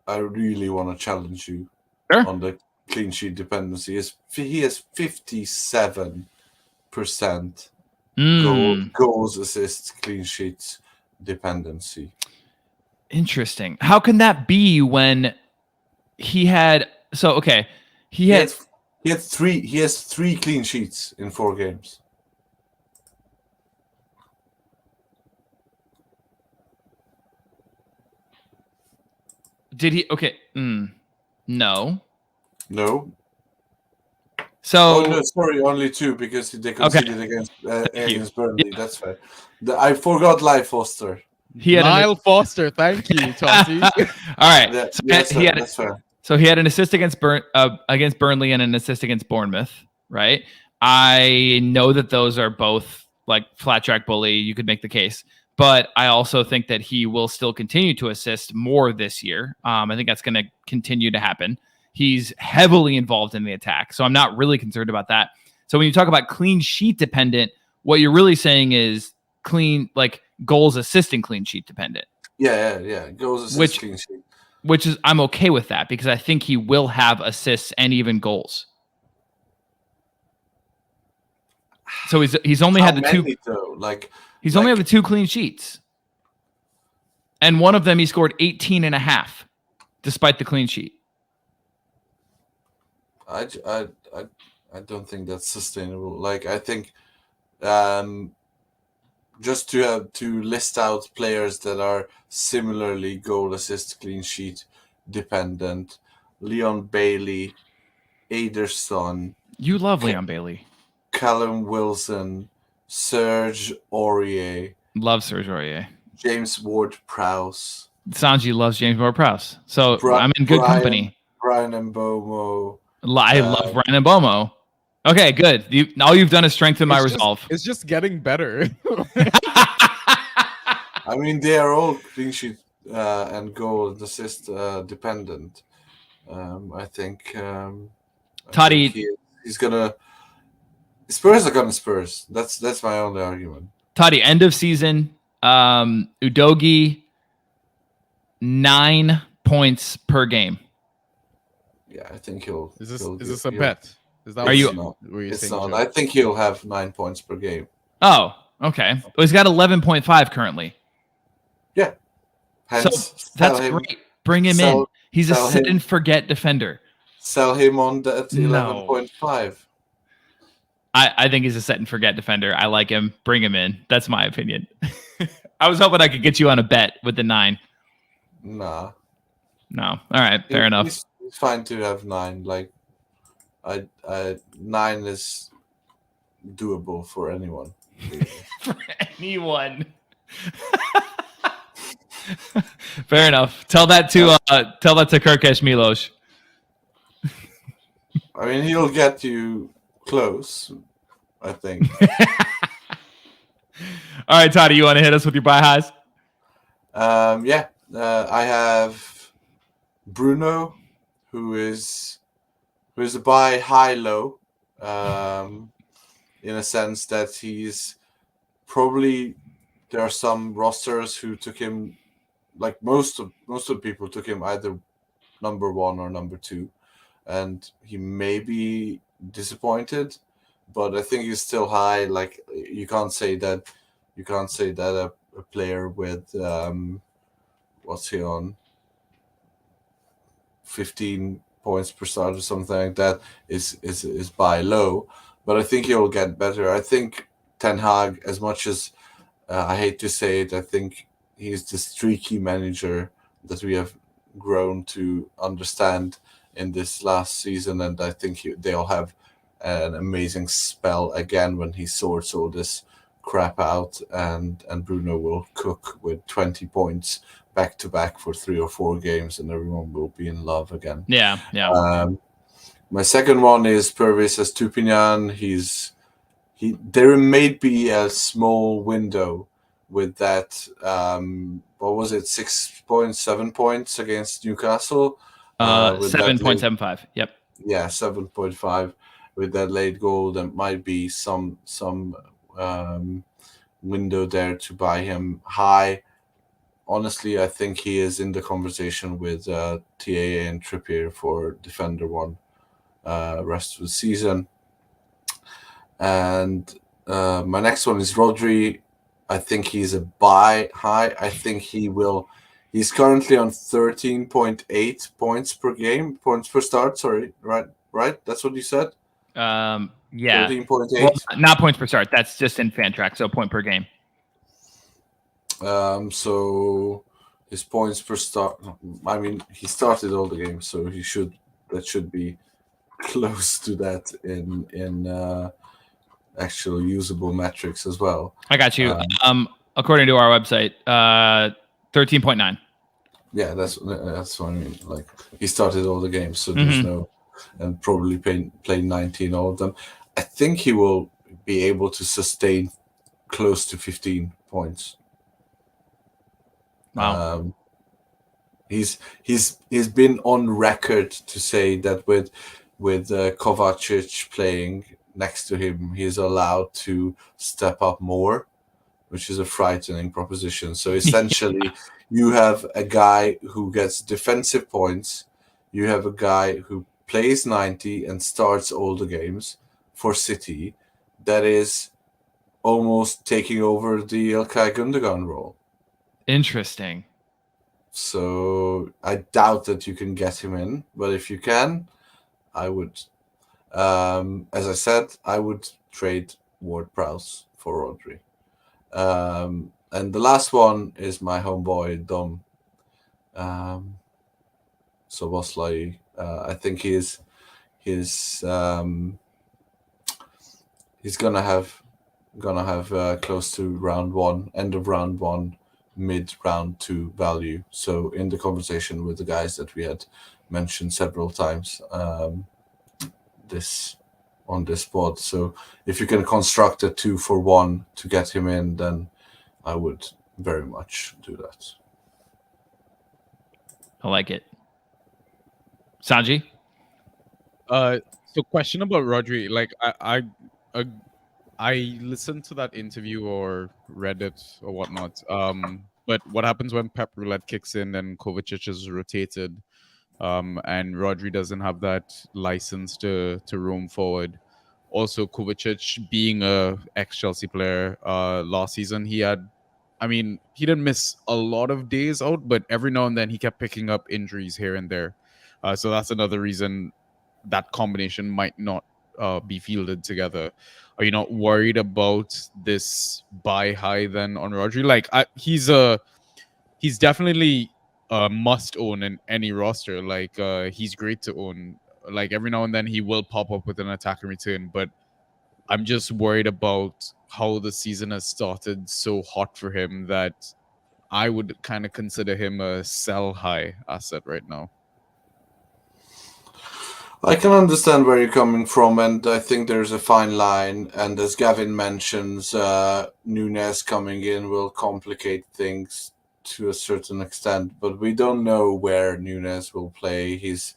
really want to challenge you Sure. on the clean sheet dependency. He has 57% goals, assists, clean sheets dependency. Interesting. How can that be when he had? So okay, he has 3 clean sheets in 4 games. Did he? Okay. No. No. So no, sorry, only 2 because they conceded against Burnley. Yeah. That's fair. I forgot Lyle Foster. He had Niall Foster, thank you, Totti. All right. That's fair. So he had an assist against Burnley and an assist against Bournemouth, right? I know that those are both like flat track bully. You could make the case, but I also think that he will still continue to assist more this year. I think that's going to continue to happen. He's heavily involved in the attack, so I'm not really concerned about that. So when you talk about clean sheet dependent, what you're really saying is clean, like goals assisting clean sheet dependent. Yeah. Goals assist, clean sheet. Which is, I'm okay with that because I think he will have assists and even goals. So he's only had the 2. Though? He's only had the 2 clean sheets, and one of them he scored 18.5, despite the clean sheet. I don't think that's sustainable. I think just to list out players that are similarly goal assist clean sheet dependent: Leon Bailey, Ederson. You love Leon Bailey. Callum Wilson, Serge Aurier. Love Serge Aurier. James Ward-Prowse. Sanjy loves James Ward-Prowse. So I'm in good company. Brian Mbomo. I love Brian Mbomo. Okay, good. All you've done is strengthen my resolve. It's just getting better. I mean, they are all clean sheet and goal and assist dependent. I think Totti, he's gonna. Spurs are gonna Spurs. That's my only argument. Totti, end of season. Udogie, 9 points per game. Yeah, I think he'll. Is this a bet? Is that Are you? Not. It's not. I think he'll have 9 points per game. Oh, okay. Well, he's got 11.5 currently. Yeah. Hence, so that's great. Bring him in. He's a sit and forget defender. Sell him on that 11.5. I think he's a set and forget defender. I like him. Bring him in. That's my opinion. I was hoping I could get you on a bet with the 9. Nah. No. All right. Fair enough. It's fine to have 9. 9 is doable for anyone. For anyone. Fair enough. Tell that to Kirkesh Milos. I mean, he'll get you close, I think. All right, Totti, you want to hit us with your buy highs? I have Bruno, who is a buy high low, in a sense that he's probably, there are some rosters who took him, like most of the people took him either number 1 or number 2, and he may be disappointed, but I think he's still high. Like you can't say that a player with what's he on, 15 points per start or something like that is buy low, but I think he'll get better. I think Ten Hag, as much as I hate to say it, I think he's the streaky manager that we have grown to understand in this last season, and I think they'll have an amazing spell again when he sorts all this crap out, and Bruno will cook with 20 points back to back for 3 or 4 games, and everyone will be in love again. Yeah. My second one is Pervis Estupinian. There may be a small window with that. What was it? 6 points, 7 points against Newcastle. 7.75. Yep. Yeah, 7.5 with that late goal. There might be some window there to buy him high. Honestly, I think he is in the conversation with TAA and Trippier for Defender 1 rest of the season. And my next one is Rodri. I think he's a buy high. I think he's currently on 13.8 points per start. Sorry, right? That's what you said? Yeah. 13.8. Well, not points per start. That's just in Fantrack, so point per game. So his points per start. I mean, he started all the games, so that should be close to that in actual usable metrics as well. I got you. According to our website, 13.9. Yeah, that's what I mean. Like, he started all the games, so there's no, and probably played 19 all of them. I think he will be able to sustain close to 15 points. Wow. He's been on record to say that with Kovacic playing next to him, he's allowed to step up more, which is a frightening proposition. So essentially, you have a guy who gets defensive points, you have a guy who plays 90 and starts all the games for City, that is almost taking over the Ilkay Gundogan role. Interesting. So I doubt that you can get him in, but if you can, I would. As I said, I would trade Ward-Prowse for Rodri. And the last one is my homeboy Dom. Soboslai. I think he's gonna have close to round 1, end of round 1, mid round 2 value. So in the conversation with the guys that we had mentioned several times, on this spot. So if you can construct a 2-for-1 to get him in, then I would very much do that. I like it. Sanjy? So question about Rodri. Like I listened to that interview or read it or whatnot. But what happens when Pep Roulette kicks in and Kovacic is rotated, and Rodri doesn't have that license to roam forward? Also, Kovacic being a ex-Chelsea player, last season he didn't miss a lot of days out, but every now and then he kept picking up injuries here and there. So that's another reason that combination might not be fielded together. Are you not worried about this buy high then on Rodri? Like, he's definitely a must own in any roster. Like, he's great to own. Like, every now and then he will pop up with an attack and return, but I'm just worried about how the season has started so hot for him that I would kind of consider him a sell high asset right now. I can understand where you're coming from, and I think there's a fine line. And as Gavin mentions, Nunes coming in will complicate things to a certain extent, but we don't know where Nunes will play. He's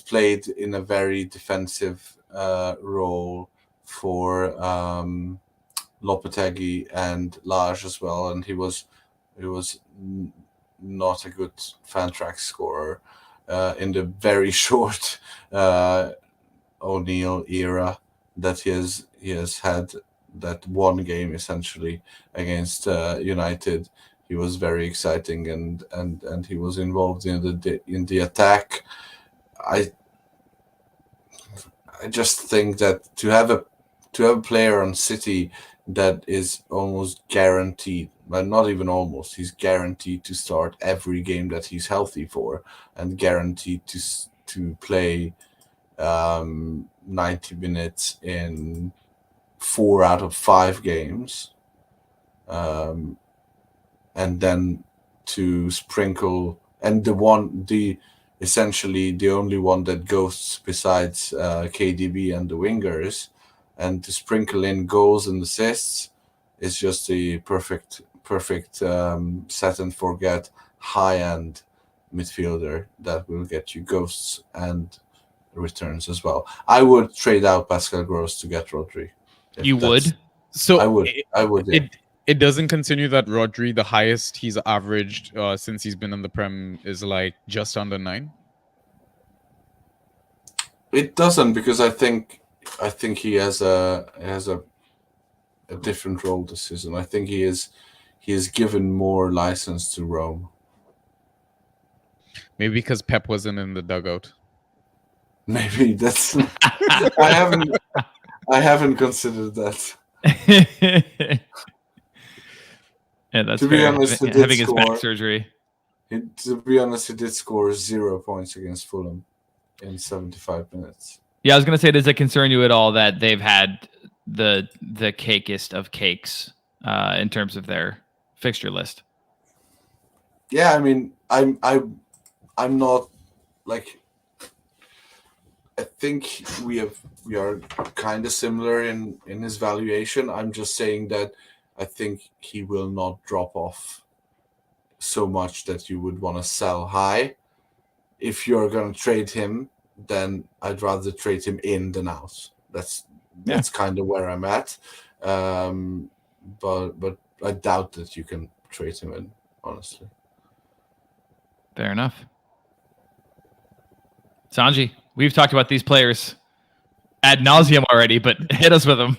played in a very defensive role for Lopetegui and Lage as well, and he was not a good Fantrax scorer in the very short O'Neill era that he has had. That one game essentially against United, he was very exciting and he was involved in the attack. I just think that to have a player on City that is almost guaranteed, but not even almost, he's guaranteed to start every game that he's healthy for, and guaranteed to play 90 minutes in 4 out of 5 games, and then to sprinkle, and essentially the only one that goes besides KDB and the wingers, and to sprinkle in goals and assists is just the perfect set and forget high-end midfielder that will get you ghosts and returns as well. I would trade out Pascal Gross to get Rodri. You would? So I would. Yeah. It doesn't continue that Rodri, the highest he's averaged since he's been in the Prem, is like just under 9. It doesn't, because I think he has a different role this season. I think he is given more license to roam. Maybe because Pep wasn't in the dugout. Maybe that's. I haven't considered that. Yeah, that's To be fair. honest, he did Having his back score. surgery. To be honest, he did score 0 points against Fulham in 75 minutes. Yeah, I was gonna say, does it concern you at all that they've had the cakest of cakes in terms of their fixture list? Yeah, I mean, I'm not like. I think we are kind of similar in his valuation. I'm just saying that I think he will not drop off so much that you would want to sell high. If you're going to trade him, then I'd rather trade him in than out. That's kind of where I'm at. But I doubt that you can trade him in, honestly. Fair enough. Sanjy, we've talked about these players ad nauseum already, but hit us with them.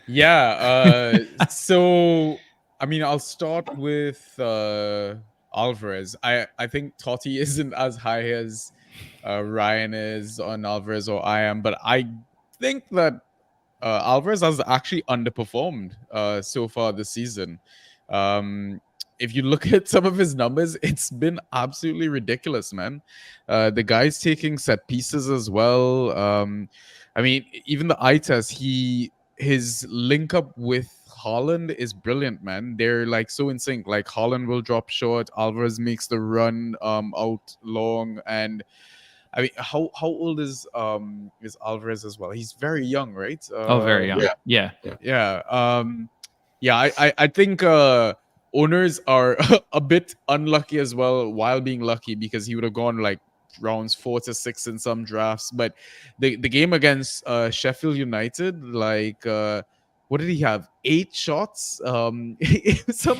Yeah. So, I mean, I'll start with Alvarez. I think Totti isn't as high as Ryan is on Alvarez or I am, but I think that Alvarez has actually underperformed so far this season. If you look at some of his numbers, it's been absolutely ridiculous, man. The guy's taking set pieces as well. I mean, even the eye test, his link up with Haaland is brilliant, man. They're like so in sync. Like Haaland will drop short, Alvarez makes the run out long, and I mean, how old is Alvarez as well? He's very young, right? Very young. Yeah. I think owners are a bit unlucky as well, while being lucky, because he would have gone like rounds 4 to 6 in some drafts. But the game against Sheffield United, like what did he have? 8 shots? Some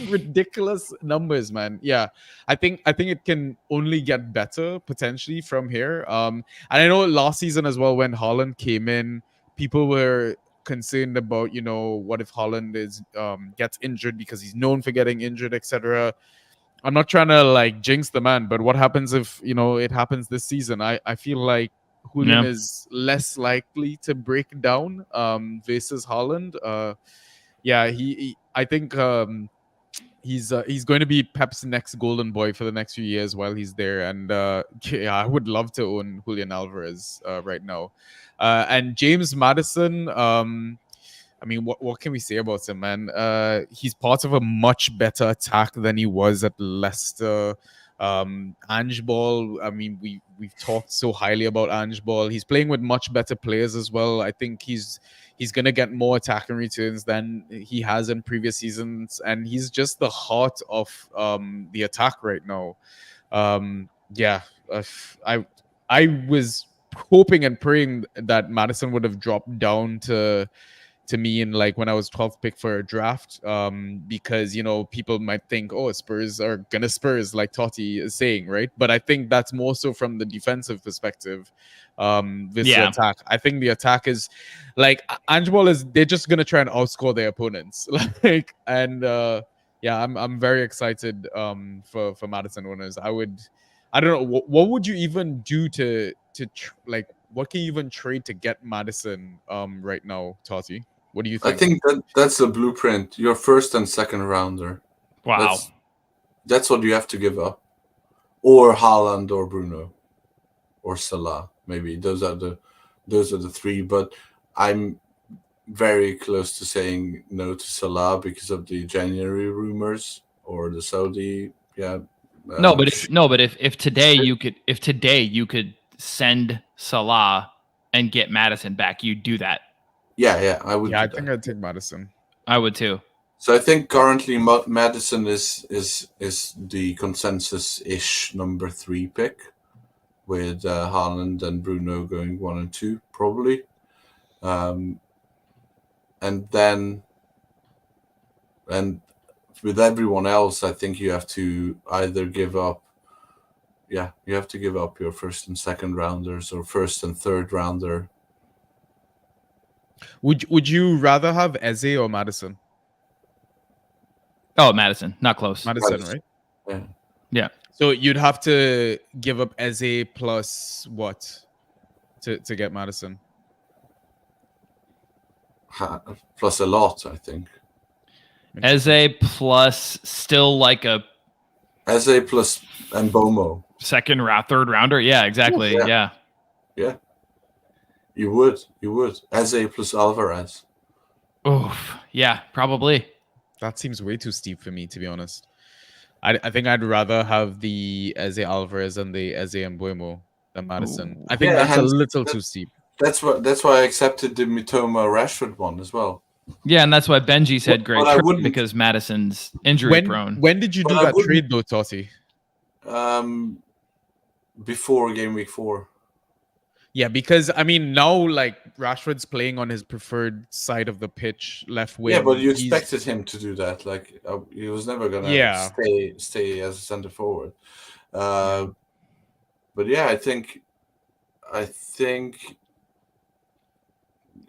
ridiculous numbers, man. Yeah, I think it can only get better potentially from here. And I know last season as well, when Haaland came in, people were concerned about, what if Haaland is gets injured, because he's known for getting injured, etc. I'm not trying to like jinx the man, but what happens if it happens this season? I feel like Julian is less likely to break down versus Haaland. I think he's going to be Pep's next golden boy for the next few years while he's there. And I would love to own Julian Alvarez right now. And James Maddison, I mean, what can we say about him, man? He's part of a much better attack than he was at Leicester. Ange Ball, I mean, we've talked so highly about Ange Ball. He's playing with much better players as well. I think he's gonna get more attacking returns than he has in previous seasons, and he's just the heart of the attack right now. I was hoping and praying that Maddison would have dropped down to me in like when I was 12th pick for a draft, because people might think, oh, Spurs are gonna Spurs, like Totti is saying, right? But I think that's more so from the defensive perspective. The attack, I think the attack is like Ange Ball they're just gonna try and outscore their opponents. I'm very excited for Maddison owners. I don't know what would you even do to what can you even trade to get Maddison right now, Totti? What do you think? I think that's a blueprint. Your first and second rounder. Wow. That's what you have to give up. Or Haaland or Bruno or Salah. Maybe those are the 3. But I'm very close to saying no to Salah because of the January rumors or the Saudi. But if today you could send Salah and get Maddison back, you'd do that. Yeah, I would. Yeah, I think I'd take Maddison. I would too. So I think currently Maddison is the consensus-ish number 3 pick, with Haaland and Bruno going 1 and 2 probably, and then And with everyone else, I think you have to either give up. Yeah, you have to give up your first and second rounders or first and third rounder. Would you rather have Eze or Madison? Oh, Madison, not close. Madison, right? Yeah. Yeah. So you'd have to give up Eze plus what to get Madison? Plus a lot, I think. Eze plus still like a Eze plus and Bomo. second round, third rounder. Yeah, exactly. Yeah. Yeah. You would. Eze plus Alvarez. Oof. Yeah, probably. That seems way too steep for me, to be honest. I think I'd rather have the Eze Alvarez and the Eze Mbuemo than Madison. Ooh. I think Yeah, that's a hence- little too steep. That's why I accepted the Mitoma Rashford one as well. Yeah, and that's why Benji said But great I trade, wouldn't- because Madison's injury prone. When did you But do I that wouldn't- trade though, Totti? Before game week 4. Yeah, because I mean now like Rashford's playing on his preferred side of the pitch, left wing. Yeah, but you He's- expected him to do that. Like he was never gonna Yeah. stay as a center forward. But yeah, I think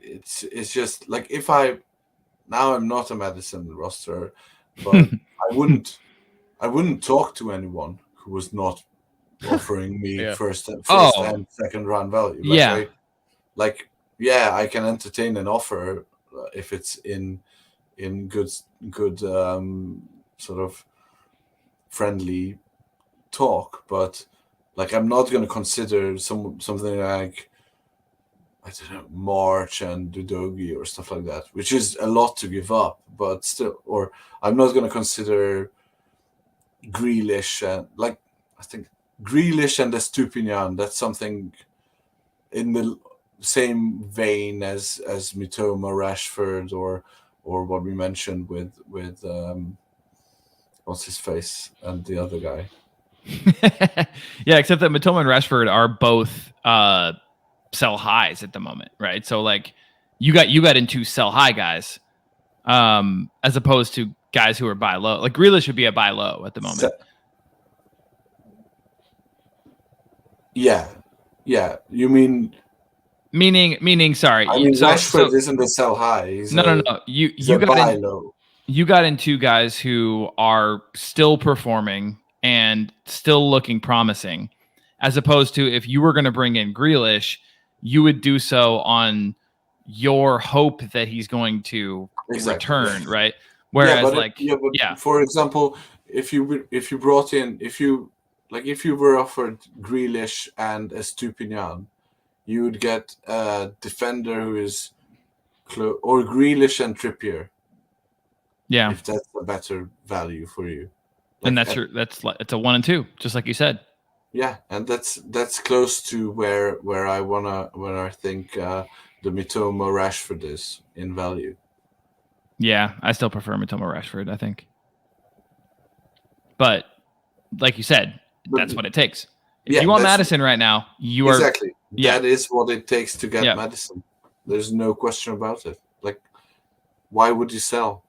it's just like if I'm not a Madison roster, but I wouldn't talk to anyone who was not offering me Yeah. first Oh. and second round value. Yeah. I can entertain an offer if it's in good sort of friendly talk, but like I'm not going to consider something like I don't know March and Dudogi or stuff like that, which is a lot to give up, but still. Or I'm not going to consider Grealish and I think Grealish and Estupinian. That's something in the same vein as Mitoma, Rashford, or what we mentioned with what's his face and the other guy. Yeah, except that Matoma and Rashford are both sell highs at the moment, right? So like you got into sell high guys, as opposed to guys who are buy low. Like Grealish should be a buy low at the moment. Yeah. You mean? Meaning, sorry. I mean, Rashford isn't a sell high. He's no. You got buy low. You got into guys who are still performing and still looking promising, as opposed to if you were going to bring in Grealish, you would do so on your hope that he's going to return, right? Whereas, for example, if you were offered Grealish and Estupinian, you would get a defender who is or Grealish and Trippier. Yeah, if that's a better value for you. And it's a 1 and 2, just like you said. Yeah, and that's close to where I think the Mitoma Rashford is in value. Yeah, I still prefer Mitoma Rashford, I think. But like you said, that's what it takes. If you want Madison right now, you are exactly. That is what it takes to get Madison. There's no question about it. Like, why would you sell?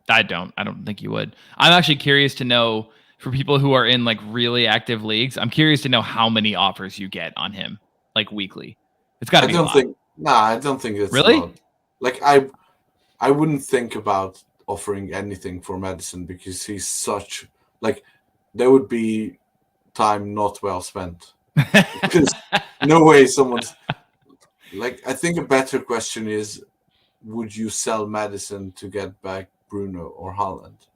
I don't think you would. I'm actually curious to know, for people who are in like really active leagues, I'm curious to know how many offers you get on him, like weekly. It's got to be a lot. I don't think it's really. A lot. Like I wouldn't think about offering anything for Madison because he's such like there would be time not well spent. Because no way someone's like. I think a better question is, would you sell Madison to get back Bruno or Haaland?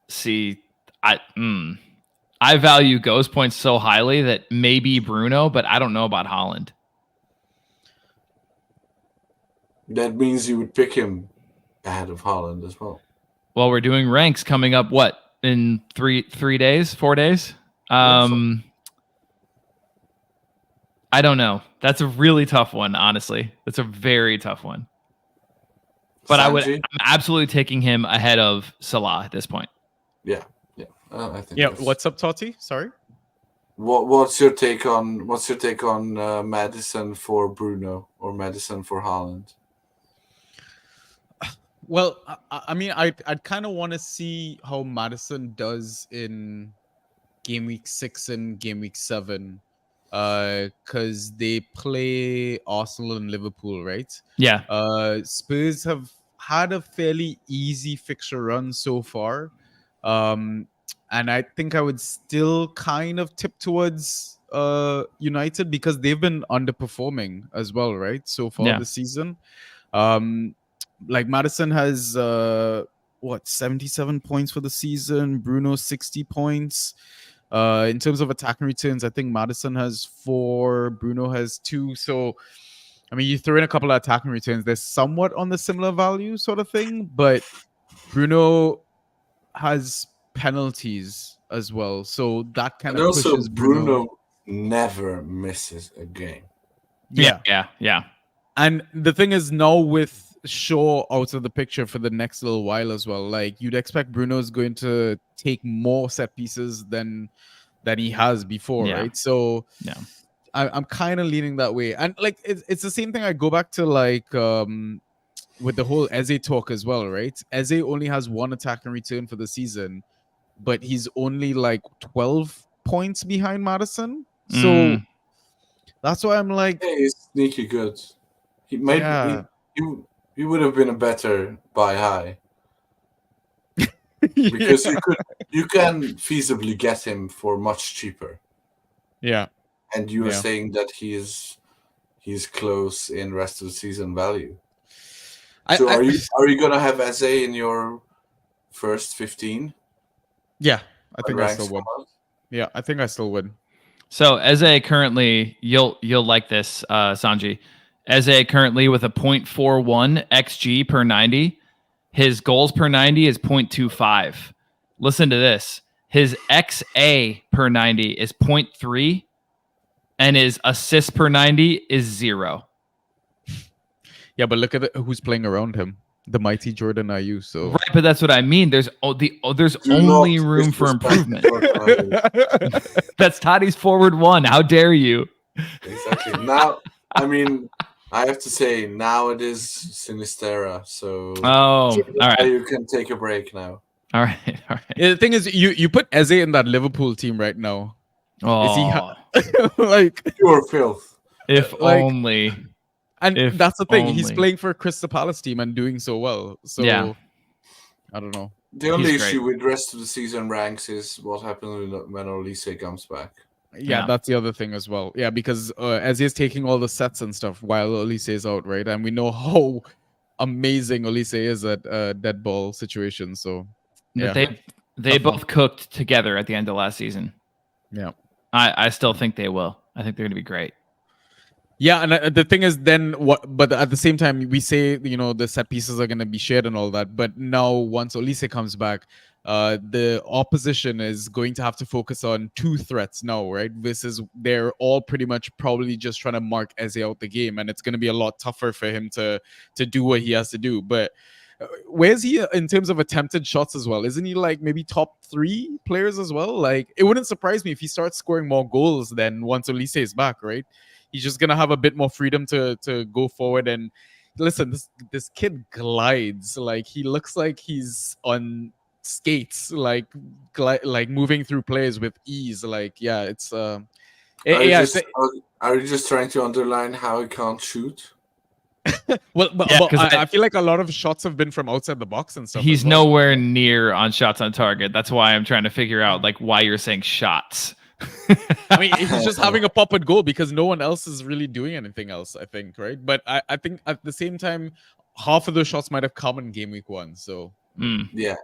See, I value Ghost points so highly that maybe Bruno, but I don't know about Haaland. That means you would pick him ahead of Haaland as well. Well, we're doing ranks coming up. What, in 4 days? I don't know. That's a really tough one, honestly. That's a very tough one. But Sanjy? I'm absolutely taking him ahead of Salah at this point. Yeah. I think. Yeah. What's up, Totti? Sorry. What's your take on Madison for Bruno or Madison for Haaland? Well, I mean, I'd kind of want to see how Madison does in game week 6 and game week 7, because they play Arsenal and Liverpool, right? Yeah. Spurs have had a fairly easy fixture run so far, and I think I would still kind of tip towards United because they've been underperforming as well, right? So far this season. Like Madison has 77 points for the season, Bruno 60 points. In terms of attacking returns, I think Madison has 4, Bruno has 2. So I mean, you throw in a couple of attacking returns, they're somewhat on the similar value sort of thing, but Bruno has penalties as well, so that kind And of also pushes Bruno. never misses a game. Yeah. And the thing is, now with Shaw out of the picture for the next little while as well, like you'd expect Bruno's going to take more set pieces than he has before, right? So I'm kind of leaning that way. And like it's the same thing. I go back to like with the whole Eze talk as well, right? Eze only has 1 attack and return for the season, but he's only like 12 points behind Madison. So that's why I'm like, hey, he's sneaky good. He might he would have been a better buy high. Because you can feasibly get him for much cheaper. Yeah. And you are saying that he's close in rest of the season value. So are you gonna have Eze in your first 15? Yeah, I think I still would. Yeah, I think I still would. So Eze currently, you'll like this, Sanjy. Eze currently with a 0.41 xG per 90. His goals per 90 is 0.25. Listen to this. His XA per 90 is 0.3, and his assists per 90 is 0. Yeah, but look at who's playing around him. The mighty Jordan Ayew. So right, but that's what I mean. There's only room for improvement. That's Totti's forward 1. How dare you? Exactly. Now, I mean, I have to say, now it is Sinistera. So all right, you can take a break now. All right. Yeah, the thing is, you put Eze in that Liverpool team right now. Oh, is he like pure filth? If only. And that's the thing. He's playing for a Crystal Palace team and doing so well. So I don't know. The only issue with the rest of the season ranks is what happens when Olise comes back. Yeah, that's the other thing as well. Yeah, because Eze is taking all the sets and stuff while Olise is out, right? And we know how amazing Olise is at dead ball situations. So they both cooked together at the end of last season. Yeah, I still think they will. I think they're going to be great. Yeah, and the thing is, then what? But at the same time, we say the set pieces are going to be shared and all that. But now, once Olise comes back, the opposition is going to have to focus on 2 threats now, right? Versus they're all pretty much probably just trying to mark Eze out the game, and it's going to be a lot tougher for him to do what he has to do. But where's he in terms of attempted shots as well? Isn't he like maybe top 3 players as well? Like, it wouldn't surprise me if he starts scoring more goals than once Olise is back, right? He's just gonna have a bit more freedom to go forward. And listen, this kid glides. Like, he looks like he's on skates, like moving through plays with ease. Like, yeah, it's are you just trying to underline how he can't shoot? Well, I feel like a lot of shots have been from outside the box and stuff. He's nowhere near on shots on target. That's why I'm trying to figure out like why you're saying shots. I mean, he's just having a pop and goal because no one else is really doing anything else, I think, right? But I think at the same time, half of those shots might have come in game week 1. So yeah,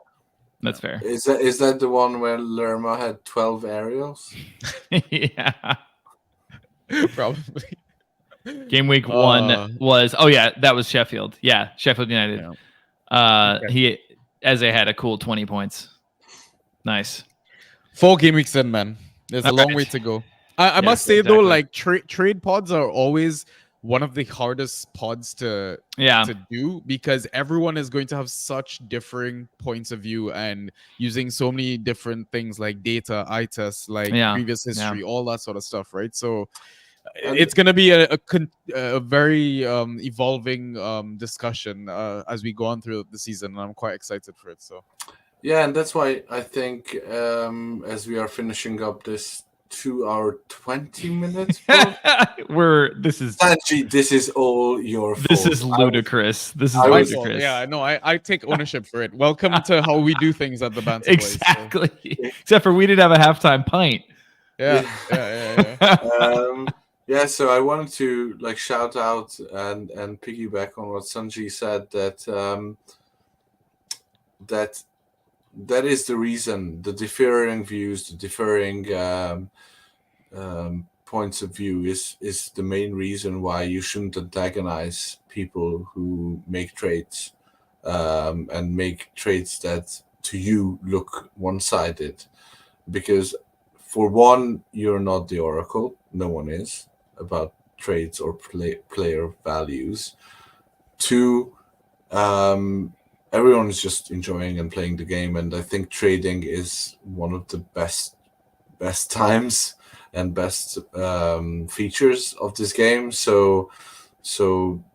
that's fair. Is that the one where Lerma had 12 aerials? Yeah, probably. Game week 1 was that was Sheffield. Yeah, Sheffield United. Yeah. He Eze had a cool 20 points. Nice. 4 game weeks in, man. There's a long way to go. I must say though, like trade pods are always one of the hardest pods to do because everyone is going to have such differing points of view and using so many different things like data, eye tests, like previous history, all that sort of stuff, right? So it's going to be a very evolving discussion as we go on through the season, and I'm quite excited for it. So yeah, and that's why I think as we are finishing up this 2 hour 20 minutes, This is Sanjy, this is all your fault. this is ludicrous. This is I was- ludicrous. yeah, no, I take ownership for it. Welcome to how we do things at the Banter Boys. So, Exactly. Except for we didn't have a halftime pint. yeah. Yeah, so I wanted to like shout out and piggyback on what Sanjy said that is the reason the differing views, the differing points of view is the main reason why you shouldn't antagonize people who make trades and make trades that to you look one-sided, because for one, you're not the oracle, no one is, about trades or player values. Two, everyone is just enjoying and playing the game, and I think trading is one of the best times and best features of this game. So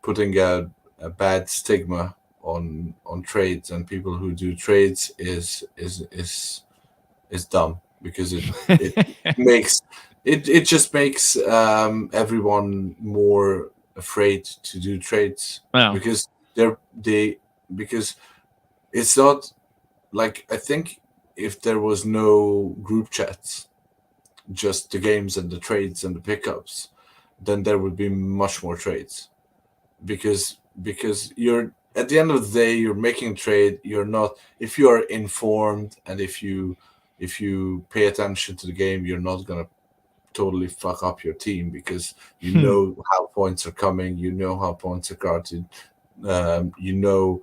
putting a bad stigma on trades and people who do trades is dumb, because it makes it just makes everyone more afraid to do trades. Wow. Because because it's not like, I think if there was no group chats, just the games and the trades and the pickups, then there would be much more trades, because you're, at the end of the day, you're making a trade. You're not, if you are informed and if you pay attention to the game, you're not gonna totally fuck up your team, because you know how points are coming, you know how points are guarded, you know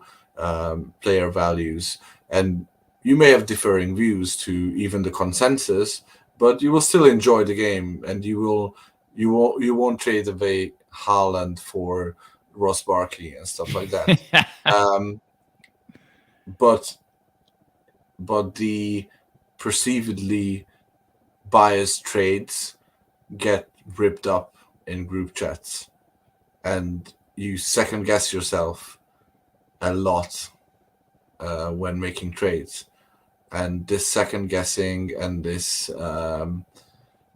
player values, and you may have differing views to even the consensus, but you will still enjoy the game, and you won't trade away Haaland for Ross Barkley and stuff like that. But the perceivedly biased trades get ripped up in group chats, and you second guess yourself a lot when making trades. And this second guessing and this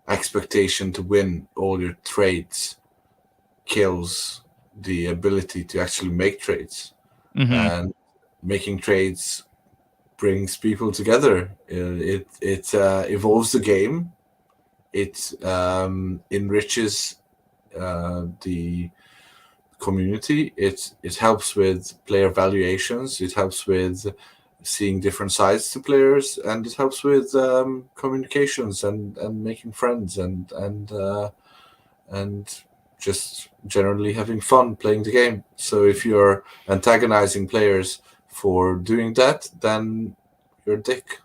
expectation to win all your trades kills the ability to actually make trades. Mhm. And making trades brings people together. It evolves the game. It enriches the community. It helps with player valuations. It helps with seeing different sides to players, and it helps with communications and making friends and just generally having fun playing the game. So if you're antagonizing players for doing that, then you're a dick.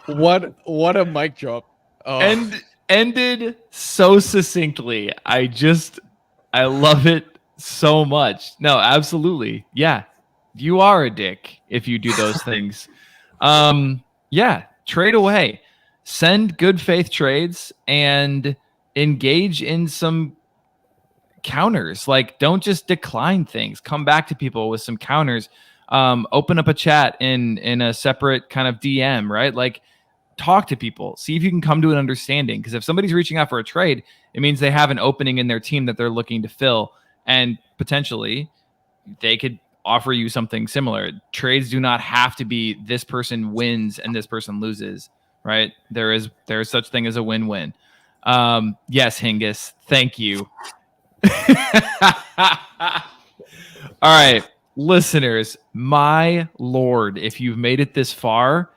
What a mic drop. And ended so succinctly. I love it so much. No, absolutely. Yeah. You are a dick if you do those things. Yeah, trade away. Send good faith trades and engage in some counters. Like, don't just decline things. Come back to people with some counters. Open up a chat in a separate kind of DM, right? Like, talk to people, see if you can come to an understanding. Because if somebody's reaching out for a trade, it means they have an opening in their team that they're looking to fill, and potentially they could offer you something similar. Trades do not have to be this person wins and this person loses, right? There is such thing as a win-win. Yes, Hingis, thank you. All right, listeners, my lord, if you've made it this far,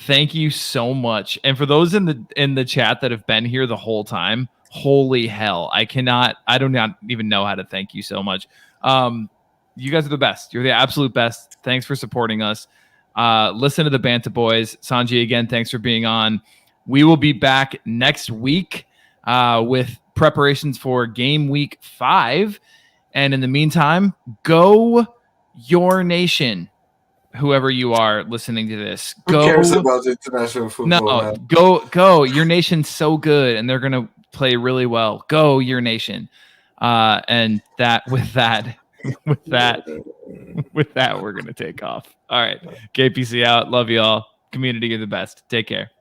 thank you so much. And for those in the chat that have been here the whole time, holy hell, I do not even know how to thank you so much. You guys are the best. You're the absolute best. Thanks for supporting us. Listen to the Banta Boys. Sanjy, again, thanks for being on. We will be back next week with preparations for game week 5. And in the meantime, go your nation. whoever you are listening to this, Who cares about international football? No, Man? go. Your nation's so good, and they're gonna play really well. Go, your nation. And with that, we're gonna take off. All right, KPC out. Love you all. Community, you're the best. Take care.